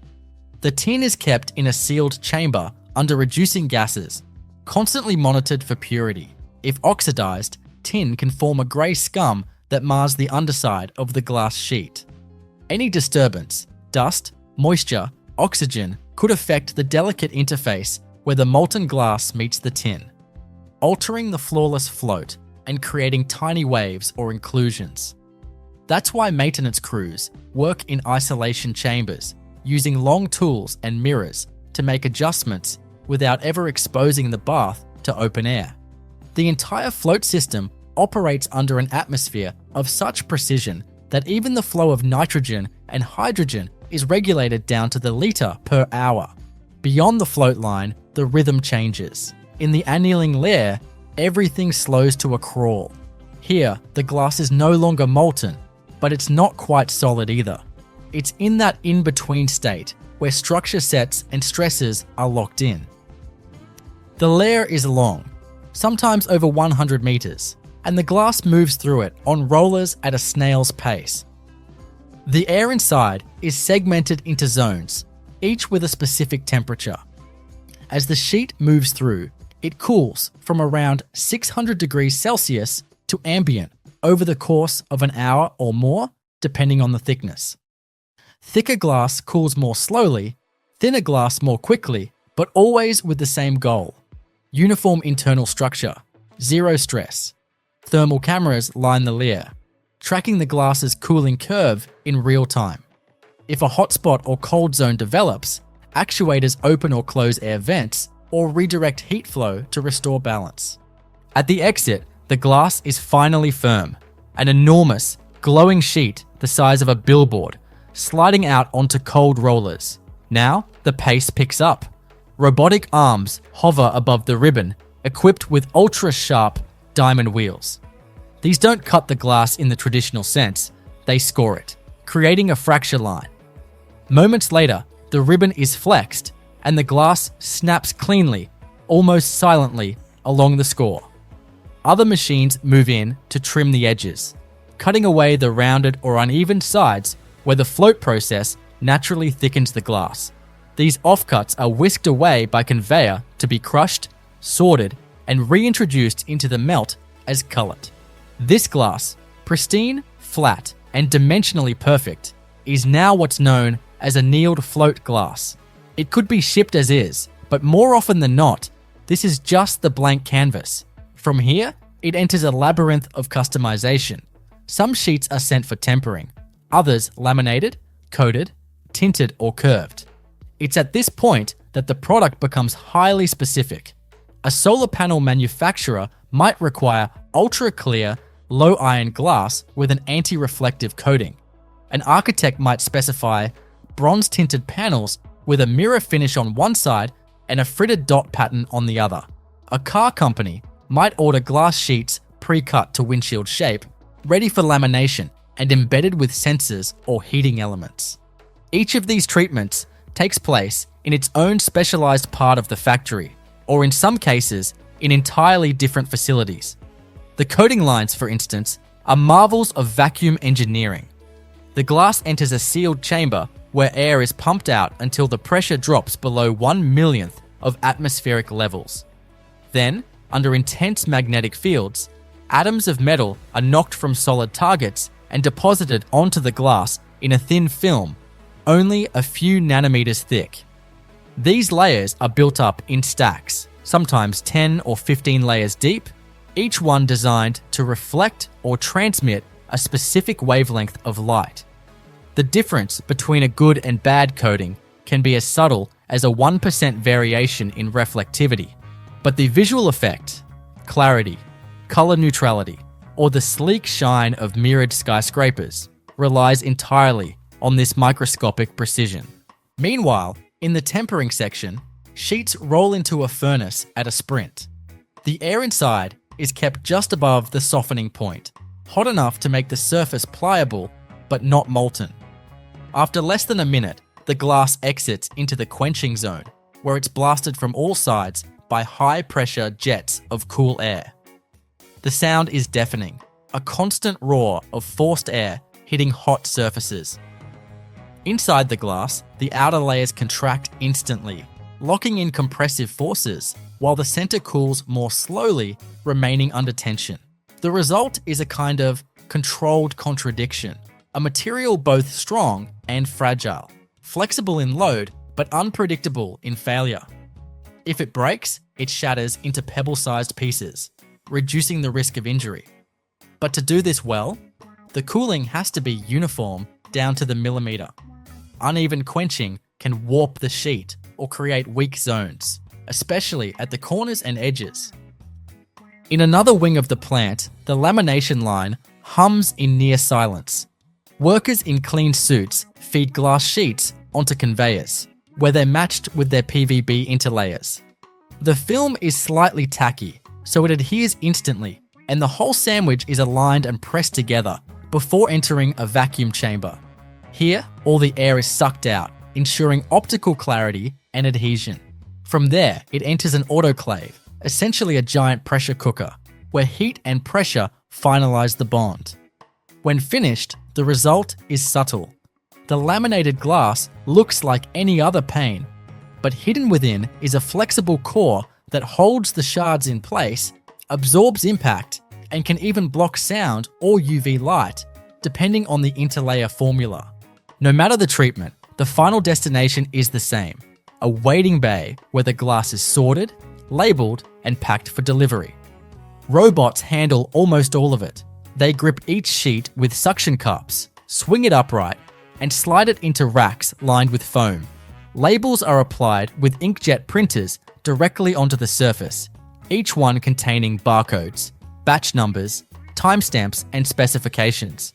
The tin is kept in a sealed chamber under reducing gases, constantly monitored for purity. If oxidized, tin can form a grey scum that mars the underside of the glass sheet. Any disturbance, dust, moisture, oxygen, could affect the delicate interface where the molten glass meets the tin, altering the flawless float and creating tiny waves or inclusions. That's why maintenance crews work in isolation chambers, using long tools and mirrors to make adjustments without ever exposing the bath to open air. The entire float system operates under an atmosphere of such precision that even the flow of nitrogen and hydrogen is regulated down to the liter per hour. Beyond the float line, the rhythm changes. In the annealing layer, everything slows to a crawl. Here, the glass is no longer molten, but it's not quite solid either. It's in that in-between state where structure sets and stresses are locked in. The layer is long, sometimes over 100 meters, and the glass moves through it on rollers at a snail's pace. The air inside is segmented into zones, each with a specific temperature. As the sheet moves through, it cools from around 600 degrees Celsius to ambient over the course of an hour or more, depending on the thickness. Thicker glass cools more slowly, thinner glass more quickly, but always with the same goal: uniform internal structure, zero stress. Thermal cameras line the layer, tracking the glass's cooling curve in real time. If a hotspot or cold zone develops, actuators open or close air vents or redirect heat flow to restore balance. At the exit, the glass is finally firm, an enormous, glowing sheet the size of a billboard, sliding out onto cold rollers. Now, the pace picks up. Robotic arms hover above the ribbon, equipped with ultra-sharp diamond wheels. These don't cut the glass in the traditional sense, they score it, creating a fracture line. Moments later, the ribbon is flexed and the glass snaps cleanly, almost silently, along the score. Other machines move in to trim the edges, cutting away the rounded or uneven sides where the float process naturally thickens the glass. These offcuts are whisked away by conveyor to be crushed, sorted, and reintroduced into the melt as cullet. This glass, pristine, flat, and dimensionally perfect, is now what's known as annealed float glass. It could be shipped as is, but more often than not, this is just the blank canvas. From here, it enters a labyrinth of customization. Some sheets are sent for tempering, others laminated, coated, tinted, or curved. It's at this point that the product becomes highly specific. A solar panel manufacturer might require ultra-clear, low-iron glass with an anti-reflective coating. An architect might specify bronze-tinted panels with a mirror finish on one side and a fritted dot pattern on the other. A car company might order glass sheets pre-cut to windshield shape, ready for lamination and embedded with sensors or heating elements. Each of these treatments takes place in its own specialized part of the factory, or in some cases, in entirely different facilities. The coating lines, for instance, are marvels of vacuum engineering. The glass enters a sealed chamber where air is pumped out until the pressure drops below 1/1,000,000th of atmospheric levels. Then, under intense magnetic fields, atoms of metal are knocked from solid targets and deposited onto the glass in a thin film, only a few nanometers thick. These layers are built up in stacks, sometimes 10 or 15 layers deep, each one designed to reflect or transmit a specific wavelength of light. The difference between a good and bad coating can be as subtle as a 1% variation in reflectivity, but the visual effect, clarity, color neutrality, or the sleek shine of mirrored skyscrapers relies entirely on this microscopic precision. Meanwhile, in the tempering section, sheets roll into a furnace at a sprint. The air inside is kept just above the softening point, hot enough to make the surface pliable but not molten. After less than a minute, the glass exits into the quenching zone, where it's blasted from all sides by high-pressure jets of cool air. The sound is deafening, a constant roar of forced air hitting hot surfaces. Inside the glass, the outer layers contract instantly, locking in compressive forces, while the center cools more slowly, remaining under tension. The result is a kind of controlled contradiction. a material both strong and fragile, flexible in load but unpredictable in failure. If it breaks, it shatters into pebble-sized pieces, reducing the risk of injury. But to do this well, the cooling has to be uniform down to the millimeter. Uneven quenching can warp the sheet or create weak zones, especially at the corners and edges. In another wing of the plant, the lamination line hums in near silence. Workers in clean suits feed glass sheets onto conveyors, where they're matched with their PVB interlayers. The film is slightly tacky, so it adheres instantly, and the whole sandwich is aligned and pressed together before entering a vacuum chamber. Here, all the air is sucked out, ensuring optical clarity and adhesion. From there, it enters an autoclave, essentially a giant pressure cooker, where heat and pressure finalize the bond. When finished, the result is subtle. The laminated glass looks like any other pane, but hidden within is a flexible core that holds the shards in place, absorbs impact, and can even block sound or UV light, depending on the interlayer formula. No matter the treatment, the final destination is the same: a waiting bay where the glass is sorted, labeled, and packed for delivery. Robots handle almost all of it. They grip each sheet with suction cups, swing it upright, and slide it into racks lined with foam. Labels are applied with inkjet printers directly onto the surface, each one containing barcodes, batch numbers, timestamps, and specifications.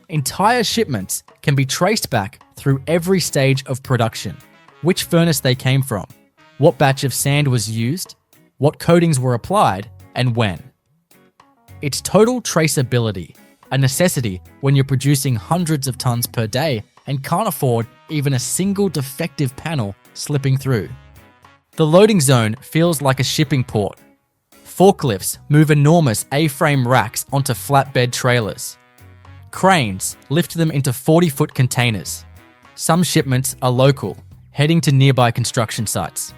Entire shipments can be traced back through every stage of production: which furnace they came from, what batch of sand was used, what coatings were applied, and when. It's total traceability, a necessity when you're producing hundreds of tons per day and can't afford even a single defective panel slipping through. The loading zone feels like a shipping port. Forklifts move enormous A-frame racks onto flatbed trailers. Cranes lift them into 40-foot containers. Some shipments are local, heading to nearby construction sites.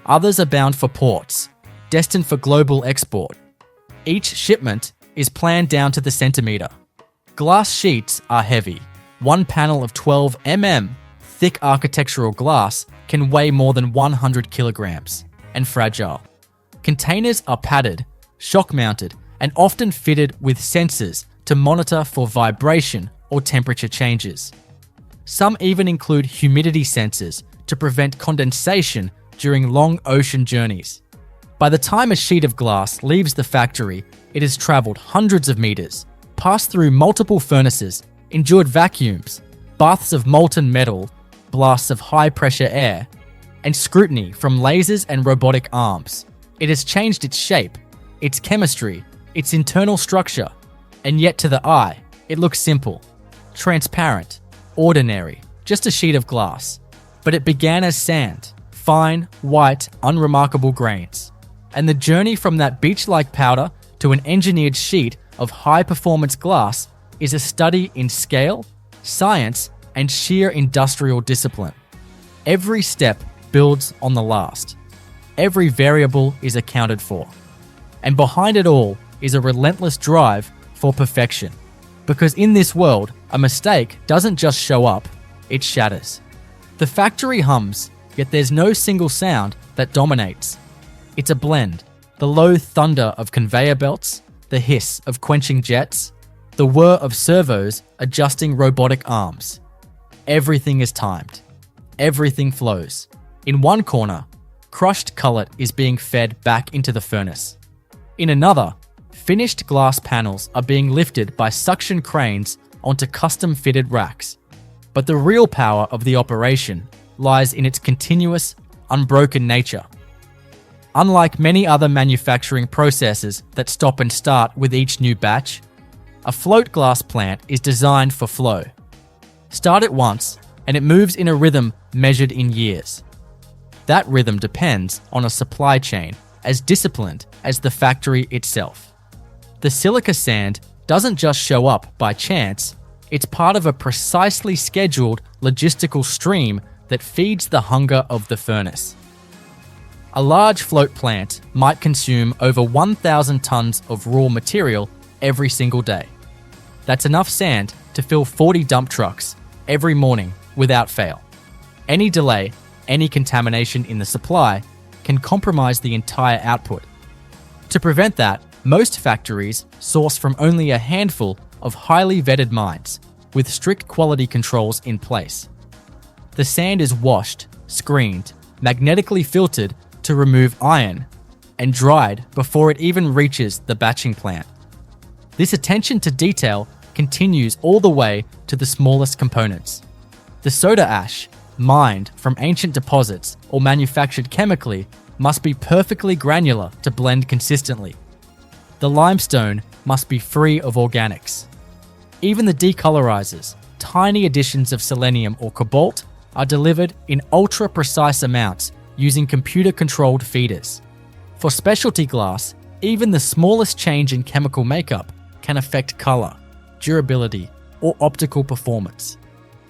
Others are bound for ports, destined for global export. Each shipment is planned down to the centimeter. Glass sheets are heavy. One panel of 12 mm thick architectural glass can weigh more than 100 kilograms, and fragile. Containers are padded, shock-mounted, and often fitted with sensors to monitor for vibration or temperature changes. Some even include humidity sensors to prevent condensation during long ocean journeys. By the time a sheet of glass leaves the factory, it has traveled hundreds of meters, passed through multiple furnaces, endured vacuums, baths of molten metal, blasts of high-pressure air, and scrutiny from lasers and robotic arms. It has changed its shape, its chemistry, its internal structure, and yet to the eye, it looks simple, transparent, ordinary, just a sheet of glass. But it began as sand, fine, white, unremarkable grains. And the journey from that beach-like powder to an engineered sheet of high-performance glass is a study in scale, science, and sheer industrial discipline. Every step builds on the last. Every variable is accounted for. And behind it all is a relentless drive for perfection. Because in this world, a mistake doesn't just show up, it shatters. The factory hums, yet there's no single sound that dominates. It's a blend: the low thunder of conveyor belts, the hiss of quenching jets, the whir of servos adjusting robotic arms. Everything is timed. Everything flows. In one corner, crushed cullet is being fed back into the furnace. In another, finished glass panels are being lifted by suction cranes onto custom-fitted racks. But the real power of the operation lies in its continuous, unbroken nature. Unlike many other manufacturing processes that stop and start with each new batch, a float glass plant is designed for flow. Start it once, and it moves in a rhythm measured in years. That rhythm depends on a supply chain as disciplined as the factory itself. The silica sand doesn't just show up by chance, it's part of a precisely scheduled logistical stream that feeds the hunger of the furnace. A large float plant might consume over 1,000 tons of raw material every single day. That's enough sand to fill 40 dump trucks every morning without fail. Any delay, any contamination in the supply can compromise the entire output. To prevent that, most factories source from only a handful of highly vetted mines with strict quality controls in place. The sand is washed, screened, magnetically filtered to remove iron, and dried before it even reaches the batching plant. This attention to detail continues all the way to the smallest components. The soda ash, mined from ancient deposits or manufactured chemically, must be perfectly granular to blend consistently. The limestone must be free of organics. Even the decolorizers, tiny additions of selenium or cobalt, are delivered in ultra-precise amounts using computer-controlled feeders. For specialty glass, even the smallest change in chemical makeup can affect color, durability, or optical performance.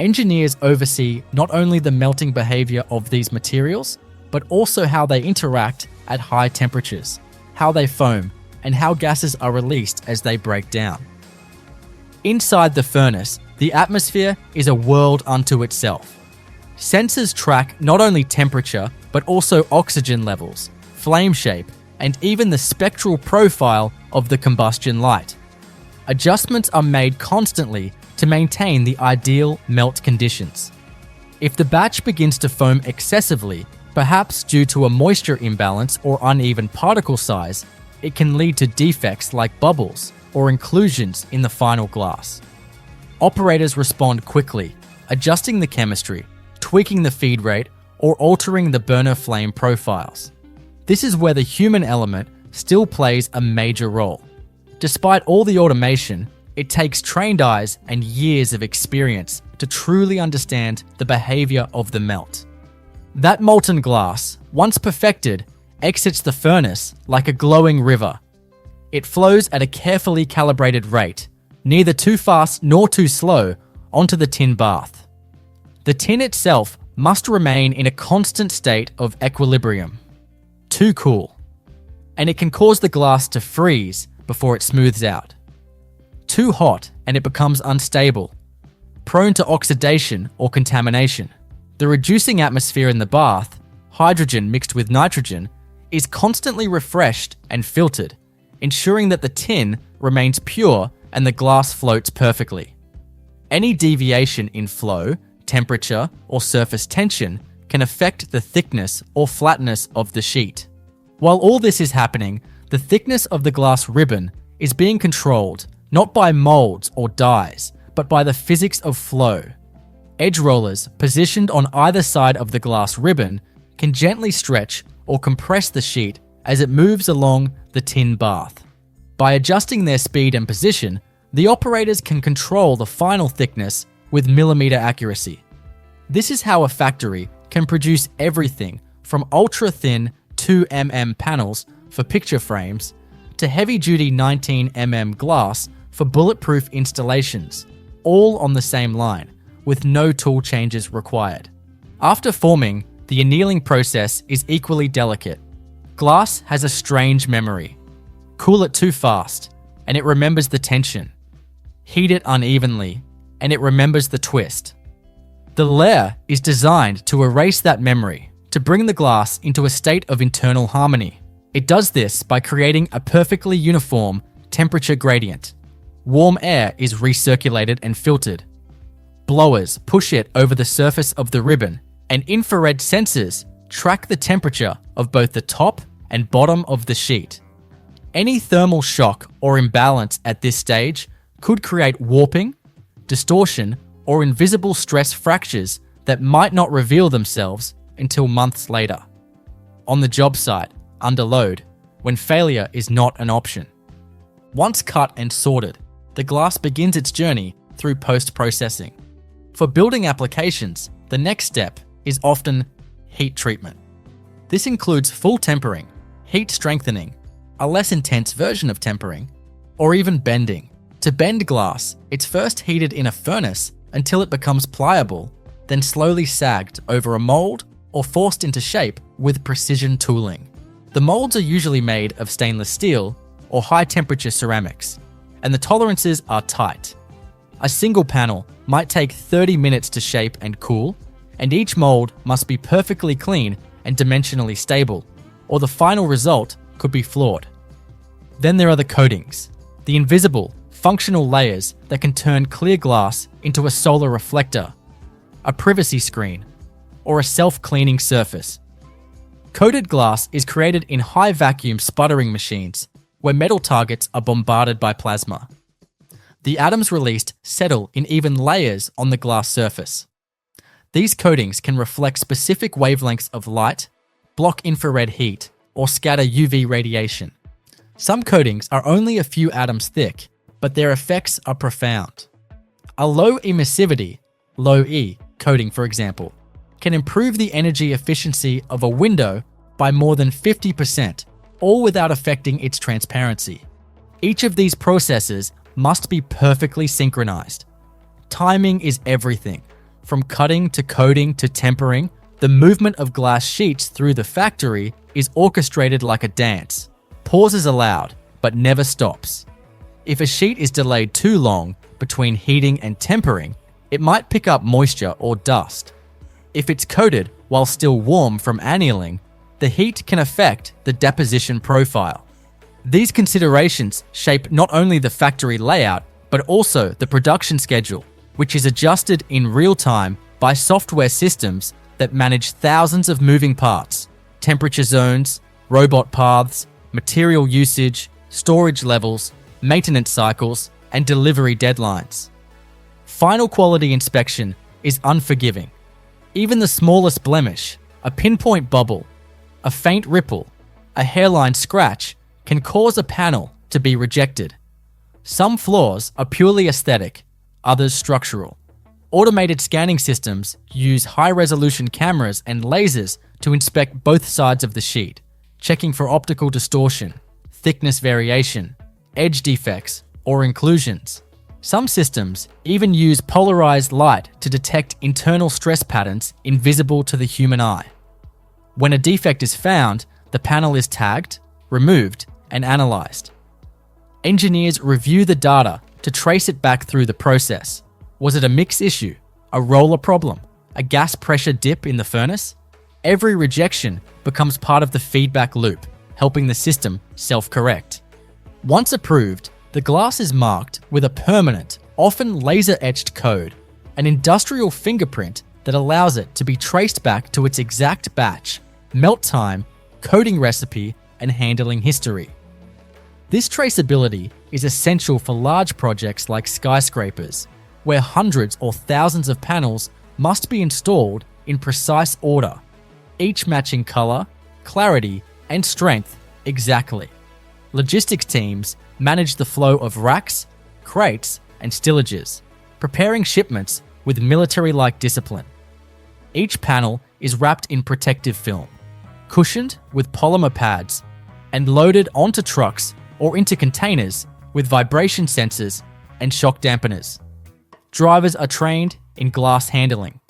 Engineers oversee not only the melting behavior of these materials, but also how they interact at high temperatures, how they foam, and how gases are released as they break down. Inside the furnace, the atmosphere is a world unto itself. Sensors track not only temperature, but also oxygen levels, flame shape, and even the spectral profile of the combustion light. Adjustments are made constantly to maintain the ideal melt conditions. If the batch begins to foam excessively, perhaps due to a moisture imbalance or uneven particle size, it can lead to defects like bubbles or inclusions in the final glass. Operators respond quickly, adjusting the chemistry, tweaking the feed rate, or altering the burner flame profiles. This is where the human element still plays a major role. Despite all the automation, it takes trained eyes and years of experience to truly understand the behavior of the melt. That molten glass, once perfected, exits the furnace like a glowing river. It flows at a carefully calibrated rate, neither too fast nor too slow, onto the tin bath. The tin itself must remain in a constant state of equilibrium. Too cool. And it can cause the glass to freeze before it smooths out. Too hot and it becomes unstable, prone to oxidation or contamination. The reducing atmosphere in the bath, hydrogen mixed with nitrogen, is constantly refreshed and filtered, ensuring that the tin remains pure and the glass floats perfectly. Any deviation in flow, temperature, or surface tension can affect the thickness or flatness of the sheet. While all this is happening, the thickness of the glass ribbon is being controlled not by molds or dies, but by the physics of flow. Edge rollers positioned on either side of the glass ribbon can gently stretch or compress the sheet as it moves along the tin bath. By adjusting their speed and position, the operators can control the final thickness with millimeter accuracy. This is how a factory can produce everything from ultra-thin 2mm panels for picture frames to heavy-duty 19mm glass for bulletproof installations, all on the same line, with no tool changes required. After forming, the annealing process is equally delicate. Glass has a strange memory. Cool it too fast, and it remembers the tension. Heat it unevenly, and it remembers the twist. The layer is designed to erase that memory, to bring the glass into a state of internal harmony. It does this by creating a perfectly uniform temperature gradient. Warm air is recirculated and filtered. Blowers push it over the surface of the ribbon, and infrared sensors track the temperature of both the top and bottom of the sheet. Any thermal shock or imbalance at this stage could create warping, distortion, or invisible stress fractures that might not reveal themselves until months later. On the job site, under load, when failure is not an option. Once cut and sorted, the glass begins its journey through post-processing. For building applications, the next step is often heat treatment. This includes full tempering, heat strengthening, a less intense version of tempering, or even bending. To bend glass, it's first heated in a furnace until it becomes pliable, then slowly sagged over a mold or forced into shape with precision tooling. The molds are usually made of stainless steel or high-temperature ceramics, and the tolerances are tight. A single panel might take 30 minutes to shape and cool, and each mold must be perfectly clean and dimensionally stable, or the final result could be flawed. Then there are the coatings, the invisible, functional layers that can turn clear glass into a solar reflector, a privacy screen, or a self-cleaning surface. Coated glass is created in high-vacuum sputtering machines, where metal targets are bombarded by plasma. The atoms released settle in even layers on the glass surface. These coatings can reflect specific wavelengths of light, block infrared heat, or scatter UV radiation. Some coatings are only a few atoms thick, but their effects are profound. A low emissivity, low E, coating, for example, can improve the energy efficiency of a window by more than 50%, all without affecting its transparency. Each of these processes must be perfectly synchronized. Timing is everything. From cutting to coating to tempering, the movement of glass sheets through the factory is orchestrated like a dance. Pauses allowed, but never stops. If a sheet is delayed too long between heating and tempering, it might pick up moisture or dust. If it's coated while still warm from annealing, the heat can affect the deposition profile. These considerations shape not only the factory layout, but also the production schedule, which is adjusted in real time by software systems that manage thousands of moving parts, temperature zones, robot paths, material usage, storage levels, maintenance cycles, and delivery deadlines. Final quality inspection is unforgiving. Even the smallest blemish, a pinpoint bubble, a faint ripple, a hairline scratch, can cause a panel to be rejected. Some flaws are purely aesthetic, others structural. Automated scanning systems use high-resolution cameras and lasers to inspect both sides of the sheet, checking for optical distortion, thickness variation, edge defects, or inclusions. Some systems even use polarized light to detect internal stress patterns invisible to the human eye. When a defect is found, the panel is tagged, removed, and analyzed. Engineers review the data to trace it back through the process. Was it a mix issue, a roller problem, a gas pressure dip in the furnace? Every rejection becomes part of the feedback loop, helping the system self-correct. Once approved, the glass is marked with a permanent, often laser-etched code, an industrial fingerprint that allows it to be traced back to its exact batch, melt time, coating recipe, and handling history. This traceability is essential for large projects like skyscrapers, where hundreds or thousands of panels must be installed in precise order, each matching color, clarity, and strength exactly. Logistics teams manage the flow of racks, crates, and stillages, preparing shipments with military-like discipline. Each panel is wrapped in protective film, cushioned with polymer pads, and loaded onto trucks or into containers with vibration sensors and shock dampeners. Drivers are trained in glass handling.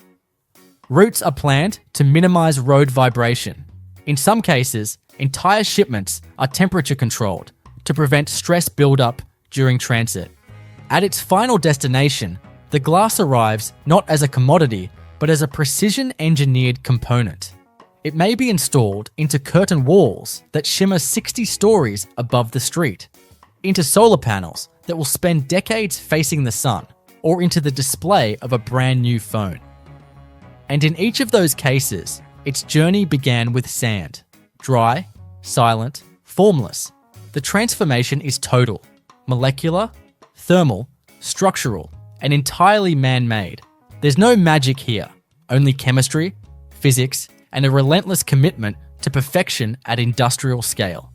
Routes are planned to minimize road vibration. In some cases, entire shipments are temperature controlled to prevent stress buildup during transit. At its final destination, the glass arrives not as a commodity, but as a precision-engineered component. It may be installed into curtain walls that shimmer 60 stories above the street, into solar panels that will spend decades facing the sun, or into the display of a brand new phone. And in each of those cases, its journey began with sand. Dry, silent, formless. The transformation is total, molecular, thermal, structural, and entirely man-made. There's no magic here, only chemistry, physics, and a relentless commitment to perfection at industrial scale.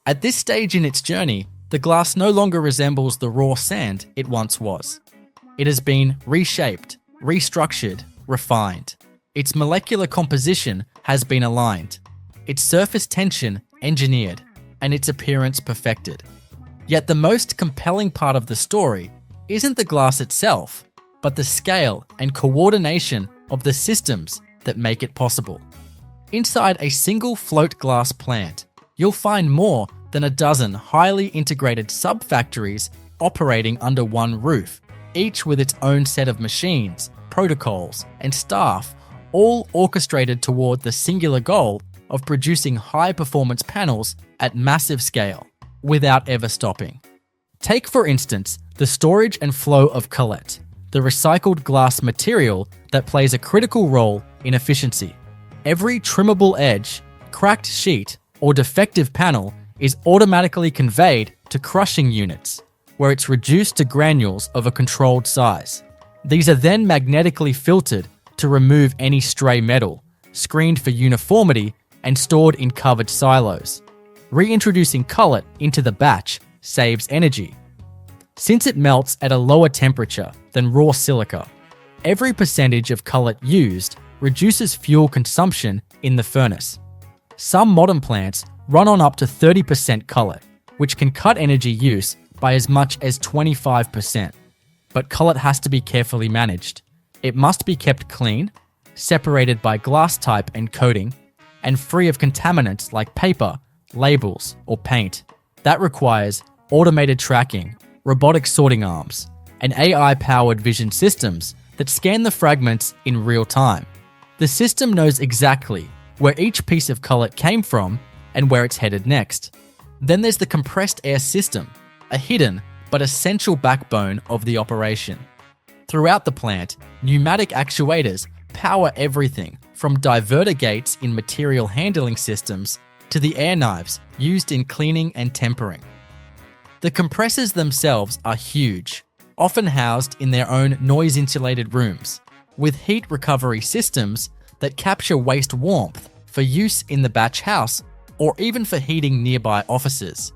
At this stage in its journey, the glass no longer resembles the raw sand it once was. It has been reshaped, restructured, refined. Its molecular composition has been aligned, its surface tension engineered, and its appearance perfected. Yet the most compelling part of the story isn't the glass itself, but the scale and coordination of the systems that make it possible. Inside a single float glass plant, you'll find more than a dozen highly integrated sub-factories operating under one roof, each with its own set of machines, protocols, and staff, all orchestrated toward the singular goal of producing high-performance panels at massive scale, without ever stopping. Take, for instance, the storage and flow of cullet, the recycled glass material that plays a critical role in efficiency. Every trimmable edge, cracked sheet, or defective panel is automatically conveyed to crushing units, where it's reduced to granules of a controlled size. These are then magnetically filtered to remove any stray metal, screened for uniformity, and stored in covered silos. Reintroducing cullet into the batch saves energy. Since it melts at a lower temperature than raw silica, every percentage of cullet used reduces fuel consumption in the furnace. Some modern plants run on up to 30% cullet, which can cut energy use by as much as 25%. But cullet has to be carefully managed. It must be kept clean, separated by glass type and coating, and free of contaminants like paper, labels, or paint. That requires automated tracking, robotic sorting arms, and AI-powered vision systems that scan the fragments in real time. The system knows exactly where each piece of cullet came from and where it's headed next. Then there's the compressed air system, a hidden but essential backbone of the operation. Throughout the plant, pneumatic actuators power everything from diverter gates in material handling systems to the air knives used in cleaning and tempering. The compressors themselves are huge, often housed in their own noise-insulated rooms, with heat recovery systems that capture waste warmth for use in the batch house or even for heating nearby offices.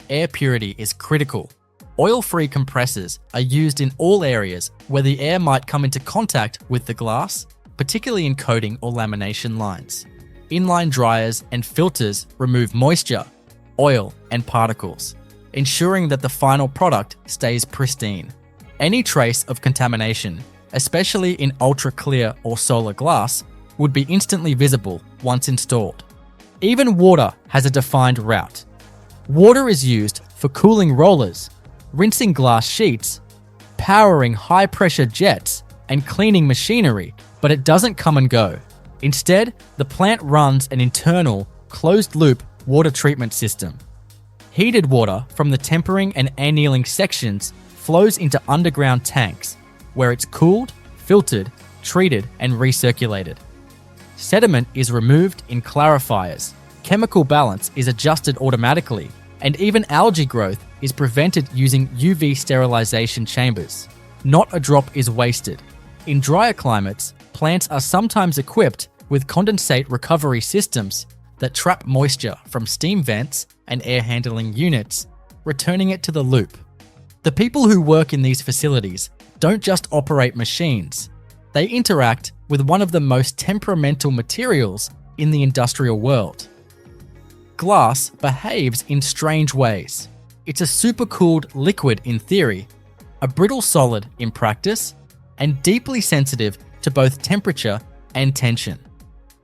Air purity is critical. Oil-free compressors are used in all areas where the air might come into contact with the glass, particularly in coating or lamination lines. Inline dryers and filters remove moisture, oil, and particles, ensuring that the final product stays pristine. Any trace of contamination, especially in ultra-clear or solar glass, would be instantly visible once installed. Even water has a defined route. Water is used for cooling rollers, rinsing glass sheets, powering high-pressure jets, and cleaning machinery, but it doesn't come and go. Instead, the plant runs an internal, closed-loop water treatment system. Heated water from the tempering and annealing sections flows into underground tanks, where it's cooled, filtered, treated, and recirculated. Sediment is removed in clarifiers, chemical balance is adjusted automatically, and even algae growth is prevented using UV sterilization chambers. Not a drop is wasted. In drier climates, plants are sometimes equipped with condensate recovery systems that trap moisture from steam vents and air handling units, returning it to the loop. The people who work in these facilities don't just operate machines. They interact with one of the most temperamental materials in the industrial world. Glass behaves in strange ways. It's a supercooled liquid in theory, a brittle solid in practice, and deeply sensitive to both temperature and tension.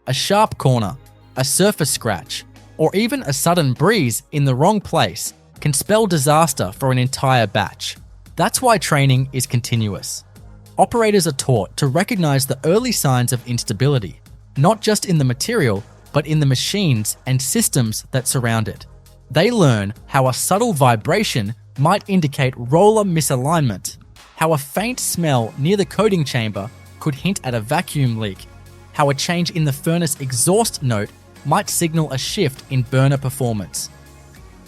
A sharp corner, a surface scratch, or even a sudden breeze in the wrong place can spell disaster for an entire batch. That's why training is continuous. Operators are taught to recognize the early signs of instability, not just in the material, but in the machines and systems that surround it. They learn how a subtle vibration might indicate roller misalignment, how a faint smell near the coating chamber could hint at a vacuum leak, how a change in the furnace exhaust note might signal a shift in burner performance.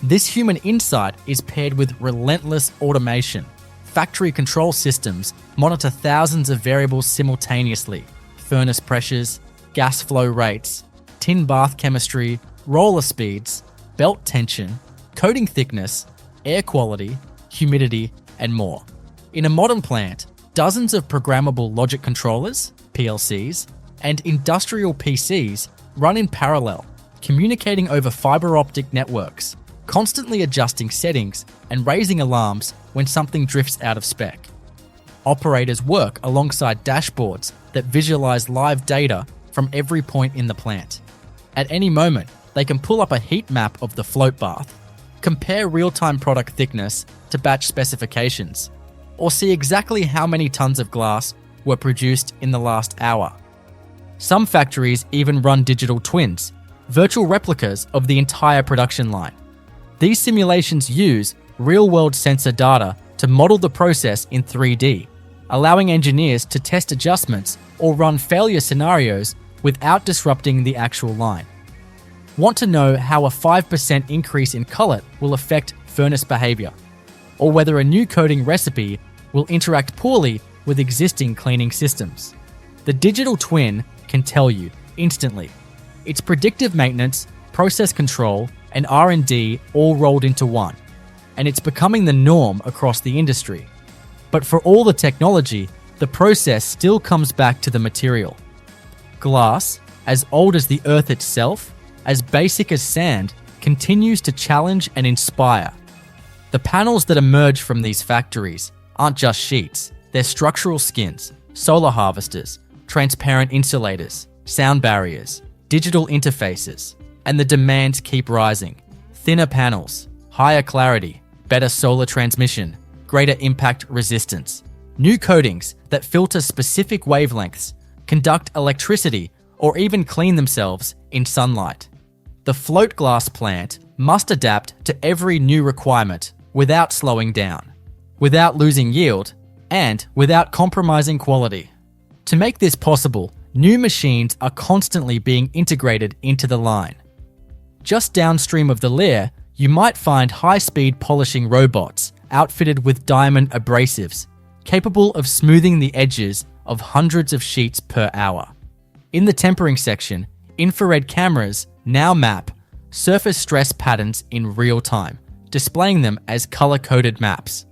This human insight is paired with relentless automation. Factory control systems monitor thousands of variables simultaneously: furnace pressures, gas flow rates, tin bath chemistry, roller speeds, belt tension, coating thickness, air quality, humidity, and more. In a modern plant, dozens of programmable logic controllers, PLCs, and industrial PCs run in parallel, communicating over fiber optic networks, constantly adjusting settings and raising alarms when something drifts out of spec. Operators work alongside dashboards that visualize live data from every point in the plant. At any moment, they can pull up a heat map of the float bath, compare real-time product thickness to batch specifications, or see exactly how many tons of glass were produced in the last hour. Some factories even run digital twins, virtual replicas of the entire production line. These simulations use real-world sensor data to model the process in 3D, allowing engineers to test adjustments or run failure scenarios without disrupting the actual line. Want to know how a 5% increase in cullet will affect furnace behavior, or whether a new coating recipe will interact poorly with existing cleaning systems? The digital twin can tell you instantly. It's predictive maintenance, process control, and R&D all rolled into one, and it's becoming the norm across the industry. But for all the technology, the process still comes back to the material. Glass, as old as the earth itself, as basic as sand, continues to challenge and inspire. The panels that emerge from these factories aren't just sheets, they're structural skins, solar harvesters, transparent insulators, sound barriers, digital interfaces, and the demands keep rising. Thinner panels, higher clarity, better solar transmission, greater impact resistance, new coatings that filter specific wavelengths, conduct electricity, or even clean themselves in sunlight. The float glass plant must adapt to every new requirement without slowing down, without losing yield, and without compromising quality. To make this possible, new machines are constantly being integrated into the line. Just downstream of the layer, you might find high-speed polishing robots outfitted with diamond abrasives, capable of smoothing the edges of hundreds of sheets per hour. In the tempering section, infrared cameras now map surface stress patterns in real time, displaying them as color-coded maps.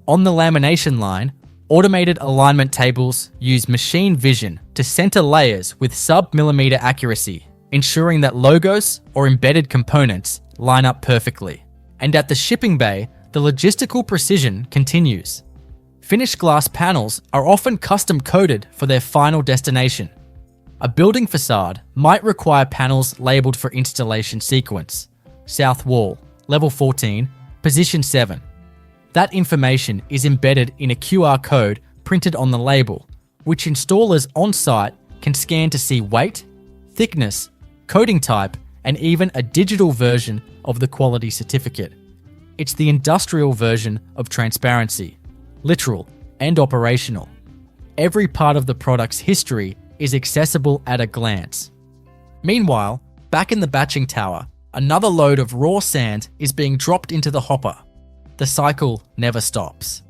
On the lamination line, automated alignment tables use machine vision to center layers with sub-millimeter accuracy, ensuring that logos or embedded components line up perfectly. And at the shipping bay, the logistical precision continues. Finished glass panels are often custom-coded for their final destination. A building facade might require panels labeled for installation sequence, south wall, level 14, position 7. That information is embedded in a QR code printed on the label, which installers on-site can scan to see weight, thickness, coating type, and even a digital version of the quality certificate. It's the industrial version of transparency, literal and operational. Every part of the product's history is accessible at a glance. Meanwhile, back in the batching tower, another load of raw sand is being dropped into the hopper. The cycle never stops.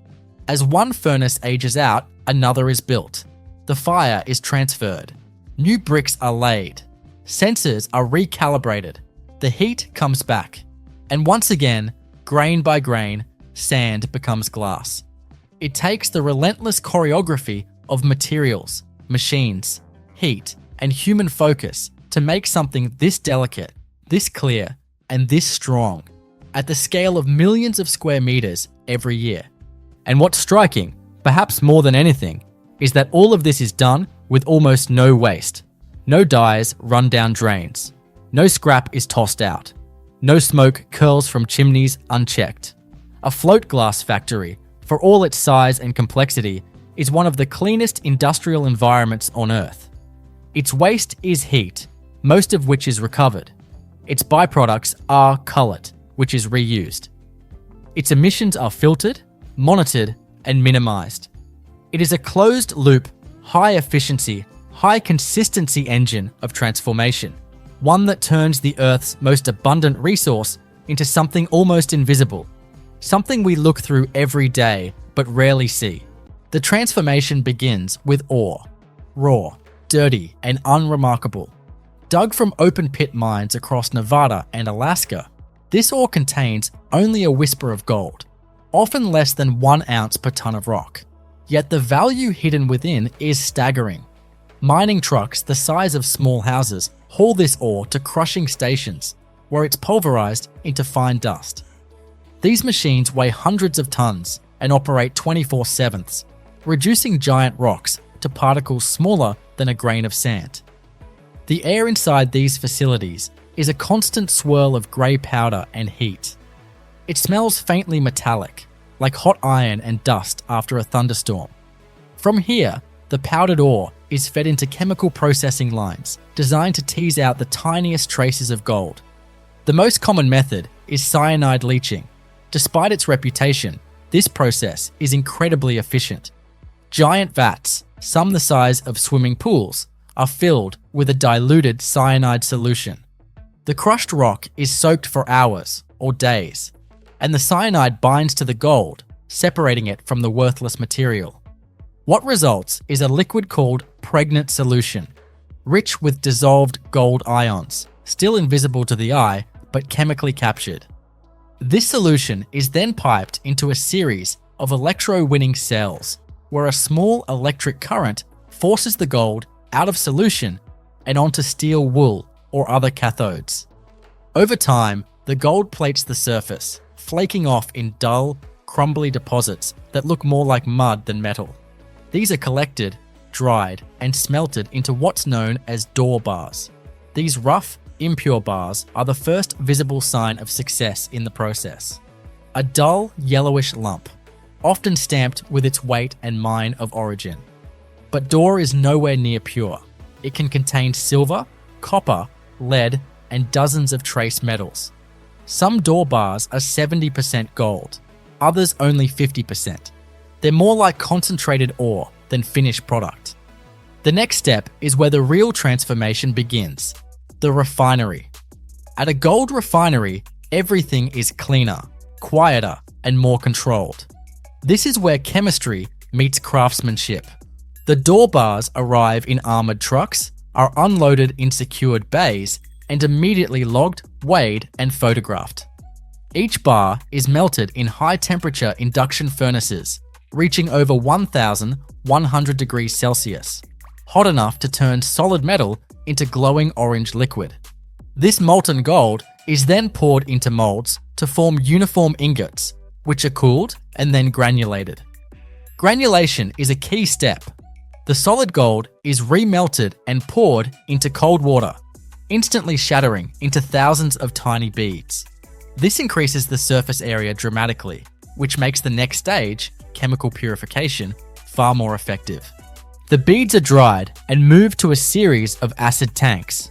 As one furnace ages out, another is built. The fire is transferred. New bricks are laid. Sensors are recalibrated. The heat comes back. And once again, grain by grain, sand becomes glass. It takes the relentless choreography of materials, machines, heat, and human focus to make something this delicate, this clear, and this strong, at the scale of millions of square meters every year. And what's striking, perhaps more than anything, is that all of this is done with almost no waste. No dyes run down drains. No scrap is tossed out. No smoke curls from chimneys unchecked. A float glass factory, for all its size and complexity, is one of the cleanest industrial environments on Earth. Its waste is heat, most of which is recovered. Its byproducts are cullet, which is reused. Its emissions are filtered, monitored, and minimized. It is a closed-loop, high-efficiency, high-consistency engine of transformation, one that turns the Earth's most abundant resource into something almost invisible, something we look through every day but rarely see. The transformation begins with ore, raw, dirty, and unremarkable. Dug from open-pit mines across Nevada and Alaska, this ore contains only a whisper of gold, often less than 1 ounce per ton of rock. Yet the value hidden within is staggering. Mining trucks the size of small houses haul this ore to crushing stations, where it's pulverized into fine dust. These machines weigh hundreds of tons and operate 24/7, reducing giant rocks to particles smaller than a grain of sand. The air inside these facilities is a constant swirl of grey powder and heat. It smells faintly metallic, like hot iron and dust after a thunderstorm. From here, the powdered ore is fed into chemical processing lines designed to tease out the tiniest traces of gold. The most common method is cyanide leaching. Despite its reputation, this process is incredibly efficient. Giant vats, some the size of swimming pools, are filled with a diluted cyanide solution. The crushed rock is soaked for hours or days, and the cyanide binds to the gold, separating it from the worthless material. What results is a liquid called pregnant solution, rich with dissolved gold ions, still invisible to the eye but chemically captured. This solution is then piped into a series of electrowinning cells, where a small electric current forces the gold out of solution and onto steel wool or other cathodes. Over time, the gold plates the surface, flaking off in dull, crumbly deposits that look more like mud than metal. These are collected, dried, and smelted into what's known as d'or bars. These rough, impure bars are the first visible sign of success in the process. A dull, yellowish lump, often stamped with its weight and mine of origin. But d'or is nowhere near pure. It can contain silver, copper, lead, and dozens of trace metals. Some d'or bars are 70% gold, others only 50%. They're more like concentrated ore than finished product. The next step is where the real transformation begins: the refinery. At a gold refinery, everything is cleaner, quieter, and more controlled. This is where chemistry meets craftsmanship. The d'or bars arrive in armored trucks, are unloaded in secured bays, and immediately logged, weighed, and photographed. Each bar is melted in high-temperature induction furnaces, reaching over 1,100 degrees Celsius, hot enough to turn solid metal into glowing orange liquid. This molten gold is then poured into molds to form uniform ingots, which are cooled and then granulated. Granulation is a key step. The solid gold is remelted and poured into cold water, instantly shattering into thousands of tiny beads. This increases the surface area dramatically, which makes the next stage, chemical purification, far more effective. The beads are dried and moved to a series of acid tanks.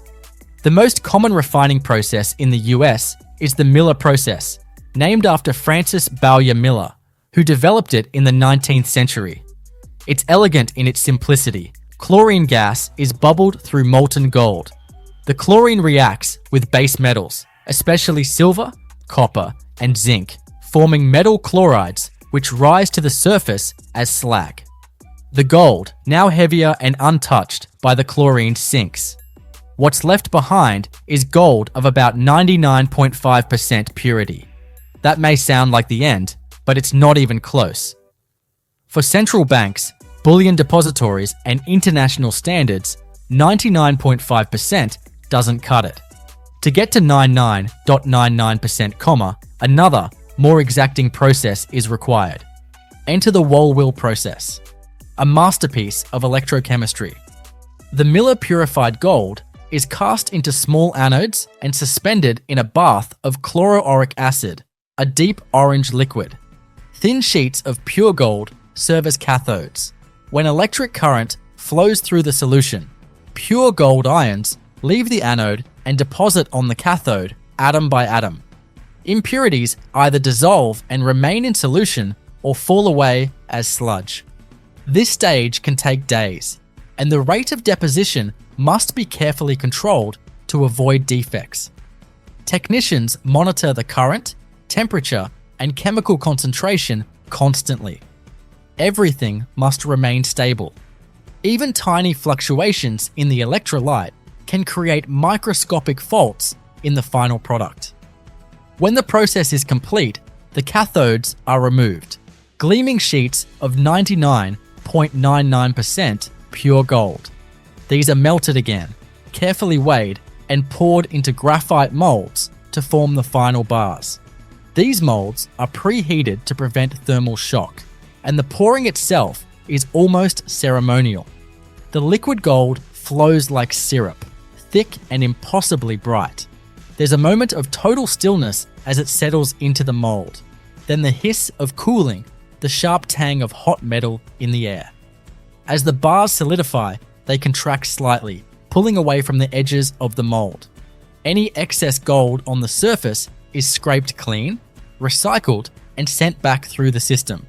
The most common refining process in the US is the Miller process, named after Francis Bowyer Miller, who developed it in the 19th century. It's elegant in its simplicity. Chlorine gas is bubbled through molten gold. The chlorine reacts with base metals, especially silver, copper, and zinc, forming metal chlorides which rise to the surface as slag. The gold, now heavier and untouched by the chlorine, sinks. What's left behind is gold of about 99.5% purity. That may sound like the end, but it's not even close. For central banks, bullion depositories, and international standards, 99.5% doesn't cut it. To get to 99.99%, another, more exacting process is required. Enter the Wohlwill process, a masterpiece of electrochemistry. The Miller purified gold is cast into small anodes and suspended in a bath of chloroauric acid, a deep orange liquid. Thin sheets of pure gold serve as cathodes. When electric current flows through the solution, pure gold ions leave the anode and deposit on the cathode atom by atom. Impurities either dissolve and remain in solution or fall away as sludge. This stage can take days, and the rate of deposition must be carefully controlled to avoid defects. Technicians monitor the current, temperature, and chemical concentration constantly. Everything must remain stable. Even tiny fluctuations in the electrolyte can create microscopic faults in the final product. When the process is complete, the cathodes are removed, gleaming sheets of 99.99% pure gold. These are melted again, carefully weighed, and poured into graphite molds to form the final bars. These molds are preheated to prevent thermal shock, and the pouring itself is almost ceremonial. The liquid gold flows like syrup, thick and impossibly bright. There's a moment of total stillness as it settles into the mold. then the hiss of cooling, the sharp tang of hot metal in the air. As the bars solidify, they contract slightly, pulling away from the edges of the mold. Any excess gold on the surface is scraped clean, recycled, and sent back through the system.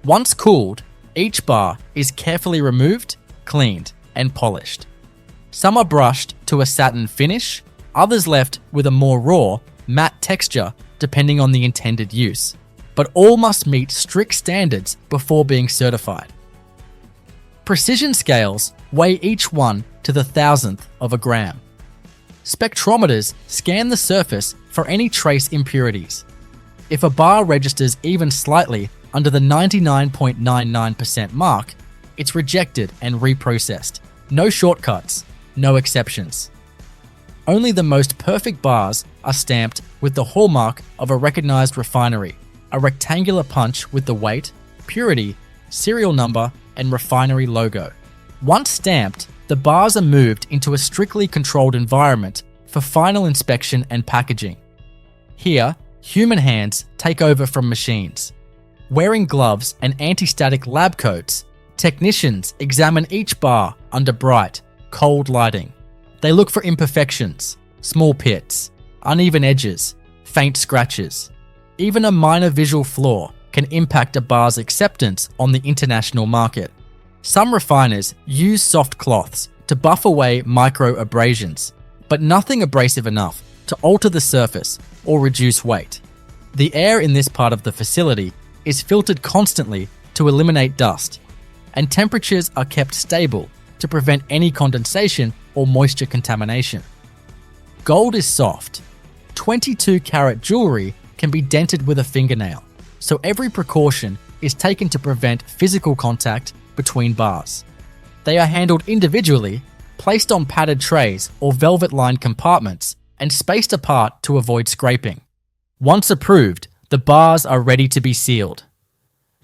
Once cooled, each bar is carefully removed, cleaned, and polished. Some are brushed to a satin finish, others left with a more raw, matte texture depending on the intended use. But all must meet strict standards before being certified. Precision scales weigh each one to the thousandth of a gram. Spectrometers scan the surface for any trace impurities. If a bar registers even slightly under the 99.99% mark, it's rejected and reprocessed. No shortcuts, no exceptions. Only the most perfect bars are stamped with the hallmark of a recognized refinery, a rectangular punch with the weight, purity, serial number, and refinery logo. Once stamped, the bars are moved into a strictly controlled environment for final inspection and packaging. Here, human hands take over from machines. Wearing gloves and anti-static lab coats, technicians examine each bar under bright, cold lighting. They look for imperfections, small pits, uneven edges, faint scratches. Even a minor visual flaw can impact a bar's acceptance on the international market. Some refiners use soft cloths to buff away micro abrasions, but nothing abrasive enough to alter the surface or reduce weight. The air in this part of the facility is filtered constantly to eliminate dust, and temperatures are kept stable to prevent any condensation or moisture contamination. Gold is soft. 22-carat jewelry can be dented with a fingernail, so every precaution is taken to prevent physical contact between bars. They are handled individually, placed on padded trays or velvet-lined compartments, and spaced apart to avoid scraping. Once approved, the bars are ready to be sealed.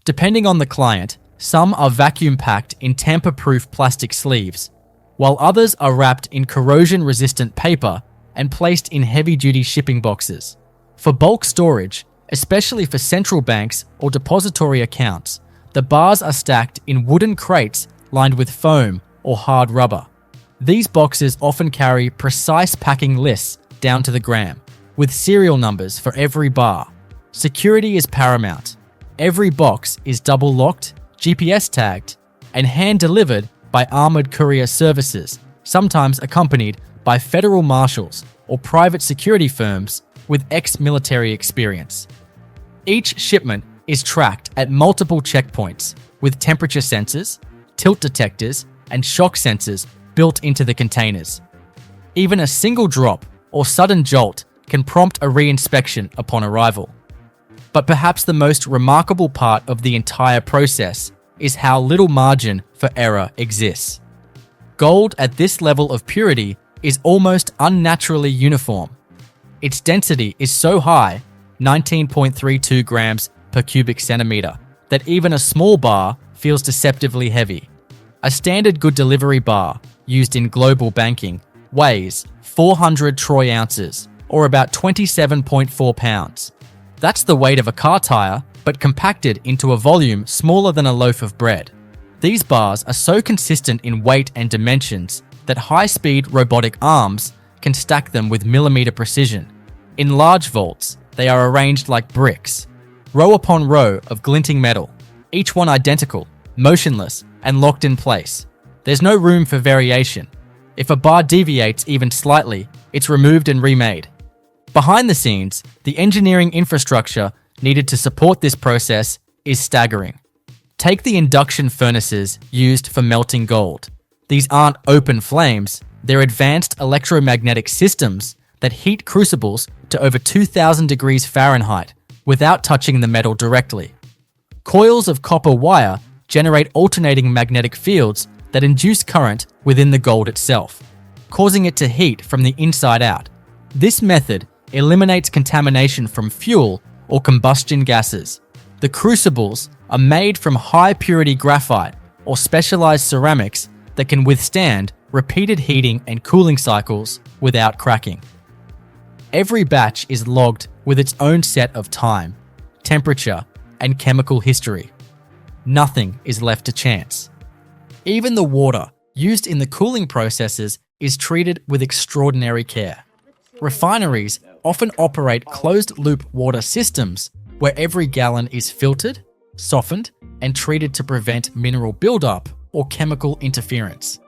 Depending on the client, some are vacuum-packed in tamper-proof plastic sleeves, while others are wrapped in corrosion-resistant paper and placed in heavy-duty shipping boxes. For bulk storage, especially for central banks or depository accounts, the bars are stacked in wooden crates lined with foam or hard rubber. These boxes often carry precise packing lists down to the gram, with serial numbers for every bar. Security is paramount. Every box is double-locked, GPS tagged, and hand-delivered by armored courier services, sometimes accompanied by federal marshals or private security firms with ex-military experience. Each shipment is tracked at multiple checkpoints with temperature sensors, tilt detectors, and shock sensors built into the containers. Even a single drop or sudden jolt can prompt a re-inspection upon arrival. But perhaps the most remarkable part of the entire process is how little margin for error exists. Gold at this level of purity is almost unnaturally uniform. Its density is so high, 19.32 grams per cubic centimeter, that even a small bar feels deceptively heavy. A standard good delivery bar, used in global banking, weighs 400 troy ounces, or about 27.4 pounds. That's the weight of a car tire, but compacted into a volume smaller than a loaf of bread. These bars are so consistent in weight and dimensions that high-speed robotic arms can stack them with millimeter precision. In large vaults, they are arranged like bricks, row upon row of glinting metal, each one identical, motionless, and locked in place. There's no room for variation. If a bar deviates even slightly, it's removed and remade. Behind the scenes, the engineering infrastructure needed to support this process is staggering. Take the induction furnaces used for melting gold. These aren't open flames, they're advanced electromagnetic systems that heat crucibles to over 2,000 degrees Fahrenheit without touching the metal directly. Coils of copper wire generate alternating magnetic fields that induce current within the gold itself, causing it to heat from the inside out. This method eliminates contamination from fuel or combustion gases. The crucibles are made from high-purity graphite or specialized ceramics that can withstand repeated heating and cooling cycles without cracking. Every batch is logged with its own set of time, temperature, and chemical history. Nothing is left to chance. Even the water used in the cooling processes is treated with extraordinary care. Refineries often operate closed-loop water systems where every gallon is filtered, softened, and treated to prevent mineral buildup or chemical interference.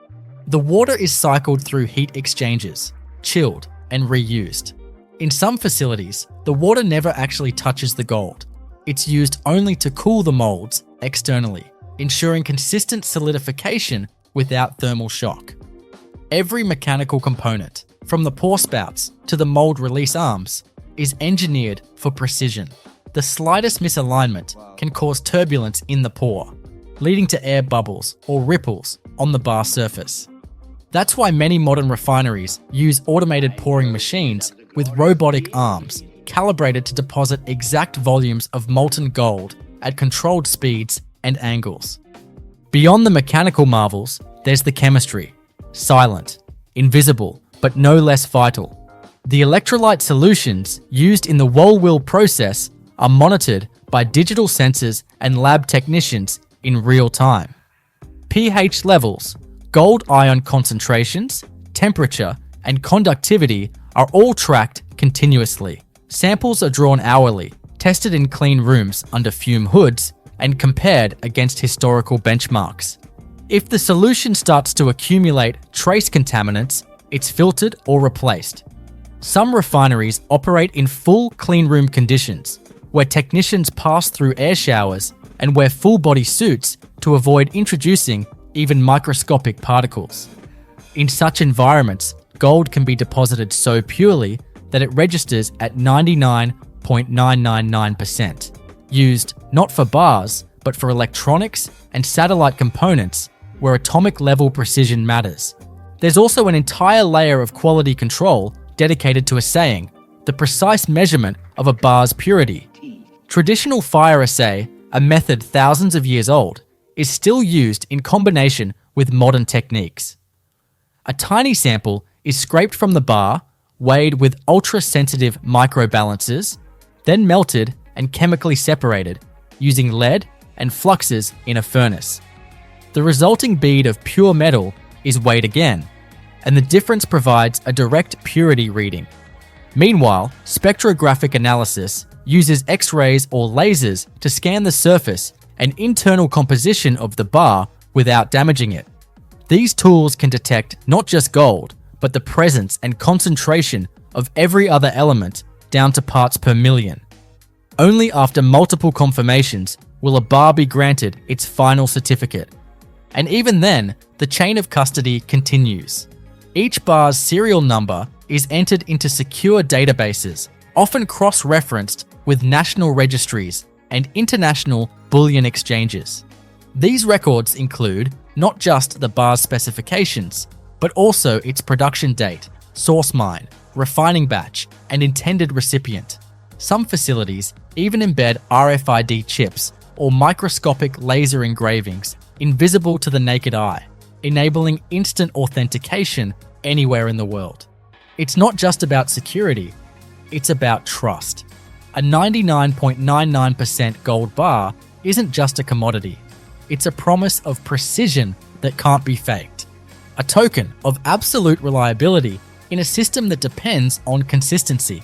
The water is cycled through heat exchangers, chilled, and reused. In some facilities, the water never actually touches the gold. It's used only to cool the molds externally, ensuring consistent solidification without thermal shock. Every mechanical component, from the pour spouts to the mold release arms, is engineered for precision. The slightest misalignment can cause turbulence in the pour, leading to air bubbles or ripples on the bar surface. That's why many modern refineries use automated pouring machines with robotic arms calibrated to deposit exact volumes of molten gold at controlled speeds and angles. Beyond the mechanical marvels, there's the chemistry. Silent, invisible, but no less vital. The electrolyte solutions used in the Wohlwill process are monitored by digital sensors and lab technicians in real time. pH levels, gold ion concentrations, temperature, and conductivity are all tracked continuously. Samples are drawn hourly, tested in clean rooms under fume hoods, and compared against historical benchmarks. If the solution starts to accumulate trace contaminants, it's filtered or replaced. Some refineries operate in full cleanroom conditions, where technicians pass through air showers and wear full-body suits to avoid introducing even microscopic particles. In such environments, gold can be deposited so purely that it registers at 99.999%, used not for bars, but for electronics and satellite components where atomic-level precision matters. There's also an entire layer of quality control dedicated to assaying the precise measurement of a bar's purity. Traditional fire assay, a method thousands of years old, is still used in combination with modern techniques. A tiny sample is scraped from the bar, weighed with ultra-sensitive microbalancers, then melted and chemically separated using lead and fluxes in a furnace. The resulting bead of pure metal is weighed again, and the difference provides a direct purity reading. Meanwhile, spectrographic analysis uses X-rays or lasers to scan the surface and internal composition of the bar without damaging it. These tools can detect not just gold, but the presence and concentration of every other element down to parts per million. Only after multiple confirmations will a bar be granted its final certificate. And even then, the chain of custody continues. Each bar's serial number is entered into secure databases, often cross-referenced with national registries and international bullion exchanges. These records include not just the bar's specifications, but also its production date, source mine, refining batch, and intended recipient. Some facilities even embed RFID chips or microscopic laser engravings invisible to the naked eye, enabling instant authentication anywhere in the world. It's not just about security, it's about trust. A 99.99% gold bar isn't just a commodity, it's a promise of precision that can't be faked. A token of absolute reliability in a system that depends on consistency.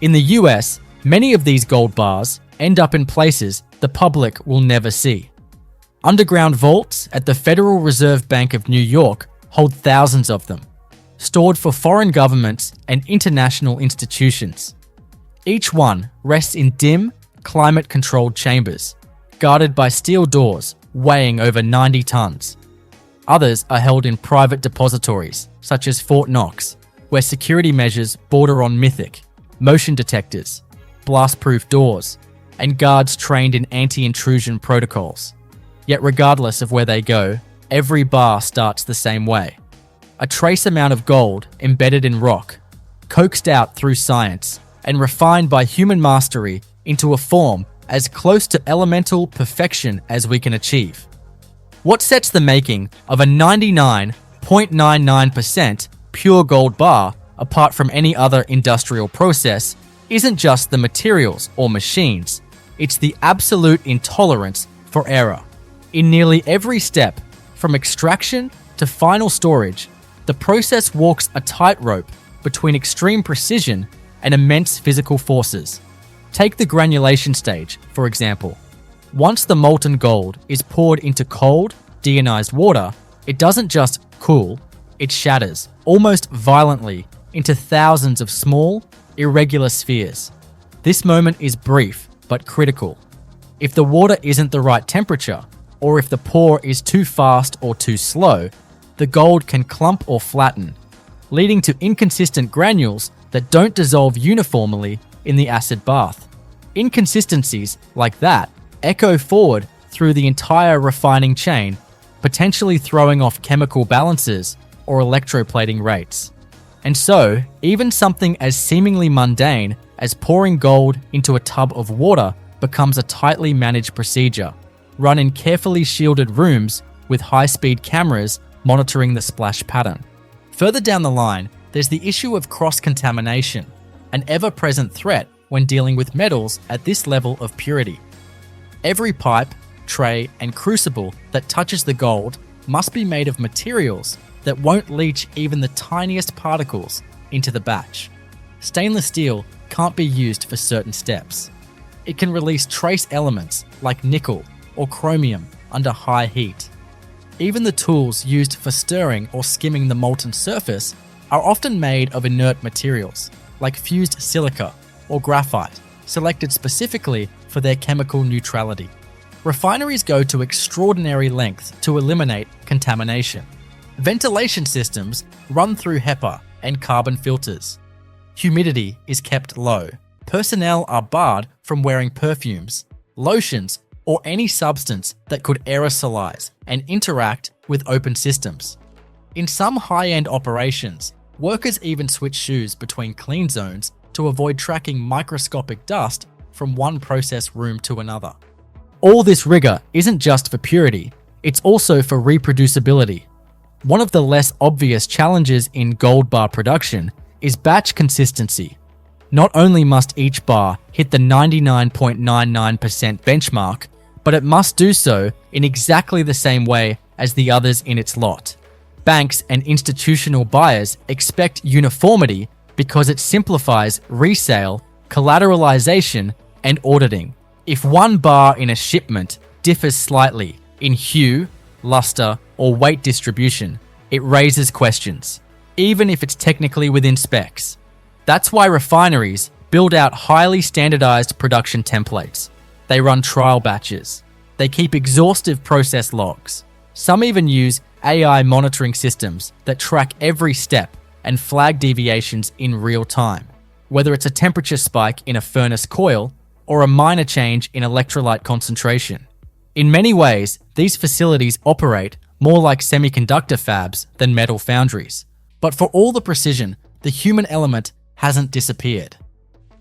In the US, many of these gold bars end up in places the public will never see. Underground vaults at the Federal Reserve Bank of New York hold thousands of them, stored for foreign governments and international institutions. Each one rests in dim, climate-controlled chambers, guarded by steel doors weighing over 90 tons. Others are held in private depositories, such as Fort Knox, where security measures border on mythic, motion detectors, blast-proof doors, and guards trained in anti-intrusion protocols. Yet regardless of where they go, every bar starts the same way. A trace amount of gold embedded in rock, coaxed out through science, and refined by human mastery into a form as close to elemental perfection as we can achieve. What sets the making of a 99.99% pure gold bar apart from any other industrial process isn't just the materials or machines, It's the absolute intolerance for error. In nearly every step, from extraction to final storage, the process walks a tightrope between extreme precision and immense physical forces. Take the granulation stage, for example. Once the molten gold is poured into cold, deionized water, it doesn't just cool, it shatters, almost violently, into thousands of small, irregular spheres. This moment is brief, but critical. If the water isn't the right temperature, or if the pour is too fast or too slow, the gold can clump or flatten, leading to inconsistent granules that don't dissolve uniformly in the acid bath. Inconsistencies like that echo forward through the entire refining chain, potentially throwing off chemical balances or electroplating rates. And so, even something as seemingly mundane as pouring gold into a tub of water becomes a tightly managed procedure, run in carefully shielded rooms with high-speed cameras monitoring the splash pattern. Further down the line, there's the issue of cross-contamination, an ever-present threat when dealing with metals at this level of purity. Every pipe, tray, and crucible that touches the gold must be made of materials that won't leach even the tiniest particles into the batch. Stainless steel can't be used for certain steps. It can release trace elements like nickel or chromium under high heat. Even the tools used for stirring or skimming the molten surface are often made of inert materials like fused silica or graphite, selected specifically for their chemical neutrality. Refineries go to extraordinary lengths to eliminate contamination. Ventilation systems run through HEPA and carbon filters. Humidity is kept low. Personnel are barred from wearing perfumes, lotions, or any substance that could aerosolize and interact with open systems. In some high-end operations, workers even switch shoes between clean zones to avoid tracking microscopic dust from one process room to another. All this rigor isn't just for purity, it's also for reproducibility. One of the less obvious challenges in gold bar production is batch consistency. Not only must each bar hit the 99.99% benchmark, but it must do so in exactly the same way as the others in its lot. Banks and institutional buyers expect uniformity because it simplifies resale, collateralization, and auditing. If one bar in a shipment differs slightly in hue, luster, or weight distribution, it raises questions, even if it's technically within specs. That's why refineries build out highly standardized production templates. They run trial batches. They keep exhaustive process logs. Some even use AI monitoring systems that track every step and flag deviations in real time, whether it's a temperature spike in a furnace coil or a minor change in electrolyte concentration. In many ways, these facilities operate more like semiconductor fabs than metal foundries. But for all the precision, the human element hasn't disappeared.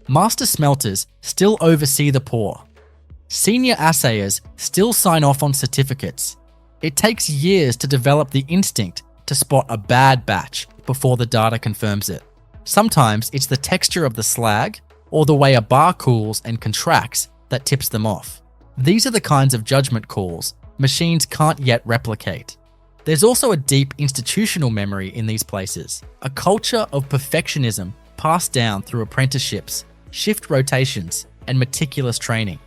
Master smelters still oversee the pour. Senior assayers still sign off on certificates. It takes years to develop the instinct to spot a bad batch before the data confirms it. Sometimes it's the texture of the slag or the way a bar cools and contracts that tips them off. These are the kinds of judgment calls machines can't yet replicate. There's also a deep institutional memory in these places, a culture of perfectionism passed down through apprenticeships, shift rotations, and meticulous training.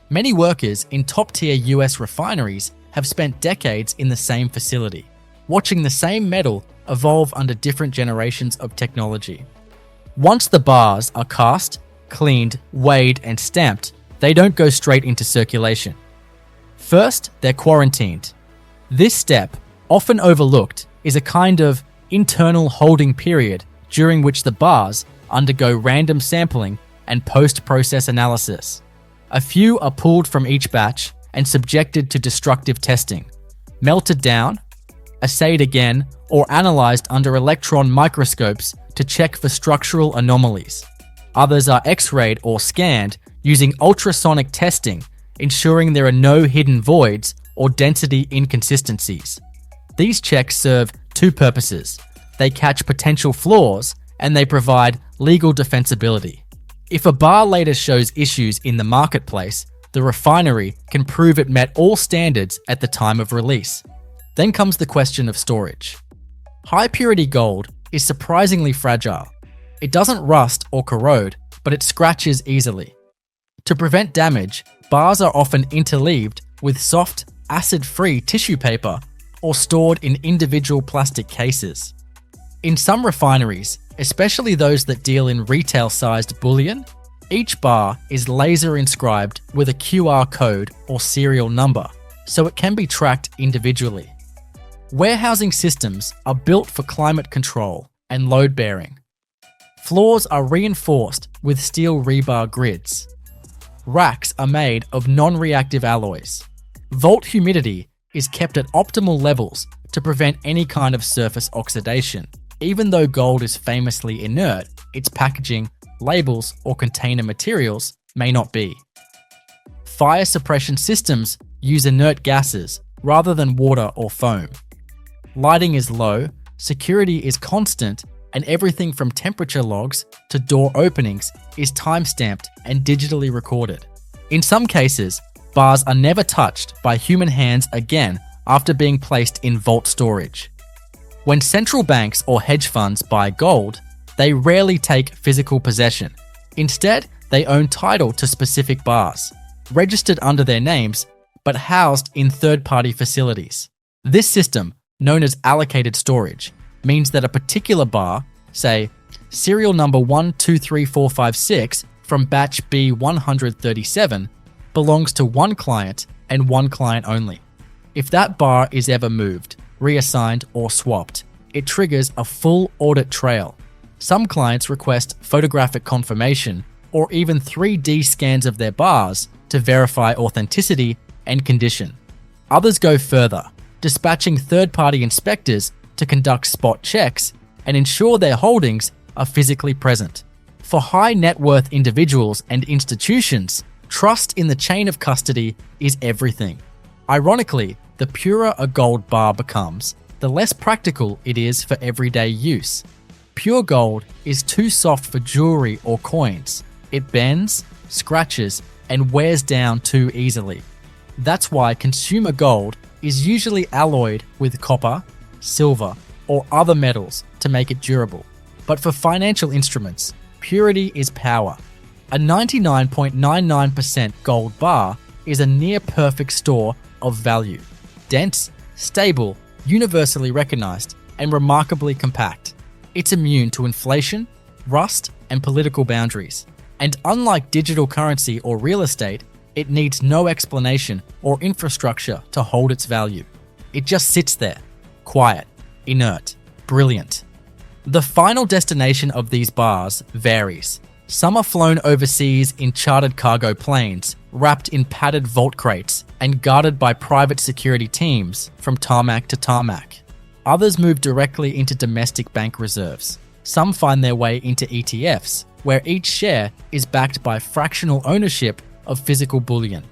Many workers in top-tier US refineries have spent decades in the same facility, watching the same metal evolve under different generations of technology. Once the bars are cast, cleaned, weighed, and stamped, they don't go straight into circulation. First, they're quarantined. This step, often overlooked, is a kind of internal holding period during which the bars undergo random sampling and post-process analysis. A few are pulled from each batch and subjected to destructive testing, melted down, assayed again, or analyzed under electron microscopes to check for structural anomalies. Others are X-rayed or scanned using ultrasonic testing, ensuring there are no hidden voids or density inconsistencies. These checks serve two purposes. They catch potential flaws and they provide legal defensibility. If a bar later shows issues in the marketplace, the refinery can prove it met all standards at the time of release. Then comes the question of storage. High-purity gold is surprisingly fragile. It doesn't rust or corrode, but it scratches easily. To prevent damage, bars are often interleaved with soft, acid-free tissue paper or stored in individual plastic cases. In some refineries, especially those that deal in retail-sized bullion, each bar is laser inscribed with a QR code or serial number, so it can be tracked individually. Warehousing systems are built for climate control and load bearing. Floors are reinforced with steel rebar grids. Racks are made of non-reactive alloys. Vault humidity is kept at optimal levels to prevent any kind of surface oxidation. Even though gold is famously inert, its packaging, labels, or container materials may not be. Fire suppression systems use inert gases rather than water or foam. Lighting is low, security is constant, and everything from temperature logs to door openings is time-stamped and digitally recorded. In some cases, bars are never touched by human hands again after being placed in vault storage. When central banks or hedge funds buy gold, they rarely take physical possession. Instead, they own title to specific bars, registered under their names, but housed in third-party facilities. This system, known as allocated storage, means that a particular bar, say serial number 123456 from batch B137, belongs to one client and one client only. If that bar is ever moved, reassigned, or swapped, it triggers a full audit trail. Some clients request photographic confirmation or even 3D scans of their bars to verify authenticity and condition. Others go further, dispatching third-party inspectors to conduct spot checks and ensure their holdings are physically present. For high net worth individuals and institutions, trust in the chain of custody is everything. Ironically, the purer a gold bar becomes, the less practical it is for everyday use. Pure gold is too soft for jewelry or coins. It bends, scratches, and wears down too easily. That's why consumer gold is usually alloyed with copper, silver, or other metals to make it durable. But for financial instruments, purity is power. A 99.99% gold bar is a near-perfect store of value. Dense, stable, universally recognized, and remarkably compact. It's immune to inflation, rust, and political boundaries. And unlike digital currency or real estate, it needs no explanation or infrastructure to hold its value. It just sits there, quiet, inert, brilliant. The final destination of these bars varies. Some are flown overseas in chartered cargo planes, wrapped in padded vault crates, and guarded by private security teams from tarmac to tarmac. Others move directly into domestic bank reserves. Some find their way into ETFs, where each share is backed by fractional ownership of physical bullion.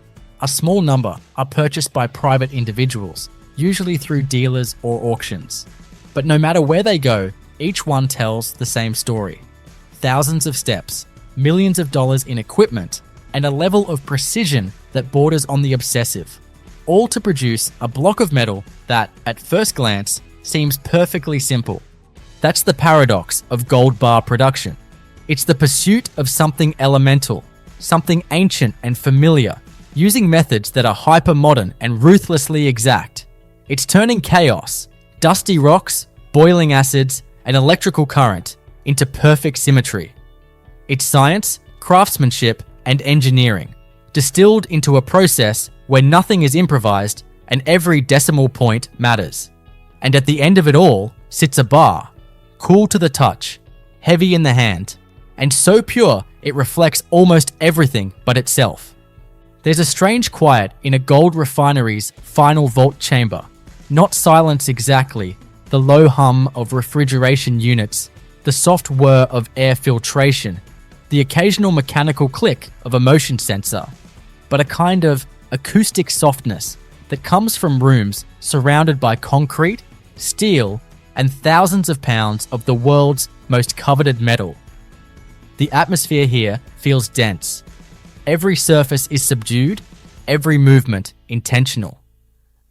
A small number are purchased by private individuals, usually through dealers or auctions. But no matter where they go, each one tells the same story. Thousands of steps, millions of dollars in equipment, and a level of precision that borders on the obsessive, all to produce a block of metal that, at first glance, seems perfectly simple. That's the paradox of gold bar production. It's the pursuit of something elemental, something ancient and familiar, using methods that are hyper-modern and ruthlessly exact. It's turning chaos, dusty rocks, boiling acids, and electrical current into perfect symmetry. It's science, craftsmanship, and engineering, distilled into a process where nothing is improvised and every decimal point matters. And at the end of it all sits a bar, cool to the touch, heavy in the hand, and so pure it reflects almost everything but itself. There's a strange quiet in a gold refinery's final vault chamber. Not silence exactly, the low hum of refrigeration units, the soft whir of air filtration, the occasional mechanical click of a motion sensor, but a kind of acoustic softness that comes from rooms surrounded by concrete, steel, and thousands of pounds of the world's most coveted metal. The atmosphere here feels dense. Every surface is subdued, every movement intentional.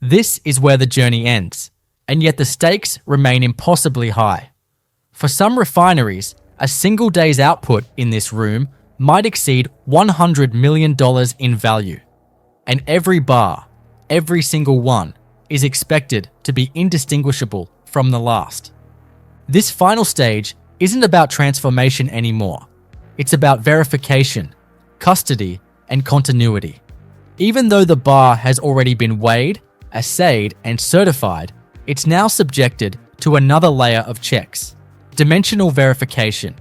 This is where the journey ends, and yet the stakes remain impossibly high. For some refineries, a single day's output in this room might exceed $100 million in value, and every bar, every single one, is expected to be indistinguishable from the last. This final stage isn't about transformation anymore. It's about verification, custody, and continuity. Even though the bar has already been weighed, assayed, and certified, it's now subjected to another layer of checks. Dimensional verification.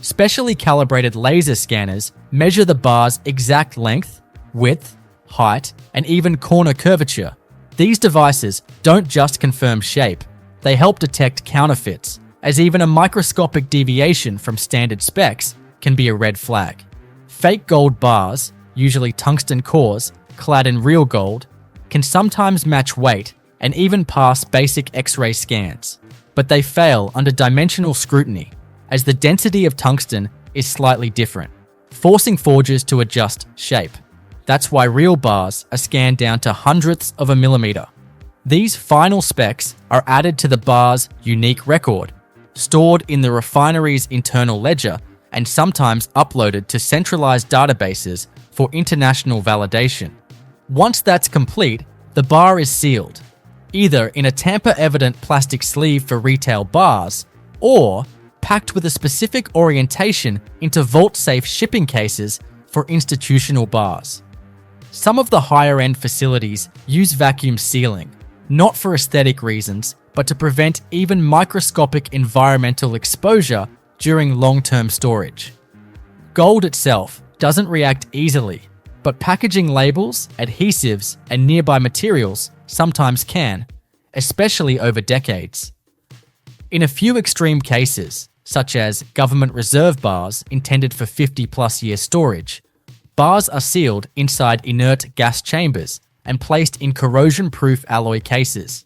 Specially calibrated laser scanners measure the bar's exact length, width, height, and even corner curvature. These devices don't just confirm shape, they help detect counterfeits, as even a microscopic deviation from standard specs can be a red flag. Fake gold bars, usually tungsten cores clad in real gold, can sometimes match weight and even pass basic X-ray scans, but they fail under dimensional scrutiny as the density of tungsten is slightly different, forcing forgers to adjust shape. That's why real bars are scanned down to hundredths of a millimeter. These final specs are added to the bar's unique record, stored in the refinery's internal ledger and sometimes uploaded to centralized databases for international validation. Once that's complete, the bar is sealed, either in a tamper-evident plastic sleeve for retail bars or packed with a specific orientation into vault-safe shipping cases for institutional bars. Some of the higher-end facilities use vacuum sealing, not for aesthetic reasons, but to prevent even microscopic environmental exposure during long-term storage. Gold itself doesn't react easily, but packaging labels, adhesives, and nearby materials sometimes can, especially over decades. In a few extreme cases, such as government reserve bars intended for 50-plus year storage, bars are sealed inside inert gas chambers and placed in corrosion-proof alloy cases.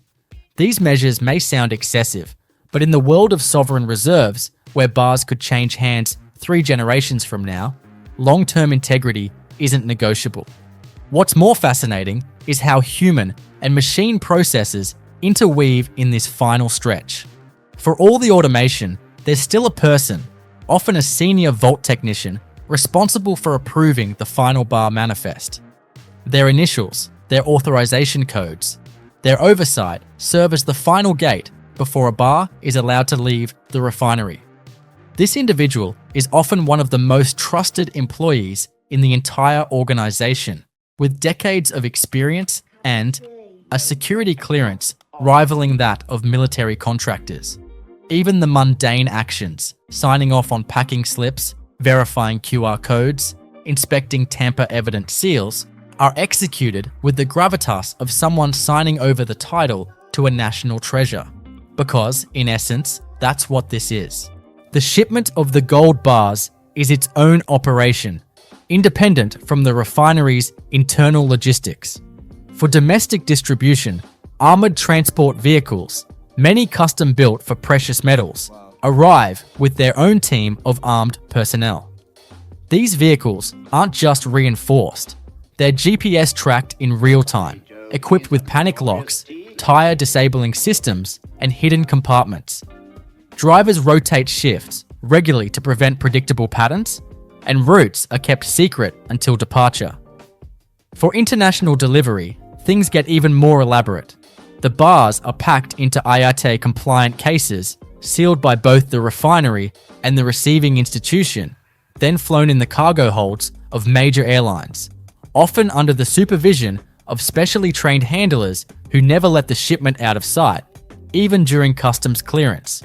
These measures may sound excessive, but in the world of sovereign reserves, where bars could change hands 3 generations from now, long-term integrity isn't negotiable. What's more fascinating is how human and machine processes interweave in this final stretch. For all the automation, there's still a person, often a senior vault technician, responsible for approving the final bar manifest. Their initials, their authorization codes, their oversight serve as the final gate before a bar is allowed to leave the refinery. This individual is often one of the most trusted employees in the entire organization, with decades of experience and a security clearance rivaling that of military contractors. Even the mundane actions, signing off on packing slips, verifying QR codes, inspecting tamper-evident seals, are executed with the gravitas of someone signing over the title to a national treasure. Because, in essence, that's what this is. The shipment of the gold bars is its own operation, independent from the refinery's internal logistics. For domestic distribution, armored transport vehicles, many custom built for precious metals, arrive with their own team of armed personnel. These vehicles aren't just reinforced, they're GPS tracked in real time, equipped with panic locks, tire disabling systems, and hidden compartments. Drivers rotate shifts regularly to prevent predictable patterns, and routes are kept secret until departure. For international delivery, things get even more elaborate. The bars are packed into IATA-compliant cases, sealed by both the refinery and the receiving institution, then flown in the cargo holds of major airlines, often under the supervision of specially trained handlers who never let the shipment out of sight, even during customs clearance.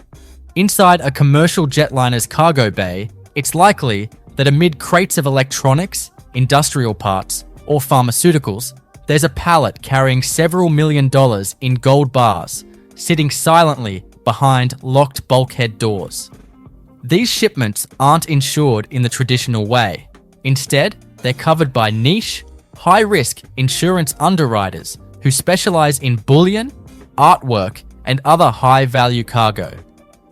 Inside a commercial jetliner's cargo bay, it's likely that amid crates of electronics, industrial parts, or pharmaceuticals, there's a pallet carrying several $1 million in gold bars, sitting silently behind locked bulkhead doors. These shipments aren't insured in the traditional way. Instead, they're covered by niche, high-risk insurance underwriters who specialize in bullion, artwork, and other high-value cargo.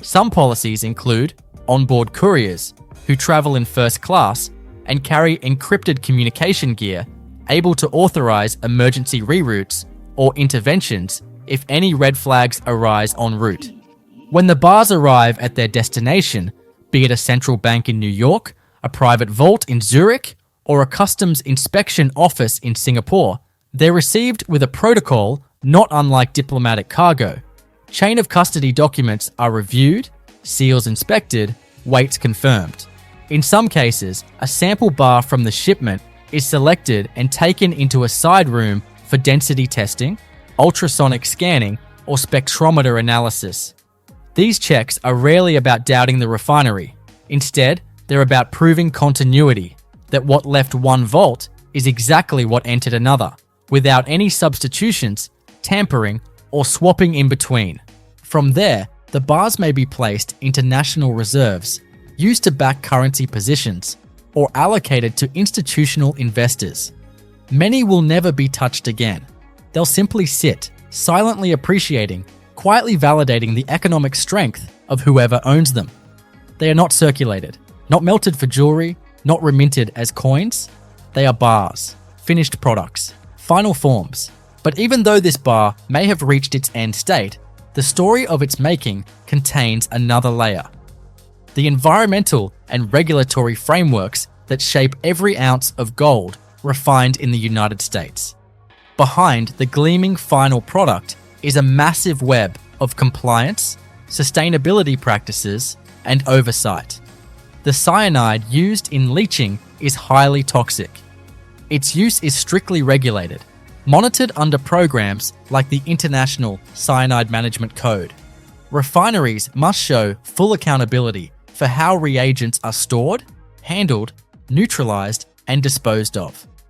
Some policies include onboard couriers, who travel in first class and carry encrypted communication gear able to authorize emergency reroutes or interventions if any red flags arise en route. When the bars arrive at their destination, be it a central bank in New York, a private vault in Zurich, or a customs inspection office in Singapore, they're received with a protocol not unlike diplomatic cargo. Chain of custody documents are reviewed, seals inspected, weights confirmed. In some cases, a sample bar from the shipment is selected and taken into a side room for density testing, ultrasonic scanning, or spectrometer analysis. These checks are rarely about doubting the refinery. Instead, they're about proving continuity, that what left one vault is exactly what entered another, without any substitutions, tampering, or swapping in between. From there, the bars may be placed into national reserves, used to back currency positions, or allocated to institutional investors. Many will never be touched again. They'll simply sit, silently appreciating, quietly validating the economic strength of whoever owns them. They are not circulated, not melted for jewelry, not reminted as coins. They are bars, finished products, final forms. But even though this bar may have reached its end state, the story of its making contains another layer. The environmental and regulatory frameworks that shape every ounce of gold refined in the United States. Behind the gleaming final product is a massive web of compliance, sustainability practices, and oversight. The cyanide used in leaching is highly toxic. Its use is strictly regulated, monitored under programs like the International Cyanide Management Code. Refineries must show full accountability for how reagents are stored, handled, neutralized, and disposed of.